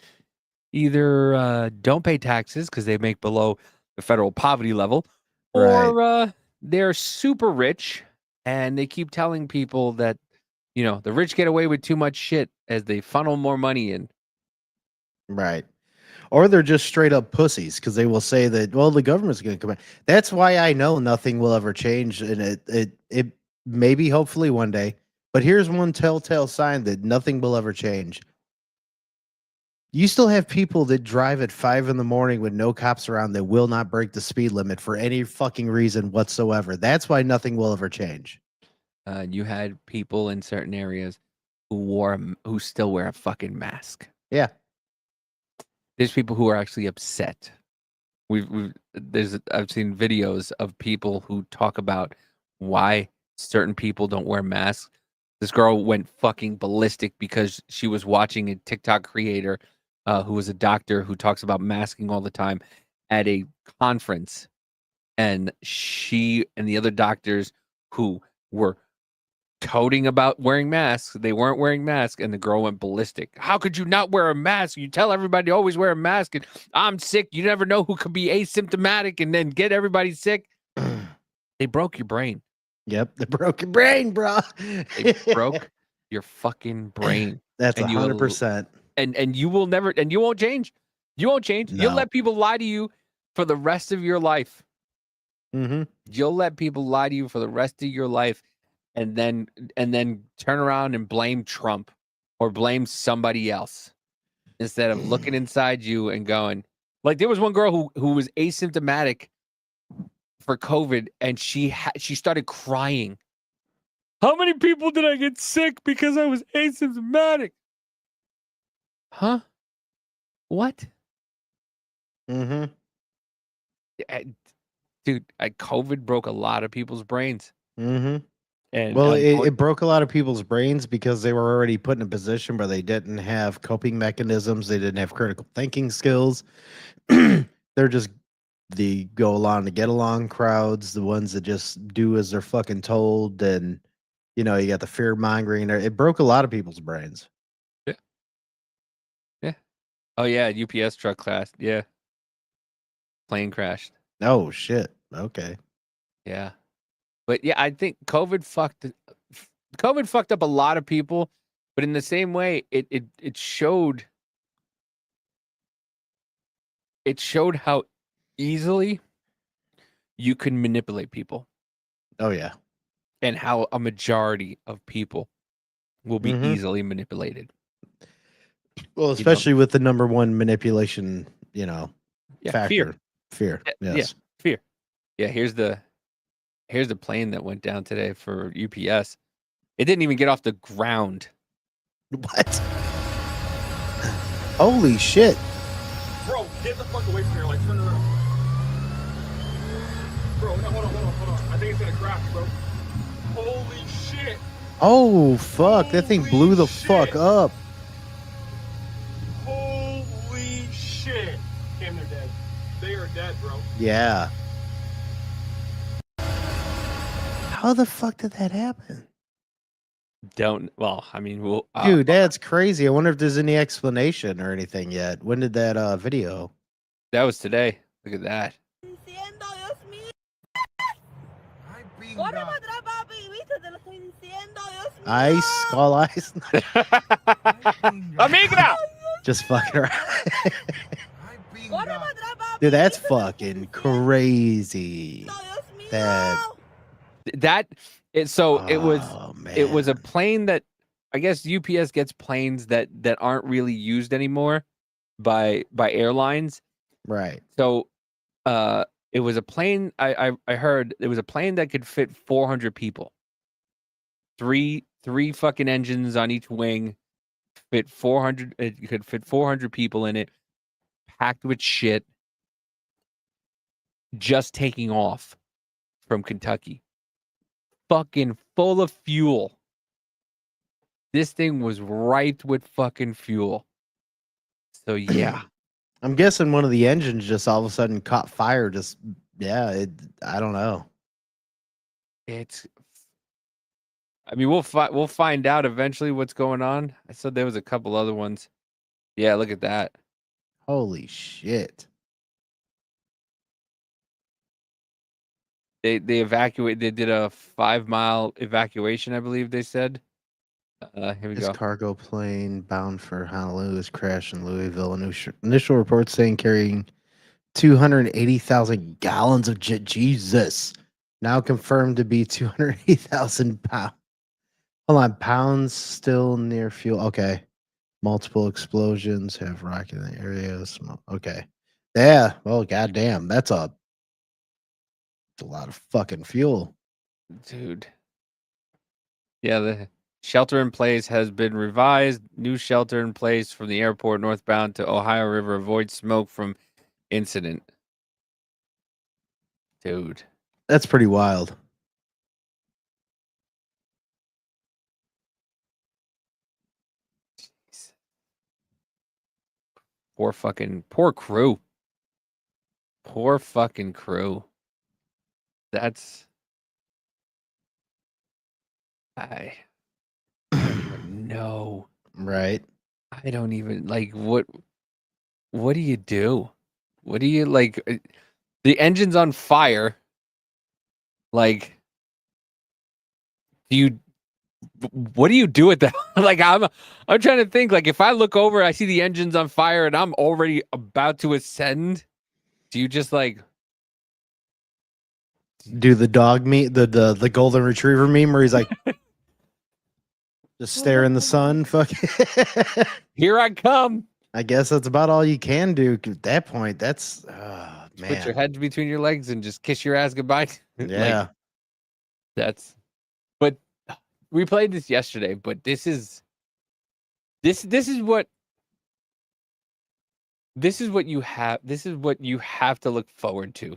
either don't pay taxes because they make below the federal poverty level, or they're super rich and they keep telling people that, the rich get away with too much shit as they funnel more money in. Right. Or they're just straight up pussies because they will say that, well, the government's going to come in. That's why I know nothing will ever change. And it maybe hopefully one day. But here's one telltale sign that nothing will ever change. You still have people that drive at 5 a.m. with no cops around that will not break the speed limit for any fucking reason whatsoever. That's why nothing will ever change. You had people in certain areas who still wear a fucking mask. Yeah. There's people who are actually upset. I've seen videos of people who talk about why certain people don't wear masks. This girl went fucking ballistic because she was watching a TikTok creator who was a doctor who talks about masking all the time at a conference. And she and the other doctors who were toting about wearing masks, they weren't wearing masks, and the girl went ballistic. How could you not wear a mask? You tell everybody to always wear a mask, and I'm sick. You never know who could be asymptomatic and then get everybody sick. They broke your brain. Yep, the broken brain, bro. They broke your fucking brain. That's And you will- 100%. And you will never, and you won't change. You won't change. You'll No. let people lie to you for the rest of your life. Mm-hmm. You'll let people lie to you for the rest of your life, and then turn around and blame Trump or blame somebody else instead of looking inside you and going, like, there was one girl who was asymptomatic for COVID, and she started crying. How many people did I get sick because I was asymptomatic? Huh? What? Mm-hmm. Dude, COVID broke a lot of people's brains. Mm-hmm. And well, it broke a lot of people's brains because they were already put in a position where they didn't have coping mechanisms. They didn't have critical thinking skills. They're just the go along to get along crowds, the ones that just do as they're fucking told. And, you got the fear mongering. It broke a lot of people's brains. Yeah. Yeah. Oh, yeah. UPS truck class. Yeah. Plane crashed. Oh, shit. Okay. Yeah. But yeah, I think COVID fucked up a lot of people, but in the same way, it showed how easily you can manipulate people. Oh, yeah. And how a majority of people will be Mhm. easily manipulated. Well, especially with the number one manipulation, factor. Fear. Yeah, Yes. fear. Yeah, here's the plane that went down today for UPS. It didn't even get off the ground. What? Holy shit. Bro, get the fuck away from here. Like, turn around. Bro, no, hold on. I think it's gonna crash, bro. Holy shit. Oh, fuck. That thing blew the fuck up. Holy shit. Damn, they're dead. They are dead, bro. Yeah. How the fuck did that happen? Dude, that's crazy. I wonder if there's any explanation or anything yet. When did that video? That was today. Look at that. Ice, skull ice. Amigra! Just fucking around. Dude, that's fucking crazy. It was a plane that, I guess UPS gets planes that aren't really used anymore by airlines. Right. So it was a plane, I heard it was a plane that could fit 400 people. Three fucking engines on each wing, fit 400. It could fit 400 people in it, packed with shit, just taking off from Kentucky. Fucking full of fuel. This thing was ripe with fucking fuel. So yeah. I'm guessing one of the engines just all of a sudden caught fire. I don't know. We'll find out eventually what's going on. I said there was a couple other ones. Yeah, look at that. Holy shit. They evacuate. They did a 5-mile evacuation, I believe they said. Here we This go. cargo plane bound for Honolulu has crashed in Louisville. Initial reports saying carrying 280,000 gallons of jet. Jesus. Now confirmed to be 280,000 pounds. Hold on. Pounds still near fuel. Okay. Multiple explosions have rocked in the area. Okay. Yeah. Well, goddamn. That's a lot of fucking fuel. Dude. Yeah, the shelter in place has been revised. New shelter in place from the airport northbound to Ohio River. Avoid smoke from incident. Dude. That's pretty wild. Poor crew. Poor fucking crew. That's I don't even know. Right. I don't even what do you do? What do you the engine's on fire. Like, what do you do with that? Like, I'm trying to think. Like, if I look over, I see the engine's on fire, and I'm already about to ascend. Do you just like do the dog meme, the golden retriever meme, where he's like, just stare in the sun? Fuck. Here I come. I guess that's about all you can do at that point. That's man. Put your head between your legs and just kiss your ass goodbye. Yeah. Like, that's. But we played this yesterday. But this is what you have. This is what you have to look forward to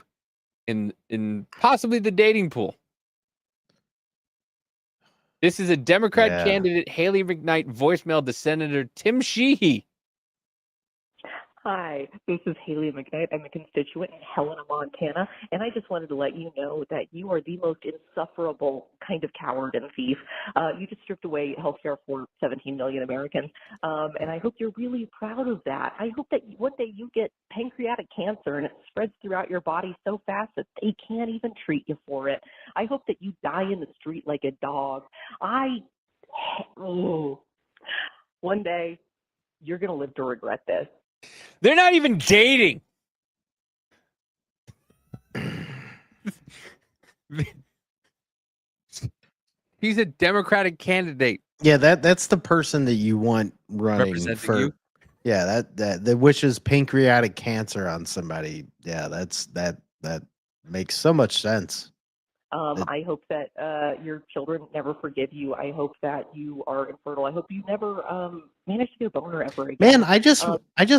in possibly the dating pool. This is a Democrat candidate, Haley McKnight, voicemail to Senator Tim Sheehy. Hi, this is Haley McKnight. I'm a constituent in Helena, Montana, and I just wanted to let you know that you are the most insufferable kind of coward and thief. You just stripped away health care for 17 million Americans, and I hope you're really proud of that. I hope that one day you get pancreatic cancer and it spreads throughout your body so fast that they can't even treat you for it. I hope that you die in the street like a dog. One day, you're going to live to regret this. They're not even dating. He's a Democratic candidate. Yeah, that's the person that you want running for. You? Yeah, that wishes pancreatic cancer on somebody. Yeah, that makes so much sense. I hope that your children never forgive you. I hope that you are infertile. I hope you never manage to get a boner ever again. Man, I just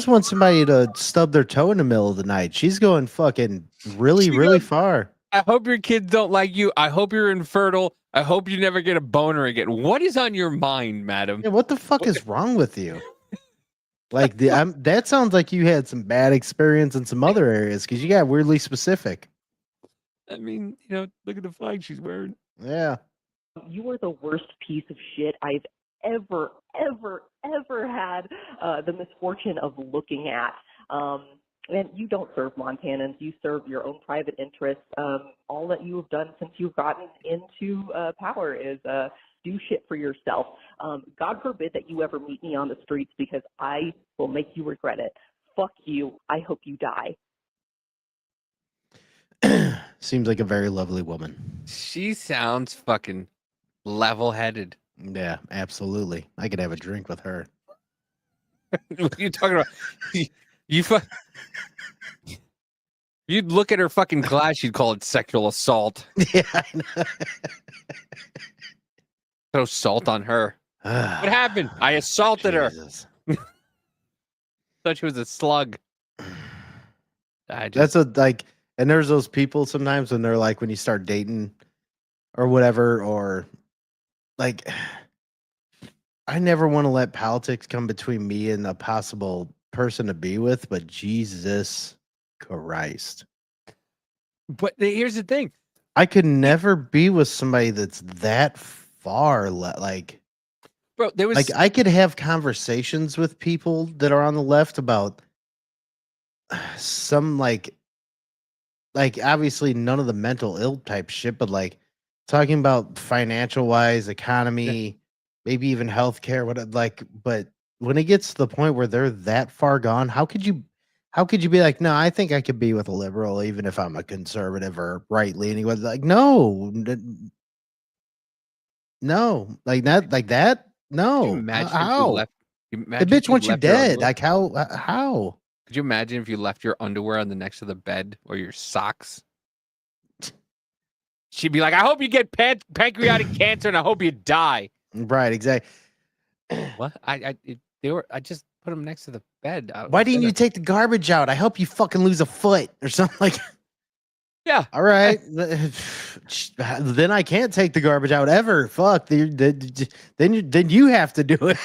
want somebody to stub their toe in the middle of the night. She's going fucking really far. I hope your kids don't like you. I hope you're infertile. I hope you never get a boner again. What is on your mind, madam? Yeah, what the fuck is wrong with you? Like that sounds like you had some bad experience in some other areas because you got weirdly specific. I mean, look at the flag she's wearing. Yeah. You are the worst piece of shit I've ever had the misfortune of looking at. And you don't serve Montanans. You serve your own private interests. All that you have done since you've gotten into power is do shit for yourself. God forbid that you ever meet me on the streets because I will make you regret it. Fuck you. I hope you die. Seems like a very lovely woman. She sounds fucking level-headed. Yeah, absolutely. I could have a drink with her. What are you talking about? You'd look at her fucking glass, you'd call it sexual assault. Yeah, I know. Throw salt on her. What happened? I assaulted her. Thought she was a slug. That's and there's those people sometimes when they're like, when you start dating or whatever, or like, I never want to let politics come between me and a possible person to be with, but Jesus Christ. But here's the thing. I could never be with somebody that's that far. Bro, there was I could have conversations with people that are on the left about some like obviously none of the mental ill type shit, but like talking about financial wise, economy, maybe even healthcare, but when it gets to the point where they're that far gone, how could you be like, no, I think I could be with a liberal, even if I'm a conservative or right leaning? Like, no, like that. No, how? The bitch wants you dead. Like how? Could you imagine if you left your underwear on the next to the bed or your socks? She'd be like, I hope you get pancreatic cancer and I hope you die. Right, exactly. What? I just put them next to the bed. Why didn't you take the garbage out? I hope you fucking lose a foot or something like. Yeah. All right. Then I can't take the garbage out ever. Fuck. Then you have to do it.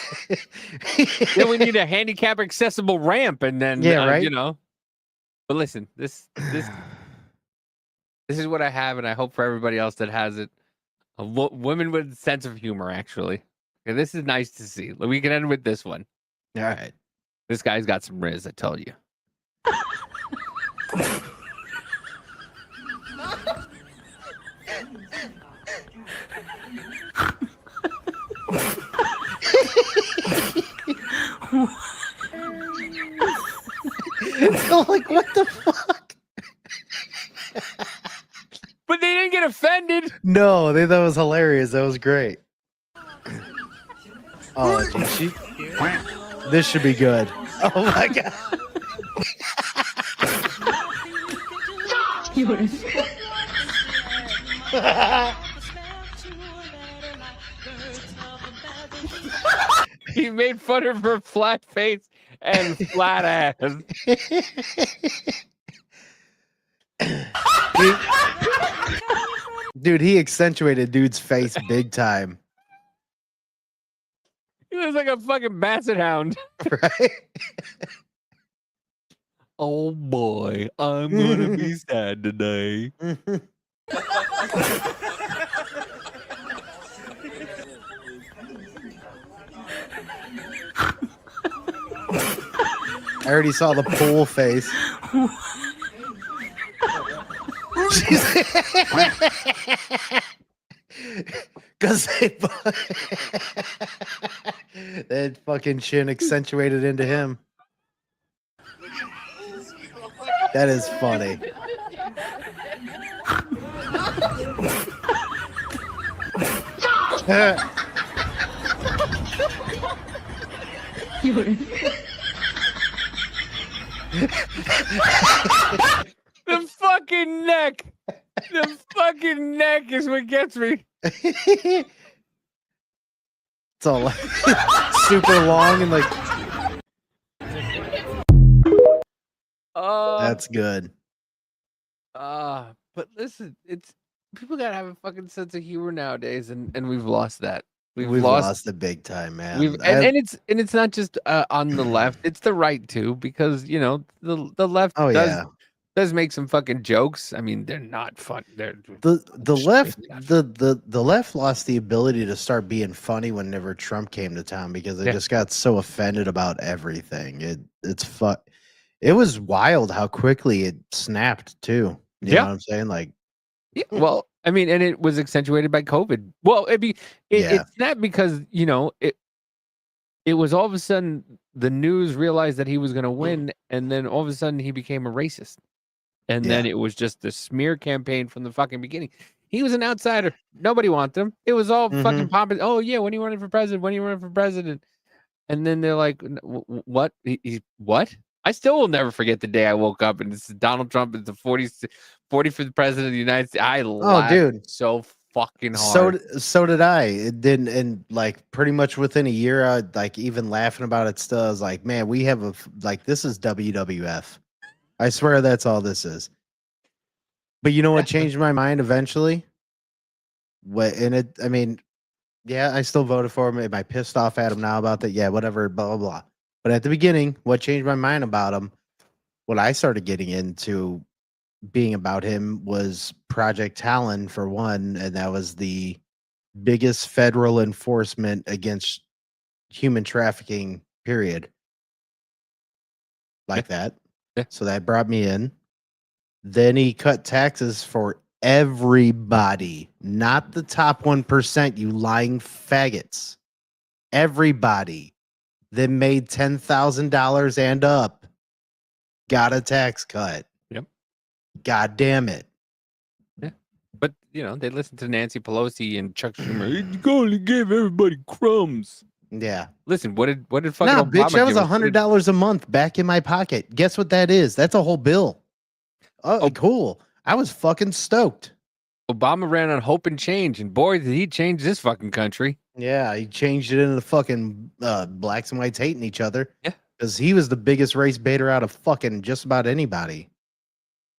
Then we need a handicap accessible ramp, and then right. But listen, this is what I have, and I hope for everybody else that has it. Women with a sense of humor, actually. Okay, this is nice to see. We can end with this one. All right. This guy's got some riz, I told you. So, like, what the fuck? But they didn't get offended. No, they thought it was hilarious. That was great. Oh, geez, this should be good. Oh my god. He made fun of her flat face and flat ass. Dude, he accentuated dude's face big time. He was like a fucking basset hound. Right? Oh boy, I'm gonna be sad today. I already saw the pool face. Because that fucking chin accentuated into him. That is funny. The fucking neck. The fucking neck is what gets me. It's all like super long and like. That's good. But listen, it's people gotta have a fucking sense of humor nowadays, and we've lost that. We've lost it big time, man. And it's not just on the left; it's the right too, because you know the left does make some fucking jokes. I mean, they're not fun. They're the left lost the ability to start being funny whenever Trump came to town because they just got so offended about everything. It was wild how quickly it snapped too. You know what I'm saying? Like, well, I mean, and it was accentuated by COVID. Well, it snapped because you know it was all of a sudden the news realized that he was going to win, and then all of a sudden he became a racist. And then it was just the smear campaign from the fucking beginning. He was an outsider. Nobody wanted him. It was all fucking pompous. Oh, yeah, when are you running for president? When are you running for president? And then they're like, what? What? I still will never forget the day I woke up and this is Donald Trump is the 45th president of the United States. I laughed so fucking hard. So did I. It didn't, and like pretty much within a year, I like even laughing about it still. I was like, man, we have this is WWF. I swear that's all this is. But you know what changed my mind eventually? I mean, yeah, I still voted for him. Am I pissed off at him now about that? Yeah, whatever, blah, blah, blah. But at the beginning, what changed my mind about him, what I started getting into being about him was Project Talon for one, and that was the biggest federal enforcement against human trafficking, period. Like that. So that brought me in. Then he cut taxes for everybody, not the top 1%, you lying faggots. Everybody that made $10,000 and up got a tax cut. Yep. God damn it. Yeah. But, you know, they listened to Nancy Pelosi and Chuck Schumer. You going to give everybody crumbs. Yeah. Listen, what did fucking No, Obama bitch, that was give us? $100 a month back in my pocket. Guess what that is? That's a whole bill. Oh, cool. I was fucking stoked. Obama ran on hope and change, and boy, did he change this fucking country. Yeah, he changed it into the fucking blacks and whites hating each other. Yeah. Because he was the biggest race baiter out of fucking just about anybody.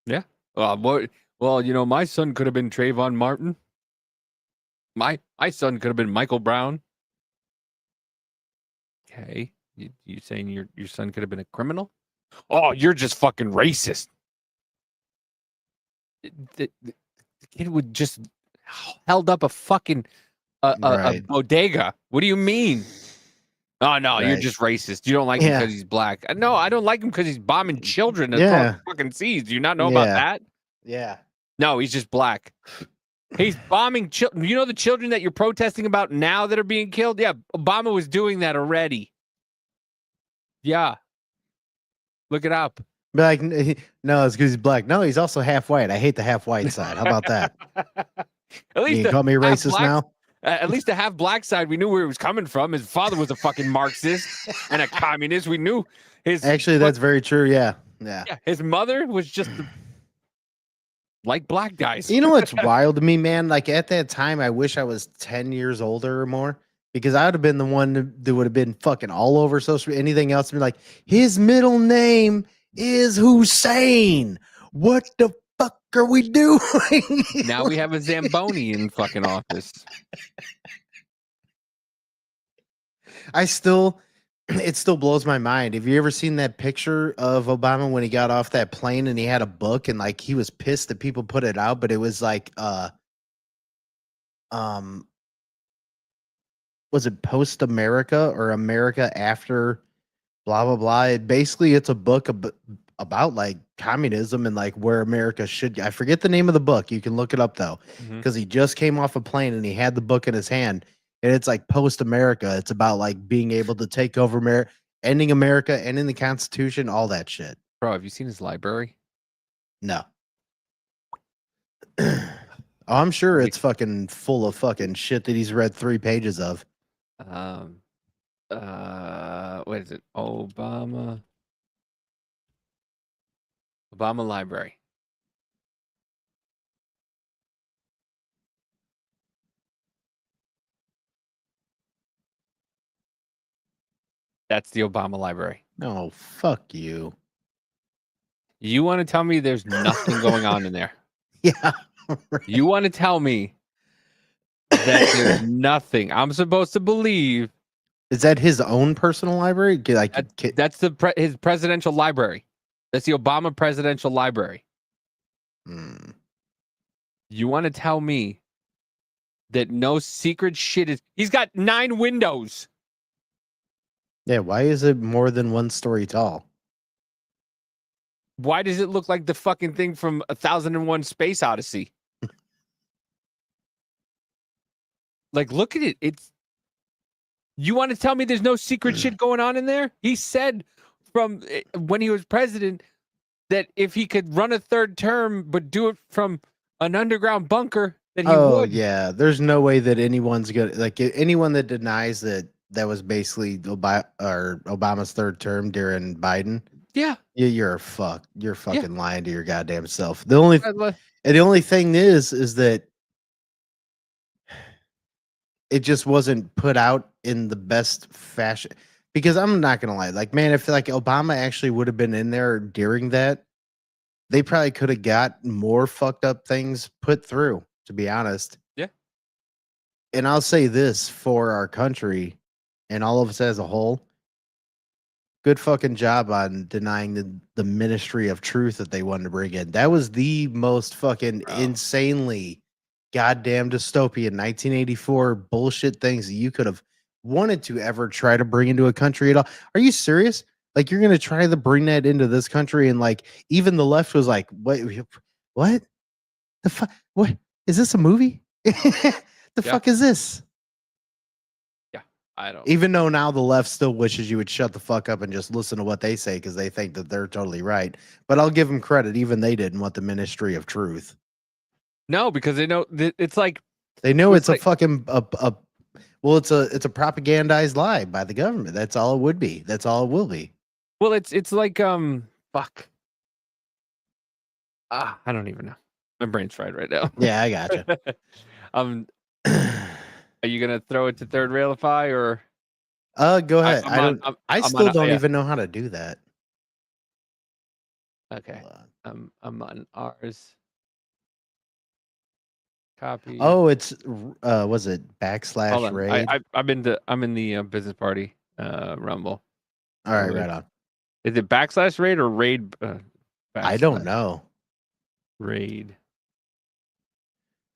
Yeah. Well, you know, my son could have been Trayvon Martin. My son could have been Michael Brown. Okay. You saying your son could have been a criminal? Oh, you're just fucking racist. The kid would just held up a fucking a bodega. What do you mean? Oh no, you're just racist. You don't like him because he's black. No, I don't like him because he's bombing children across fucking seas. Do you not know about that? Yeah. No, he's just black. He's bombing children. You know the children that you're protesting about now that are being killed? Yeah, Obama was doing that already. Yeah. Look it up. Be like, no, it's because he's black. No, he's also half white. I hate the half white side. How about that? At least You call me half racist black, now? At least the half black side, we knew where he was coming from. His father was a fucking Marxist and a communist. We knew his. Actually, that's very true. Yeah. Yeah. His mother was just like black guys. You know what's wild to me, man? Like at that time, I wish I was 10 years older or more because I would have been the one that would have been fucking all over social anything else. Be like, his middle name is Hussein. What the fuck are we doing? Now we have a Zamboni in fucking office. It still blows my mind. Have you ever seen that picture of Obama when he got off that plane and he had a book and like he was pissed that people put it out, but it was like was it Post America or America After blah blah blah? It's a book about like communism and like where America should. I forget the name of the book. You can look it up though, because he just came off a plane and he had the book in his hand. And it's like Post America. It's about like being able to take over America, ending America, ending the Constitution, all that shit. Bro, have you seen his library? No. Oh, I'm sure it's fucking full of fucking shit that he's read 3 pages of. What is it? Obama Library. That's the Obama Library. No, fuck you. You want to tell me there's nothing going on in there? Yeah. Right. You want to tell me that there's nothing? I'm supposed to believe. Is that his own personal library? Like that's his presidential library. That's the Obama presidential library. You want to tell me that no secret shit is? He's got 9 windows. Yeah, why is it more than 1 story tall? Why does it look like the fucking thing from 1001 Space Odyssey? Like, look at it. You want to tell me there's no secret shit going on in there? He said from when he was president that if he could run a 3rd term but do it from an underground bunker, that he would. Yeah, there's no way that anyone's gonna like anyone that denies that was basically Obama's 3rd term during Biden. Yeah, you're fucking lying to your goddamn self. The only thing is that it just wasn't put out in the best fashion. Because I'm not gonna lie, like, man, if like Obama actually would have been in there during that, they probably could have got more fucked up things put through, to be honest. Yeah. And I'll say this for our country and all of us as a whole, good fucking job on denying the ministry of truth that they wanted to bring in. That was the most fucking insanely goddamn dystopian 1984 bullshit things that you could have wanted to ever try to bring into a country at all. Are you serious? Like, you're gonna try to bring that into this country, and like even the left was like, what the fuck? What is this, a movie? The fuck is this? Yeah, I don't. Even though now the left still wishes you would shut the fuck up and just listen to what they say because they think that they're totally right. But I'll give them credit, even they didn't want the ministry of truth. No, because they know that it's like they know it's like, a fucking it's a propagandized lie by the government. That's all it would be. That's all it will be. Well, it's like fuck. I don't even know. My brain's fried right now. Yeah, I gotcha. Are you gonna throw it to third railify or? Go ahead. I still don't even know how to do that. Okay. I'm on ours. Copy. Oh, it's was it / raid? I'm in the business party rumble. All right, right on. Is it / raid or raid? I don't know. Raid.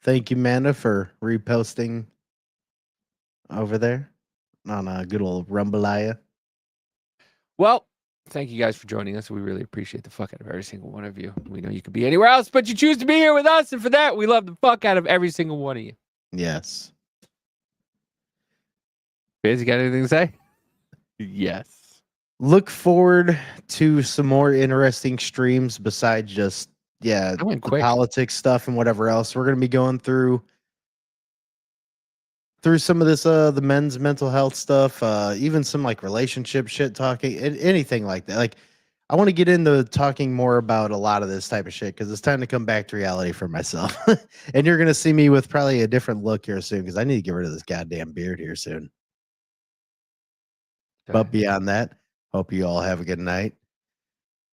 Thank you, Manda, for reposting over there on a good old Rumbalaya. Well, thank you guys for joining us. We really appreciate the fuck out of every single one of you. We know you could be anywhere else, but you choose to be here with us. And for that, we love the fuck out of every single one of you. Yes. Biz, you got anything to say? Yes. Look forward to some more interesting streams besides just, I went the quick. politics stuff and whatever else. We're going to be going through some of this, the men's mental health stuff, even some like relationship shit talking, anything like that. Like, I want to get into talking more about a lot of this type of shit because it's time to come back to reality for myself. And you're going to see me with probably a different look here soon because I need to get rid of this goddamn beard here soon. But beyond that, hope you all have a good night.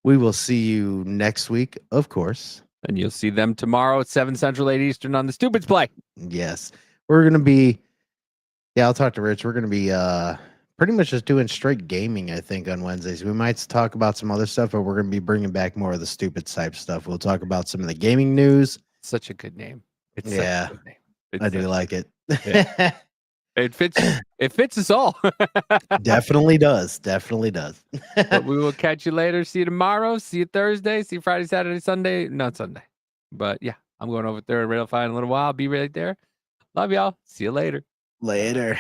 We will see you next week, of course. And you'll see them tomorrow at 7 Central, 8 Eastern on the Stupids Play. Yes. We're going to be, I'll talk to Rich. We're going to be pretty much just doing straight gaming, I think, on Wednesdays. We might talk about some other stuff, but we're going to be bringing back more of the stupid type stuff. We'll talk about some of the gaming news. Such a good name. It's such a good name. I do like it. Yeah. It fits us all. Definitely does. Definitely does. But we will catch you later. See you tomorrow. See you Thursday. See you Friday, Saturday, Sunday. Not Sunday. But yeah, I'm going over there at Railify in a little while. I'll be right there. Love y'all. See you later. Later.